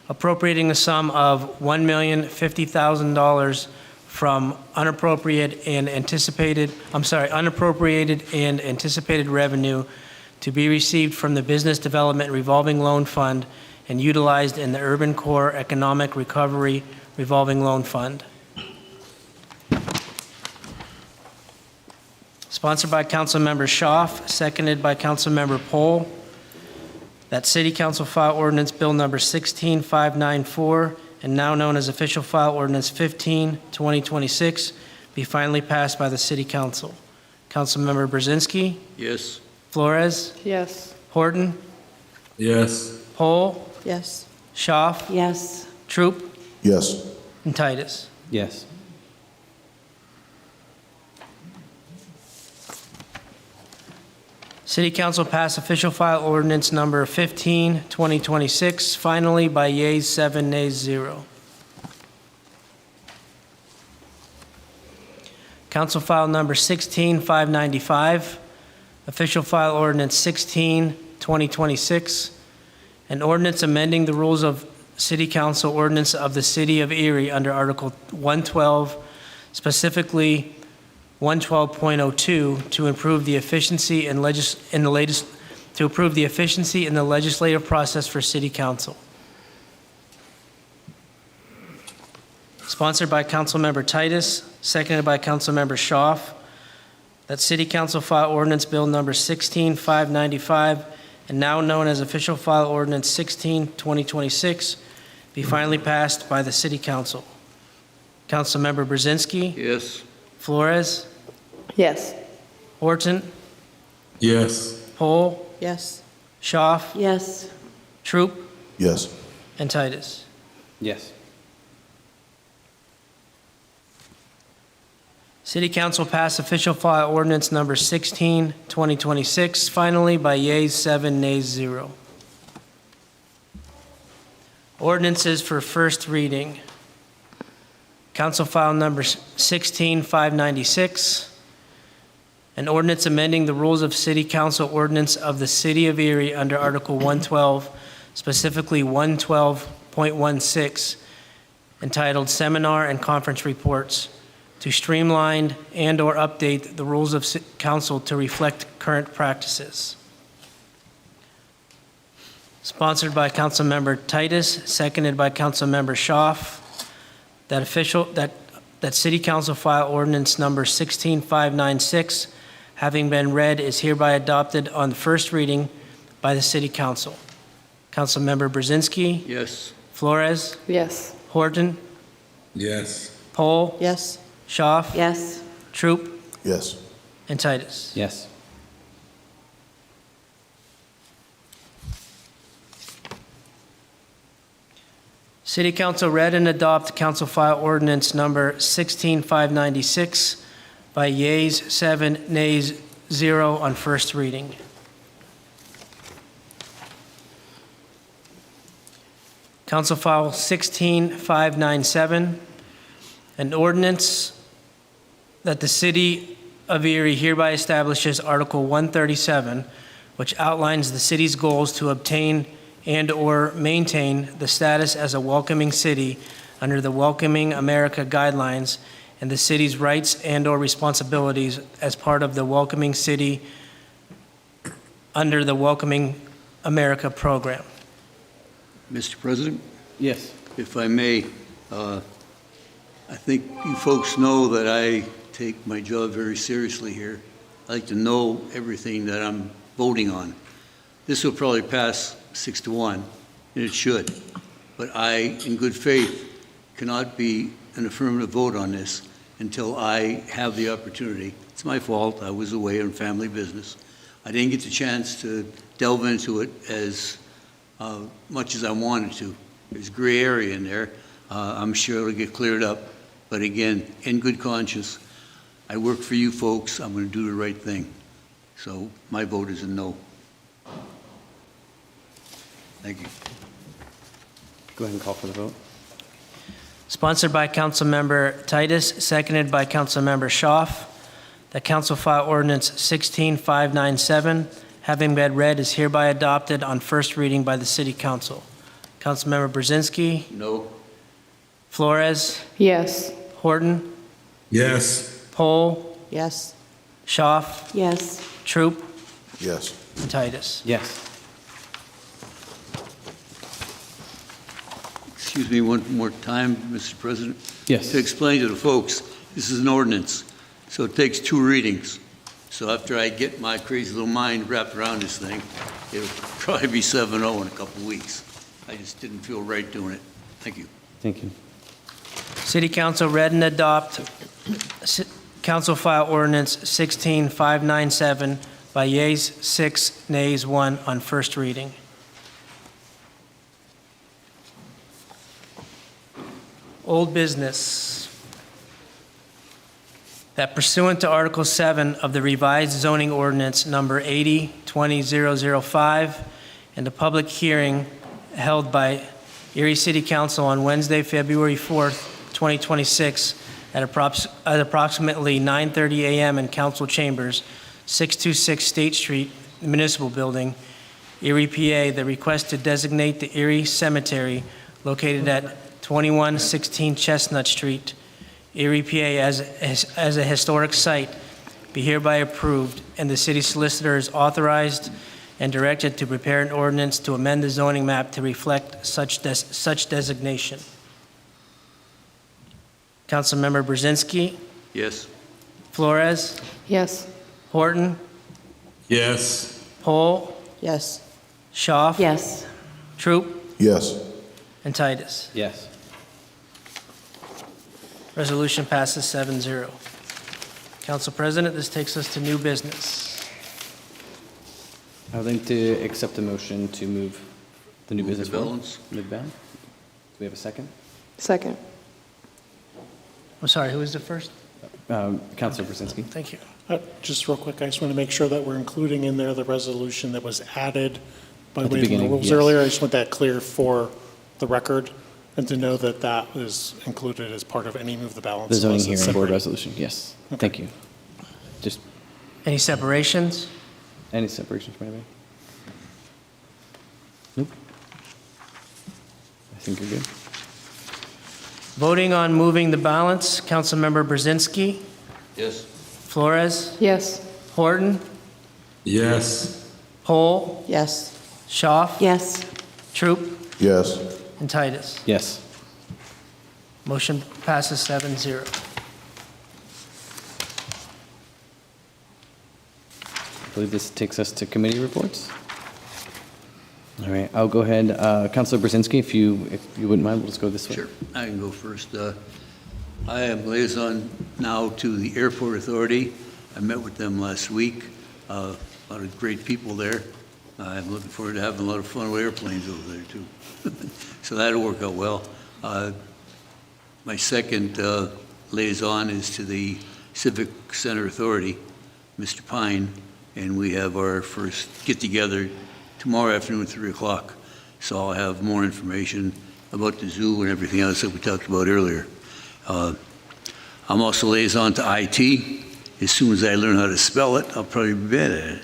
appropriating the sum of $1,050,000 from unappropriated and anticipated revenue to be received from the Business Development Revolving Loan Fund and utilized in the Urban Core Economic Recovery Revolving Loan Fund. Sponsored by Councilmember Schaaf, seconded by Councilmember Pohl, that City Council File Ordinance Bill Number 16594, and now known as Official File Ordinance 15, 2026, be finally passed by the City Council. Councilmember Brzezinski? Yes. Flores? Yes. Horton? Yes. Pohl? Yes. Schaaf? Yes. Troop? Yes. And Titus. Yes. City Council passed official file ordinance number 15, 2026, finally by yeas 7, nays 0. Council file number 16595, official file ordinance 16, 2026, an ordinance amending the rules of City Council ordinance of the City of Erie under Article 112, specifically 112.02, to improve the efficiency in the legislative process for City Council. Sponsored by Councilmember Titus, seconded by Councilmember Schaaf, that City Council File Ordinance Bill Number 16595, and now known as Official File Ordinance 16, 2026, be finally passed by the City Council. Councilmember Brzezinski? Yes. Flores? Yes. Horton? Yes. Pohl? Yes. Schaaf? Yes. Troop? Yes. And Titus. Yes. City Council passed official file ordinance number 16, 2026, finally by yeas 7, nays 0. Ordinances for first reading. Council file number 16596, an ordinance amending the rules of City Council ordinance of the City of Erie under Article 112, specifically 112.16, entitled Seminar and Conference Reports, to streamline and/or update the rules of council to reflect current practices. Sponsored by Councilmember Titus, seconded by Councilmember Schaaf, that City Council File Ordinance Number 16596, having been read, is hereby adopted on the first reading by the City Council. Councilmember Brzezinski? Yes. Flores? Yes. Horton? Yes. Pohl? Yes. Schaaf? Yes. Troop? Yes. And Titus. Yes. City Council read and adopt Council File Ordinance Number 16596 by yeas 7, nays 0 on first reading. Council File 16597, an ordinance that the City of Erie hereby establishes Article 137, which outlines the city's goals to obtain and/or maintain the status as a welcoming city under the Welcoming America Guidelines and the city's rights and/or responsibilities as part of the Welcoming City under the Welcoming America program. Mr. President, Yes. if I may, I think you folks know that I take my job very seriously here. I like to know everything that I'm voting on. This will probably pass 6-1, and it should. But I, in good faith, cannot be an affirmative vote on this until I have the opportunity. It's my fault. I was away on family business. I didn't get the chance to delve into it as much as I wanted to. There's gray area in there. I'm sure it'll get cleared up. But again, in good conscience, I work for you folks. I'm going to do the right thing. So my vote is a no. Thank you. Go ahead and call for the vote. Sponsored by Councilmember Titus, seconded by Councilmember Schaaf, that council file ordinance 16597, having been read, is hereby adopted on first reading by the City Council. Councilmember Brzezinski? No. Flores? Yes. Horton? Yes. Pohl? Yes. Schaaf? Yes. Troop? Yes. And Titus. Yes. Excuse me one more time, Mr. President. Yes. To explain to the folks, this is an ordinance, so it takes 2 readings. So after I get my crazy little mind wrapped around this thing, it'll probably be 7-0 in a couple of weeks. I just didn't feel right doing it. Thank you. Thank you. City Council read and adopt Council File Ordinance 16597 by yeas 6, nays 1 on first reading. Old business. That pursuant to Article 7 of the revised zoning ordinance number 80-20005 and a public hearing held by Erie City Council on Wednesday, February 4th, 2026 at approximately 9:30 a.m. in Council Chambers, 626 State Street, Municipal Building, Erie, PA, the request to designate the Erie Cemetery located at 2116 Chestnut Street, Erie, PA, as a historic site be hereby approved, and the city solicitor is authorized and directed to prepare an ordinance to amend the zoning map to reflect such designation. Councilmember Brzezinski? Yes. Flores? Yes. Horton? Yes. Pohl? Yes. Schaaf? Yes. Troop? Yes. And Titus. Yes. Resolution passes 7-0. Council President, this takes us to new business. I would like to accept a motion to move the new Move business the forward. balance. Move balance. Do we have a second? Second. I'm sorry, who was the first? Councilor Brzezinski. Thank you. Just real quick, I just want to make sure that we're including in there the resolution that was added by At the way of the beginning, rules yes. earlier. I just want that clear for the record and to know that that is included as part of any move the balance. The zoning unless it's hearing board separate. resolution, yes. Okay. Thank you. Just Any separations? any separations from anybody? Nope. I think you're good. Voting on moving the balance, Councilmember Brzezinski? Yes. Flores? Yes. Horton? Yes. Pohl? Yes. Schaaf? Yes. Troop? Yes. And Titus. Yes. Motion passes 7-0. I believe this takes us to committee reports. All right, I'll go ahead. Councilor Brzezinski, if you wouldn't mind, we'll just go this way. Sure, I can go first. I am liaison now to the Airport Authority. I met with them last week. A lot of great people there. I'm looking forward to having a lot of fun with airplanes over there, too. So that'll work out well. My second liaison is to the Civic Center Authority, Mr. Pine, and we have our first get-together tomorrow afternoon at 3 o'clock. So I'll have more information about the zoo and everything else that we talked about earlier. I'm also liaison to IT. As soon as I learn how to spell it, I'll probably be better at it.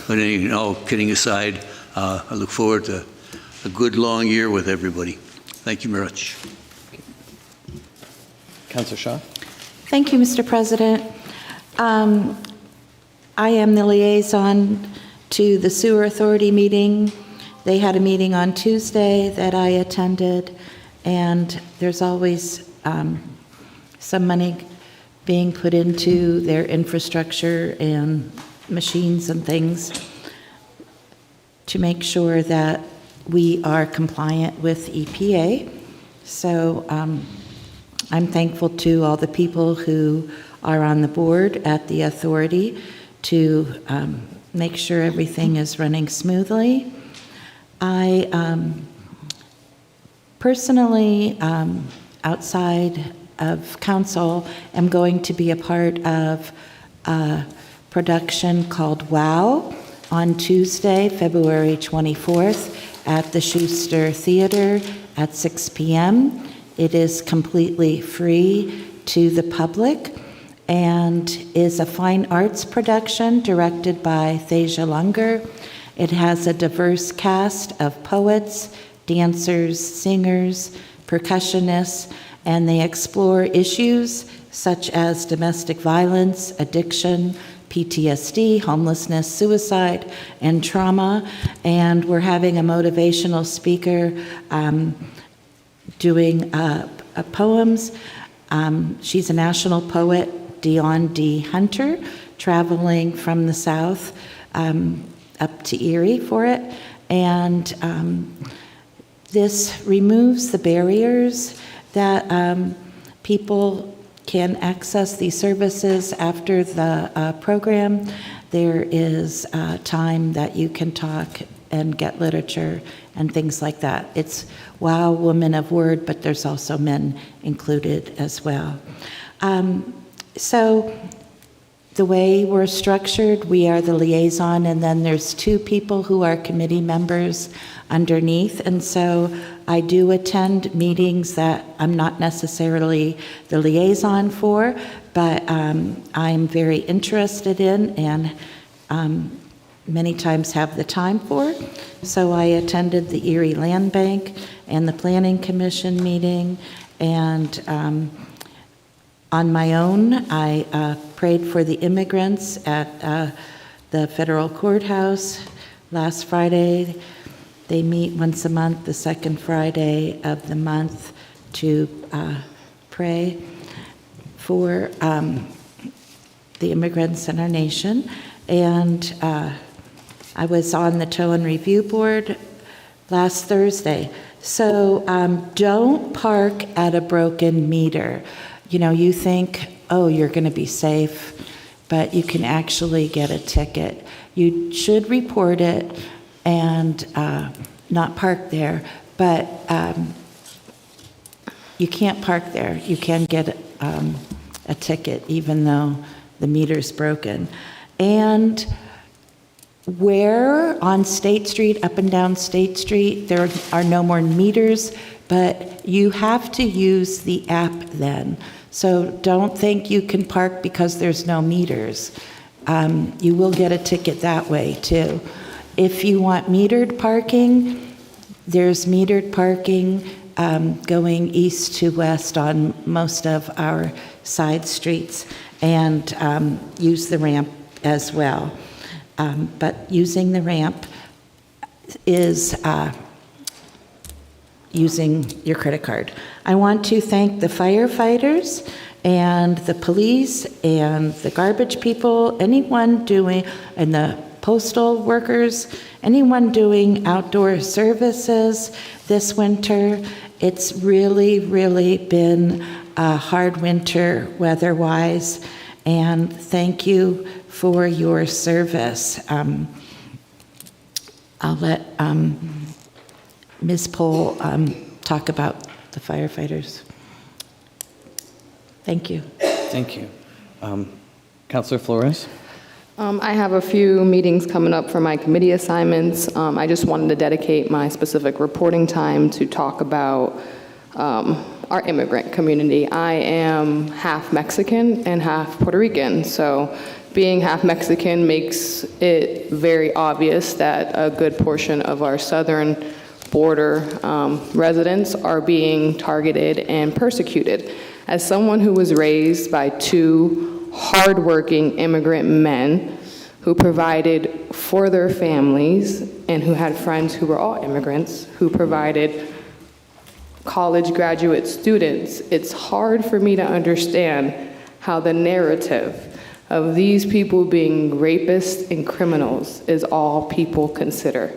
But anyway, all kidding aside, I look forward to a good long year with everybody. Thank you very much. Councilor Shaw? Thank you, Mr. President. I am the liaison to the Sewer Authority meeting. They had a meeting on Tuesday that I attended, and there's always some money being put into their infrastructure and machines and things to make sure that we are compliant with EPA. So I'm thankful to all the people who are on the board at the authority to make sure everything is running smoothly. I personally, outside of council, am going to be a part of a production called WOW on Tuesday, February 24th at the Schuster Theater at 6 p.m. It is completely free to the public and is a fine arts production directed by Thasia Lunger. It has a diverse cast of poets, dancers, singers, percussionists, and they explore issues such as domestic violence, addiction, PTSD, homelessness, suicide, and trauma. And we're having a motivational speaker doing poems. She's a national poet, Dion D. Hunter, traveling from the South up to Erie for it. And this removes the barriers that people can access these services after the program. There is time that you can talk and get literature and things like that. It's WOW, Women of Word, but there's also men included as well. So the way we're structured, we are the liaison, and then there's two people who are committee members underneath. And so I do attend meetings that I'm not necessarily the liaison for, but I'm very interested in and many times have the time for. So I attended the Erie Land Bank and the Planning Commission meeting, and on my own, I prayed for the immigrants at the federal courthouse last Friday. They meet once a month, the second Friday of the month, to pray for the immigrants in our nation. And I was on the Tow and Review Board last Thursday. So don't park at a broken meter. You know, you think, oh, you're going to be safe, but you can actually get a ticket. You should report it and not park there, but you can't park there. You can get a ticket even though the meter's broken. And where on State Street, up and down State Street, there are no more meters, but you have to use the app then. So don't think you can park because there's no meters. You will get a ticket that way too. If you want metered parking, there's metered parking going east to west on most of our side streets, and use the ramp as well. But using the ramp is using your credit card. I want to thank the firefighters and the police and the garbage people, anyone doing, and the postal workers, anyone doing outdoor services this winter. It's really, really been a hard winter weather-wise, and thank you for your service. I'll let Ms. Pohl talk about the firefighters. Thank you. Thank you. Councilor Flores? I have a few meetings coming up for my committee assignments. I just wanted to dedicate my specific reporting time to talk about our immigrant community. I am half Mexican and half Puerto Rican, so being half Mexican makes it very obvious that a good portion of our southern border residents are being targeted and persecuted. As someone who was raised by two hardworking immigrant men who provided for their families and who had friends who were all immigrants, who provided college graduate students, it's hard for me to understand how the narrative of these people being rapists and criminals is all people consider.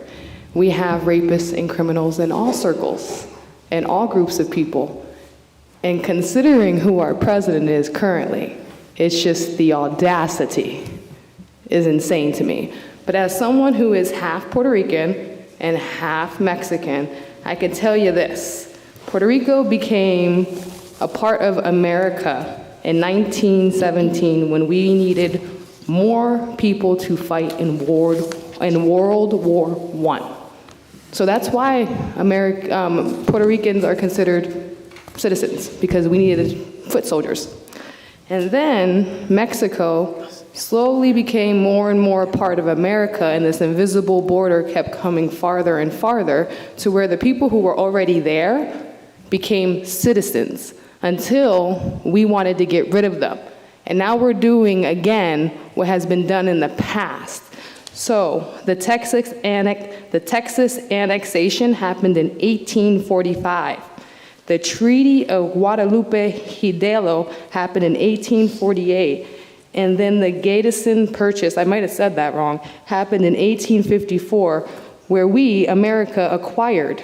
We have rapists and criminals in all circles, in all groups of people. And considering who our president is currently, it's just the audacity is insane to me. But as someone who is half Puerto Rican and half Mexican, I can tell you this. Puerto Rico became a part of America in 1917 when we needed more people to fight in World War I. So that's why Puerto Ricans are considered citizens, because we needed foot soldiers. And then Mexico slowly became more and more a part of America, and this invisible border kept coming farther and farther to where the people who were already there became citizens until we wanted to get rid of them. And now we're doing again what has been done in the past. So the Texas annexation happened in 1845. The Treaty of Guadalupe Hidalgo happened in 1848. And then the Gadsden Purchase, I might have said that wrong, happened in 1854, where we, America, acquired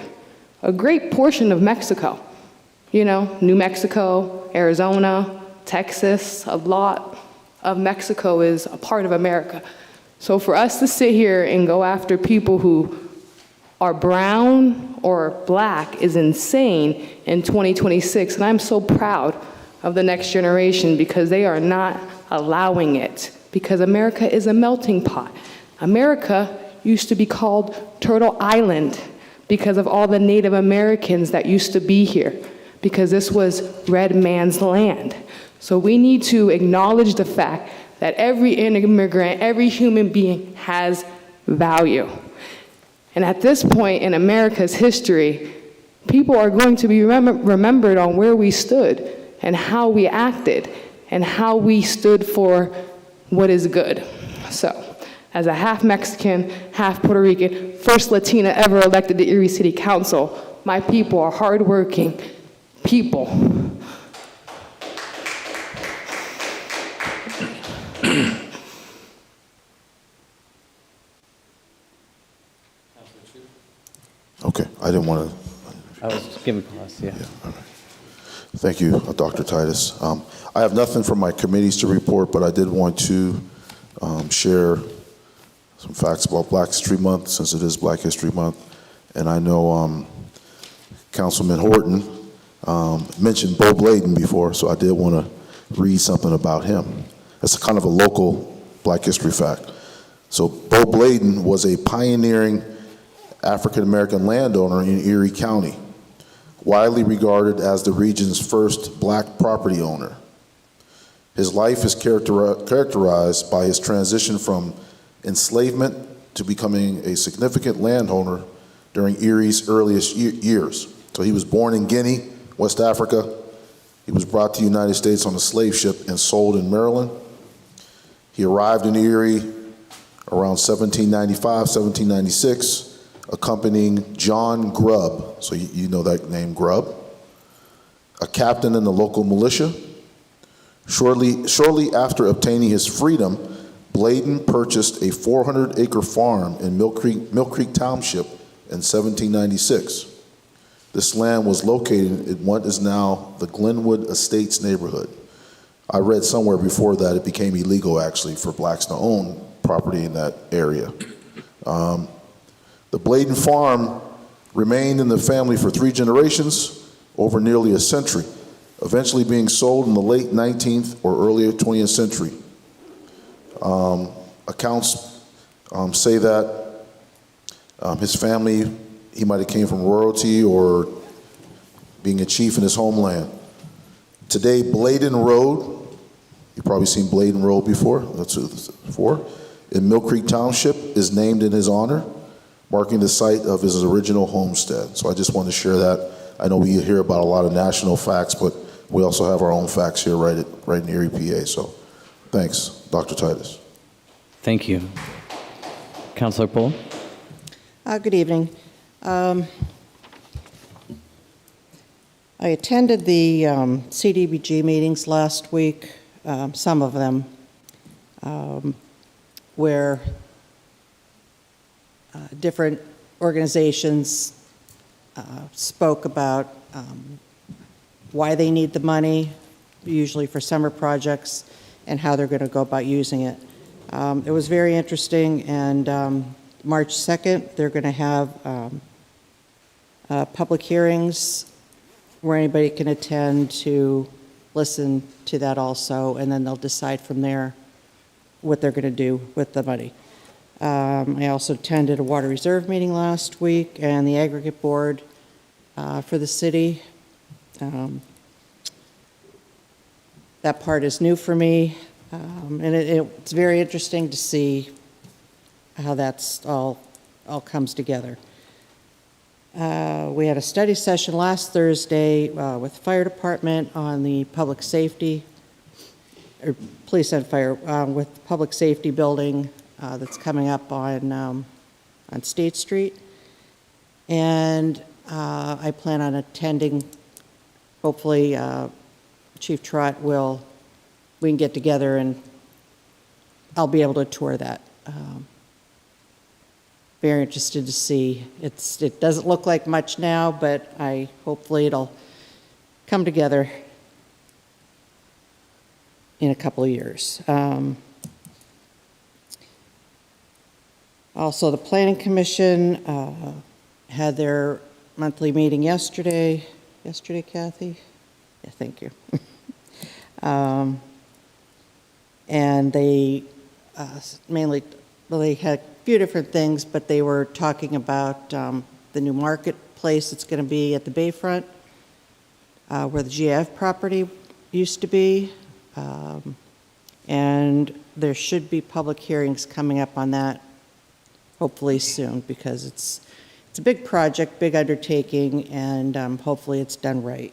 a great portion of Mexico. You know, New Mexico, Arizona, Texas, a lot of Mexico is a part of America. So for us to sit here and go after people who are brown or black is insane in 2026. And I'm so proud of the next generation because they are not allowing it. Because America is a melting pot. America used to be called Turtle Island because of all the Native Americans that used to be here. Because this was red man's land. So we need to acknowledge the fact that every immigrant, every human being has value. And at this point in America's history, people are going to be remembered on where we stood and how we acted and how we stood for what is good. So, as a half Mexican, half Puerto Rican, first Latina ever elected to Erie City Council, my people are hardworking people. Okay, I didn't want to. I was just giving pause, yeah. All right. Thank you, Dr. Titus. I have nothing from my committees to report, but I did want to share some facts about Black History Month, since it is Black History Month. And I know Councilman Horton mentioned Bo Bladen before, so I did want to read something about him. It's kind of a local Black history fact. So Bo Bladen was a pioneering African-American landowner in Erie County, widely regarded as the region's first black property owner. His life is characterized by his transition from enslavement to becoming a significant landowner during Erie's earliest years. So he was born in Guinea, West Africa. He was brought to the United States on a slave ship and sold in Maryland. He arrived in Erie around 1795, 1796, accompanying John Grubb, so you know that name, Grubb, a captain in the local militia. Shortly after obtaining his freedom, Bladen purchased a 400-acre farm in Mill Creek Township in 1796. This land was located in what is now the Glenwood Estates neighborhood. I read somewhere before that it became illegal, actually, for blacks to own property in that area. The Bladen farm remained in the family for 3 generations, over nearly a century, eventually being sold in the late 19th or earlier 20th century. Accounts say that his family, he might have came from royalty or being a chief in his homeland. Today, Bladen Road, you've probably seen Bladen Road before, that's what it's for, in Mill Creek Township is named in his honor, marking the site of his original homestead. So I just wanted to share that. I know we hear about a lot of national facts, but we also have our own facts here right in Erie, PA. So thanks, Dr. Titus. Thank you. Councilor Pohl? Good evening. I attended the CDBG meetings last week, some of them, where different organizations spoke about why they need the money, usually for summer projects, and how they're going to go about using it. It was very interesting, and March 2nd, they're going to have public hearings where anybody can attend to listen to that also, and then they'll decide from there what they're going to do with the money. I also attended a water reserve meeting last week and the aggregate board for the city. That part is new for me, and it's very interesting to see how that's all comes together. We had a study session last Thursday with the fire department on the public safety, or police and fire, with the public safety building that's coming up on State Street. And I plan on attending, hopefully Chief Trott we can get together and I'll be able to tour that. Very interested to see. It doesn't look like much now, but hopefully it'll come together in a couple of years. Also, the Planning Commission had their monthly meeting yesterday. Yesterday, Kathy? Yeah, thank you. And they mainly, well, they had a few different things, but they were talking about the new marketplace that's going to be at the Bayfront, where the GIF property used to be. And there should be public hearings coming up on that hopefully soon, because it's a big project, big undertaking, and hopefully it's done right.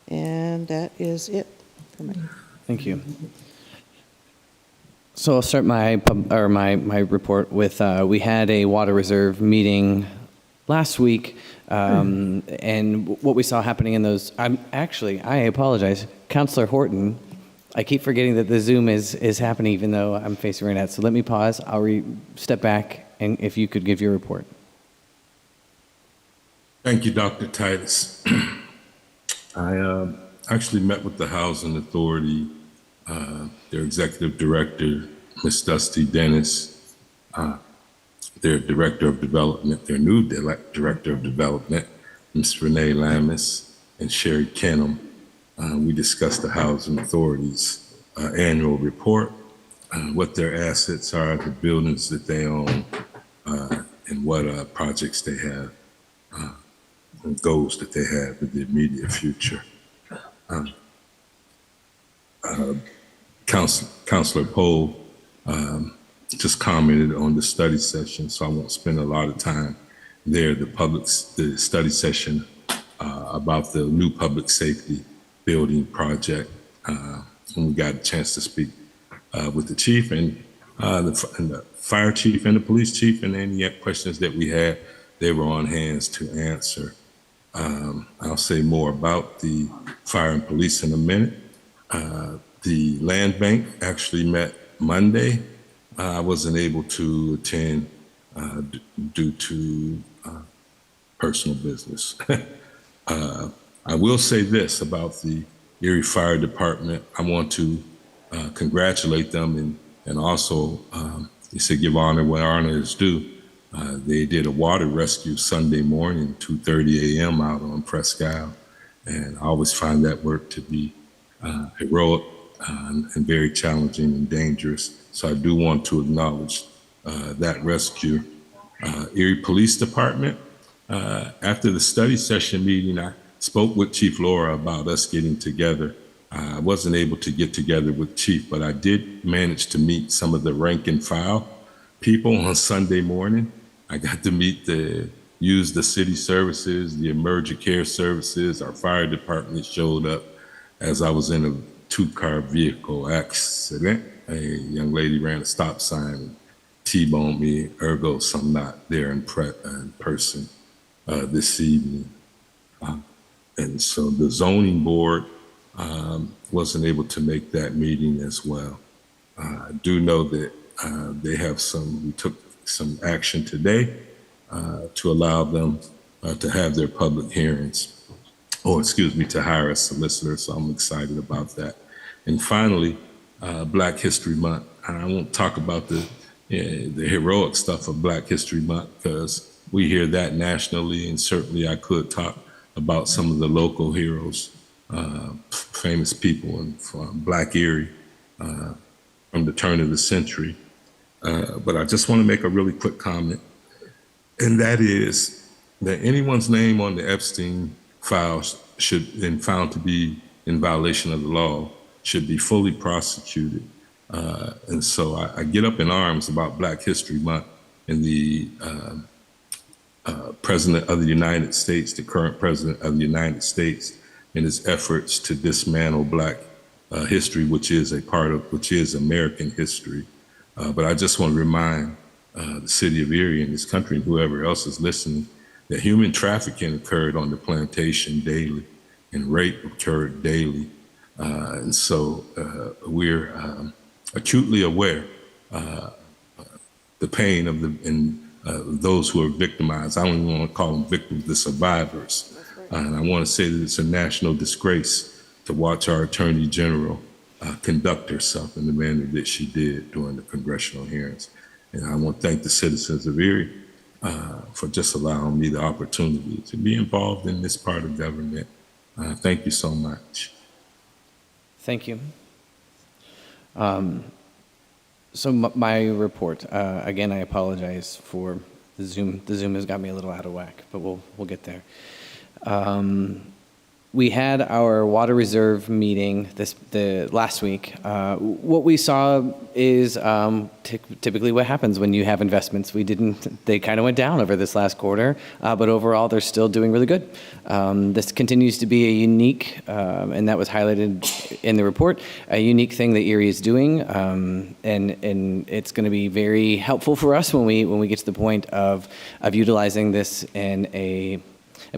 And that is it for me. Thank you. So I'll start my report with, we had a water reserve meeting last week, and what we saw happening in those, I apologize, Councilor Horton, I keep forgetting that the Zoom is happening even though I'm facing right at, so let me pause, I'll step back, and if you could give your report. Thank you, Dr. Titus. I actually met with the Housing Authority, their executive director, Ms. Dusty Dennis, their director of development, their new director of development, Ms. Renee Lamis, and Sherry Kenham. We discussed the Housing Authority's annual report, what their assets are, the buildings that they own, and what projects they have, and goals that they have in the immediate future. Councilor Pohl just commented on the study session, so I won't spend a lot of time there. The study session about the new public safety building project, when we got a chance to speak with the chief and the fire chief and the police chief, and any questions that we had, they were on hands to answer. I'll say more about the fire and police in a minute. The land bank actually met Monday. I wasn't able to attend due to personal business. I will say this about the Erie Fire Department. I want to congratulate them and also, you said give honor where honor is due. They did a water rescue Sunday morning, 2:30 a.m. out on Presque Isle. And I always find that work to be heroic and very challenging and dangerous. So I do want to acknowledge that rescue. Erie Police Department, after the study session meeting, I spoke with Chief Laura about us getting together. I wasn't able to get together with Chief, but I did manage to meet some of the rank and file people on Sunday morning. I got to use the city services, the emergent care services. Our fire department showed up as I was in a two-car vehicle accident. A young lady ran a stop sign and T-boned me, ergo I'm not there in person this evening. And so the zoning board wasn't able to make that meeting as well. I do know that we took some action today to allow them to have their public hearings, to hire a solicitor, so I'm excited about that. And finally, Black History Month. I won't talk about the heroic stuff of Black History Month because we hear that nationally, and certainly I could talk about some of the local heroes, famous people from Black Erie from the turn of the century. But I just want to make a really quick comment, and that is that anyone's name on the Epstein files should, and found to be in violation of the law, should be fully prosecuted. And so I get up in arms about Black History Month and the President of the United States, the current President of the United States, in his efforts to dismantle Black history, which is American history. But I just want to remind the city of Erie and this country and whoever else is listening that human trafficking occurred on the plantation daily and rape occurred daily. And so we're acutely aware the pain of those who are victimized. I don't even want to call them victims, the survivors. And I want to say that it's a national disgrace to watch our Attorney General conduct herself in the manner that she did during the congressional hearings. And I want to thank the citizens of Erie for just allowing me the opportunity to be involved in this part of government. Thank you so much. Thank you. So my report, again, I apologize for the Zoom. The Zoom has got me a little out of whack, but we'll get there. We had our water reserve meeting the last week. What we saw is typically what happens when you have investments. They kind of went down over this last quarter, but overall they're still doing really good. This continues to be a unique, and that was highlighted in the report, a unique thing that Erie is doing, and it's going to be very helpful for us when we get to the point of utilizing this in a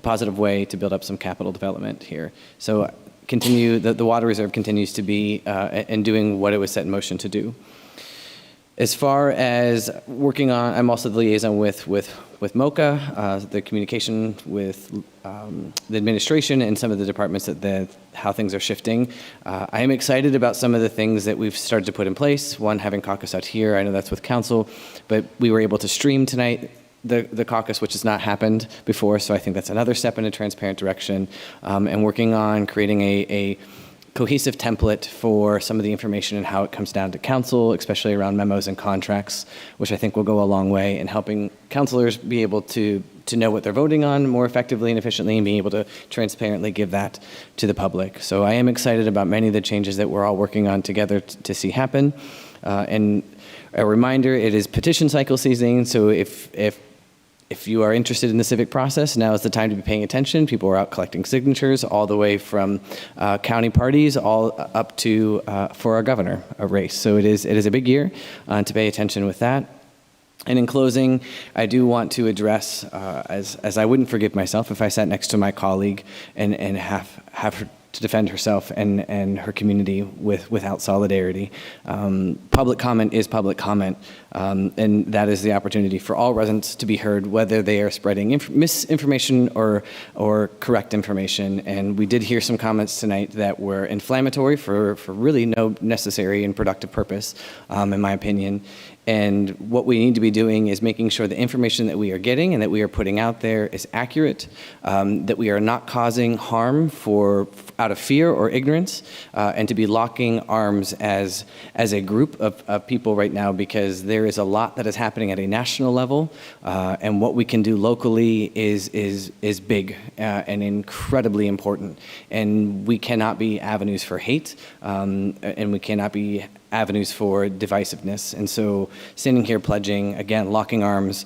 positive way to build up some capital development here. So the water reserve continues to be and doing what it was set in motion to do. As far as working on, I'm also the liaison with MOCA, the communication with the administration and some of the departments how things are shifting. I am excited about some of the things that we've started to put in place. One, having Caucus out here, I know that's with council, but we were able to stream tonight the caucus, which has not happened before, so I think that's another step in a transparent direction, and working on creating a cohesive template for some of the information and how it comes down to council, especially around memos and contracts, which I think will go a long way in helping councilors be able to know what they're voting on more effectively and efficiently, and being able to transparently give that to the public. So I am excited about many of the changes that we're all working on together to see happen. And a reminder, it is petition cycle season, so if you are interested in the civic process, now is the time to be paying attention. People are out collecting signatures all the way from county parties all up to for our governor race. So it is a big year to pay attention with that. And in closing, I do want to address, as I wouldn't forgive myself if I sat next to my colleague and have her to defend herself and her community without solidarity. Public comment is public comment, and that is the opportunity for all residents to be heard, whether they are spreading misinformation or correct information. And we did hear some comments tonight that were inflammatory for really no necessary and productive purpose, in my opinion. And what we need to be doing is making sure the information that we are getting and that we are putting out there is accurate, that we are not causing harm out of fear or ignorance, and to be locking arms as a group of people right now, because there is a lot that is happening at a national level, and what we can do locally is big and incredibly important. And we cannot be avenues for hate, and we cannot be avenues for divisiveness. And so standing here pledging, again, locking arms,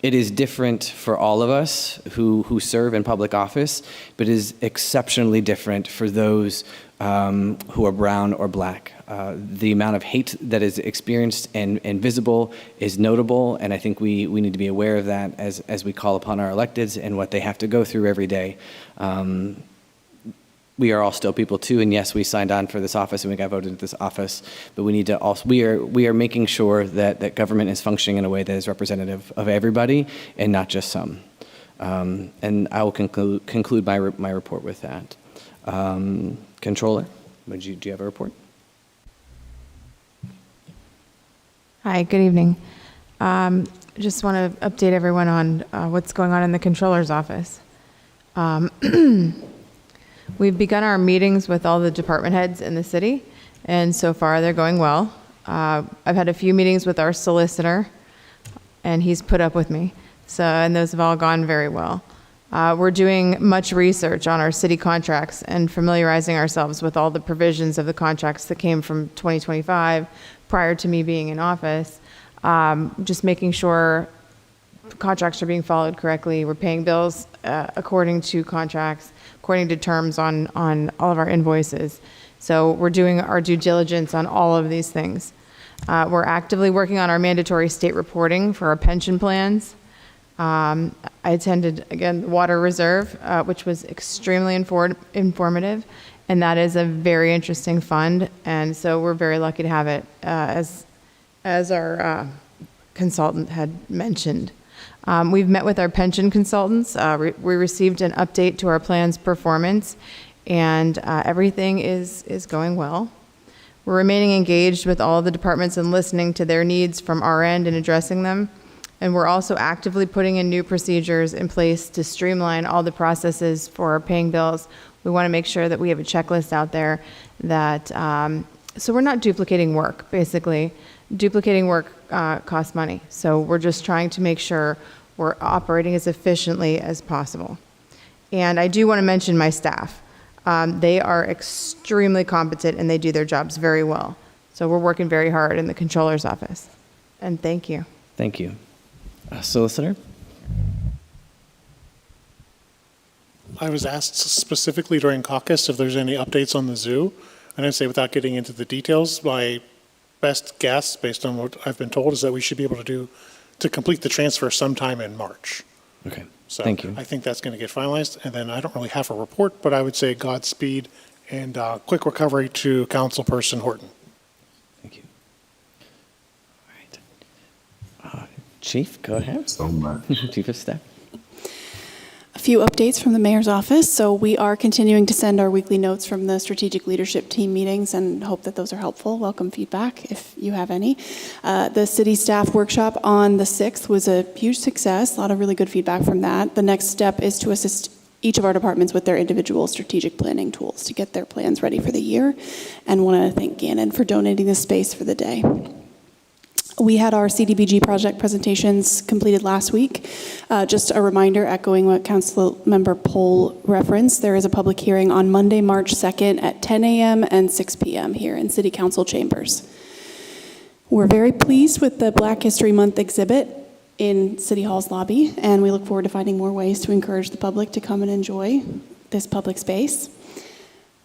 it is different for all of us who serve in public office, but is exceptionally different for those who are brown or black. The amount of hate that is experienced and visible is notable, and I think we need to be aware of that as we call upon our electeds and what they have to go through every day. We are all still people too, and yes, we signed on for this office and we got voted into this office, but we need to also, we are making sure that government is functioning in a way that is representative of everybody and not just some. And I will conclude my report with that. Controller, do you have a report? Hi, good evening. Just want to update everyone on what's going on in the controller's office. We've begun our meetings with all the department heads in the city, and so far they're going well. I've had a few meetings with our solicitor, and he's put up with me. And those have all gone very well. We're doing much research on our city contracts and familiarizing ourselves with all the provisions of the contracts that came from 2025 prior to me being in office. Just making sure contracts are being followed correctly. We're paying bills according to contracts, according to terms on all of our invoices. So we're doing our due diligence on all of these things. We're actively working on our mandatory state reporting for our pension plans. I attended, again, the Water Reserve, which was extremely informative, and that is a very interesting fund, and so we're very lucky to have it, as our consultant had mentioned. We've met with our pension consultants. We received an update to our plan's performance, and everything is going well. We're remaining engaged with all the departments and listening to their needs from our end and addressing them. And we're also actively putting in new procedures in place to streamline all the processes for paying bills. We want to make sure that we have a checklist out there that, so we're not duplicating work, basically. Duplicating work costs money. So we're just trying to make sure we're operating as efficiently as possible. And I do want to mention my staff. They are extremely competent and they do their jobs very well. So we're working very hard in the controller's office. And thank you. Thank you. Solicitor? I was asked specifically during caucus if there's any updates on the zoo. And I'd say, without getting into the details, my best guess, based on what I've been told, is that we should be able to complete the transfer sometime in March. Okay. So Thank you. I think that's going to get finalized. And then I don't really have a report, but I would say Godspeed and quick recovery to Councilperson Horton. Thank you. All right. Chief, go ahead. So much. Chief of Staff. A few updates from the mayor's office. So we are continuing to send our weekly notes from the strategic leadership team meetings and hope that those are helpful. Welcome feedback if you have any. The city staff workshop on the 6th was a huge success. A lot of really good feedback from that. The next step is to assist each of our departments with their individual strategic planning tools to get their plans ready for the year. And want to thank Gannon for donating the space for the day. We had our CDBG project presentations completed last week. Just a reminder, echoing what Councilmember Pohl referenced, there is a public hearing on Monday, March 2nd at 10 a.m. and 6 p.m. here in City Council chambers. We're very pleased with the Black History Month exhibit in City Hall's lobby, and we look forward to finding more ways to encourage the public to come and enjoy this public space.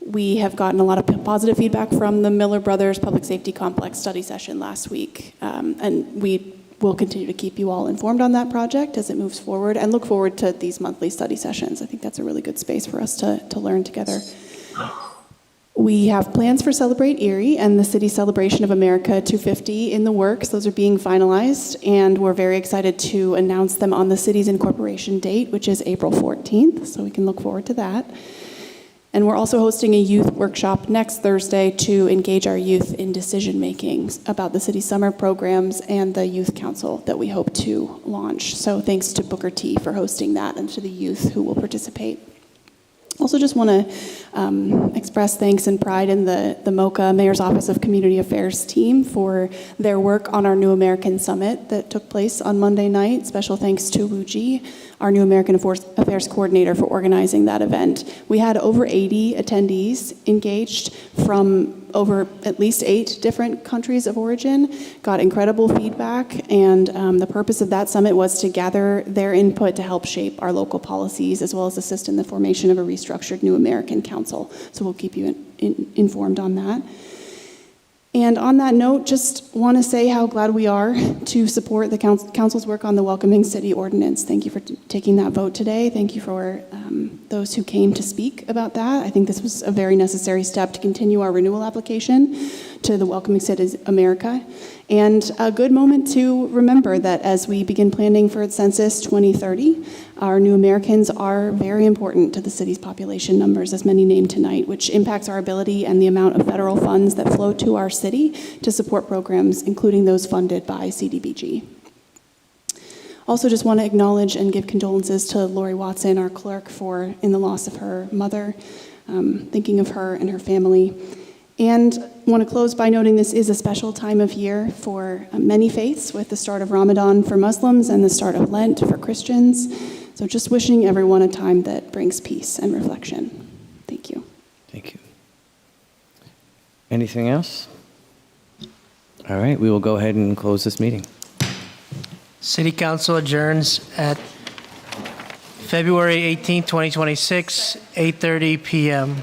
We have gotten a lot of positive feedback from the Miller Brothers Public Safety Complex study session last week, and we will continue to keep you all informed on that project as it moves forward and look forward to these monthly study sessions. I think that's a really good space for us to learn together. We have plans for Celebrate Erie and the City Celebration of America 250 in the works. Those are being finalized, and we're very excited to announce them on the city's incorporation date, which is April 14th, so we can look forward to that. And we're also hosting a youth workshop next Thursday to engage our youth in decision-making about the city's summer programs and the youth council that we hope to launch. So thanks to Booker T for hosting that and to the youth who will participate. Also just want to express thanks and pride in the MOCA Mayor's Office of Community Affairs team for their work on our New American Summit that took place on Monday night. Special thanks to Wu Ji, our New American Affairs Coordinator, for organizing that event. We had over 80 attendees engaged from over at least 8 different countries of origin, got incredible feedback, and the purpose of that summit was to gather their input to help shape our local policies, as well as assist in the formation of a restructured New American Council. So we'll keep you informed on that. And on that note, just want to say how glad we are to support the council's work on the Welcoming City Ordinance. Thank you for taking that vote today. Thank you for those who came to speak about that. I think this was a very necessary step to continue our renewal application to the Welcoming City America. And a good moment to remember that as we begin planning for its census 2030, our new Americans are very important to the city's population numbers, as many named tonight, which impacts our ability and the amount of federal funds that flow to our city to support programs, including those funded by CDBG. Also just want to acknowledge and give condolences to Lori Watson, our clerk, in the loss of her mother, thinking of her and her family. And want to close by noting this is a special time of year for many faiths, with the start of Ramadan for Muslims and the start of Lent for Christians. So just wishing everyone a time that brings peace and reflection. Thank you. Thank you. Anything else? All right, we will go ahead and close this meeting. City Council adjourns at February 18, 2026, 8:30 p.m.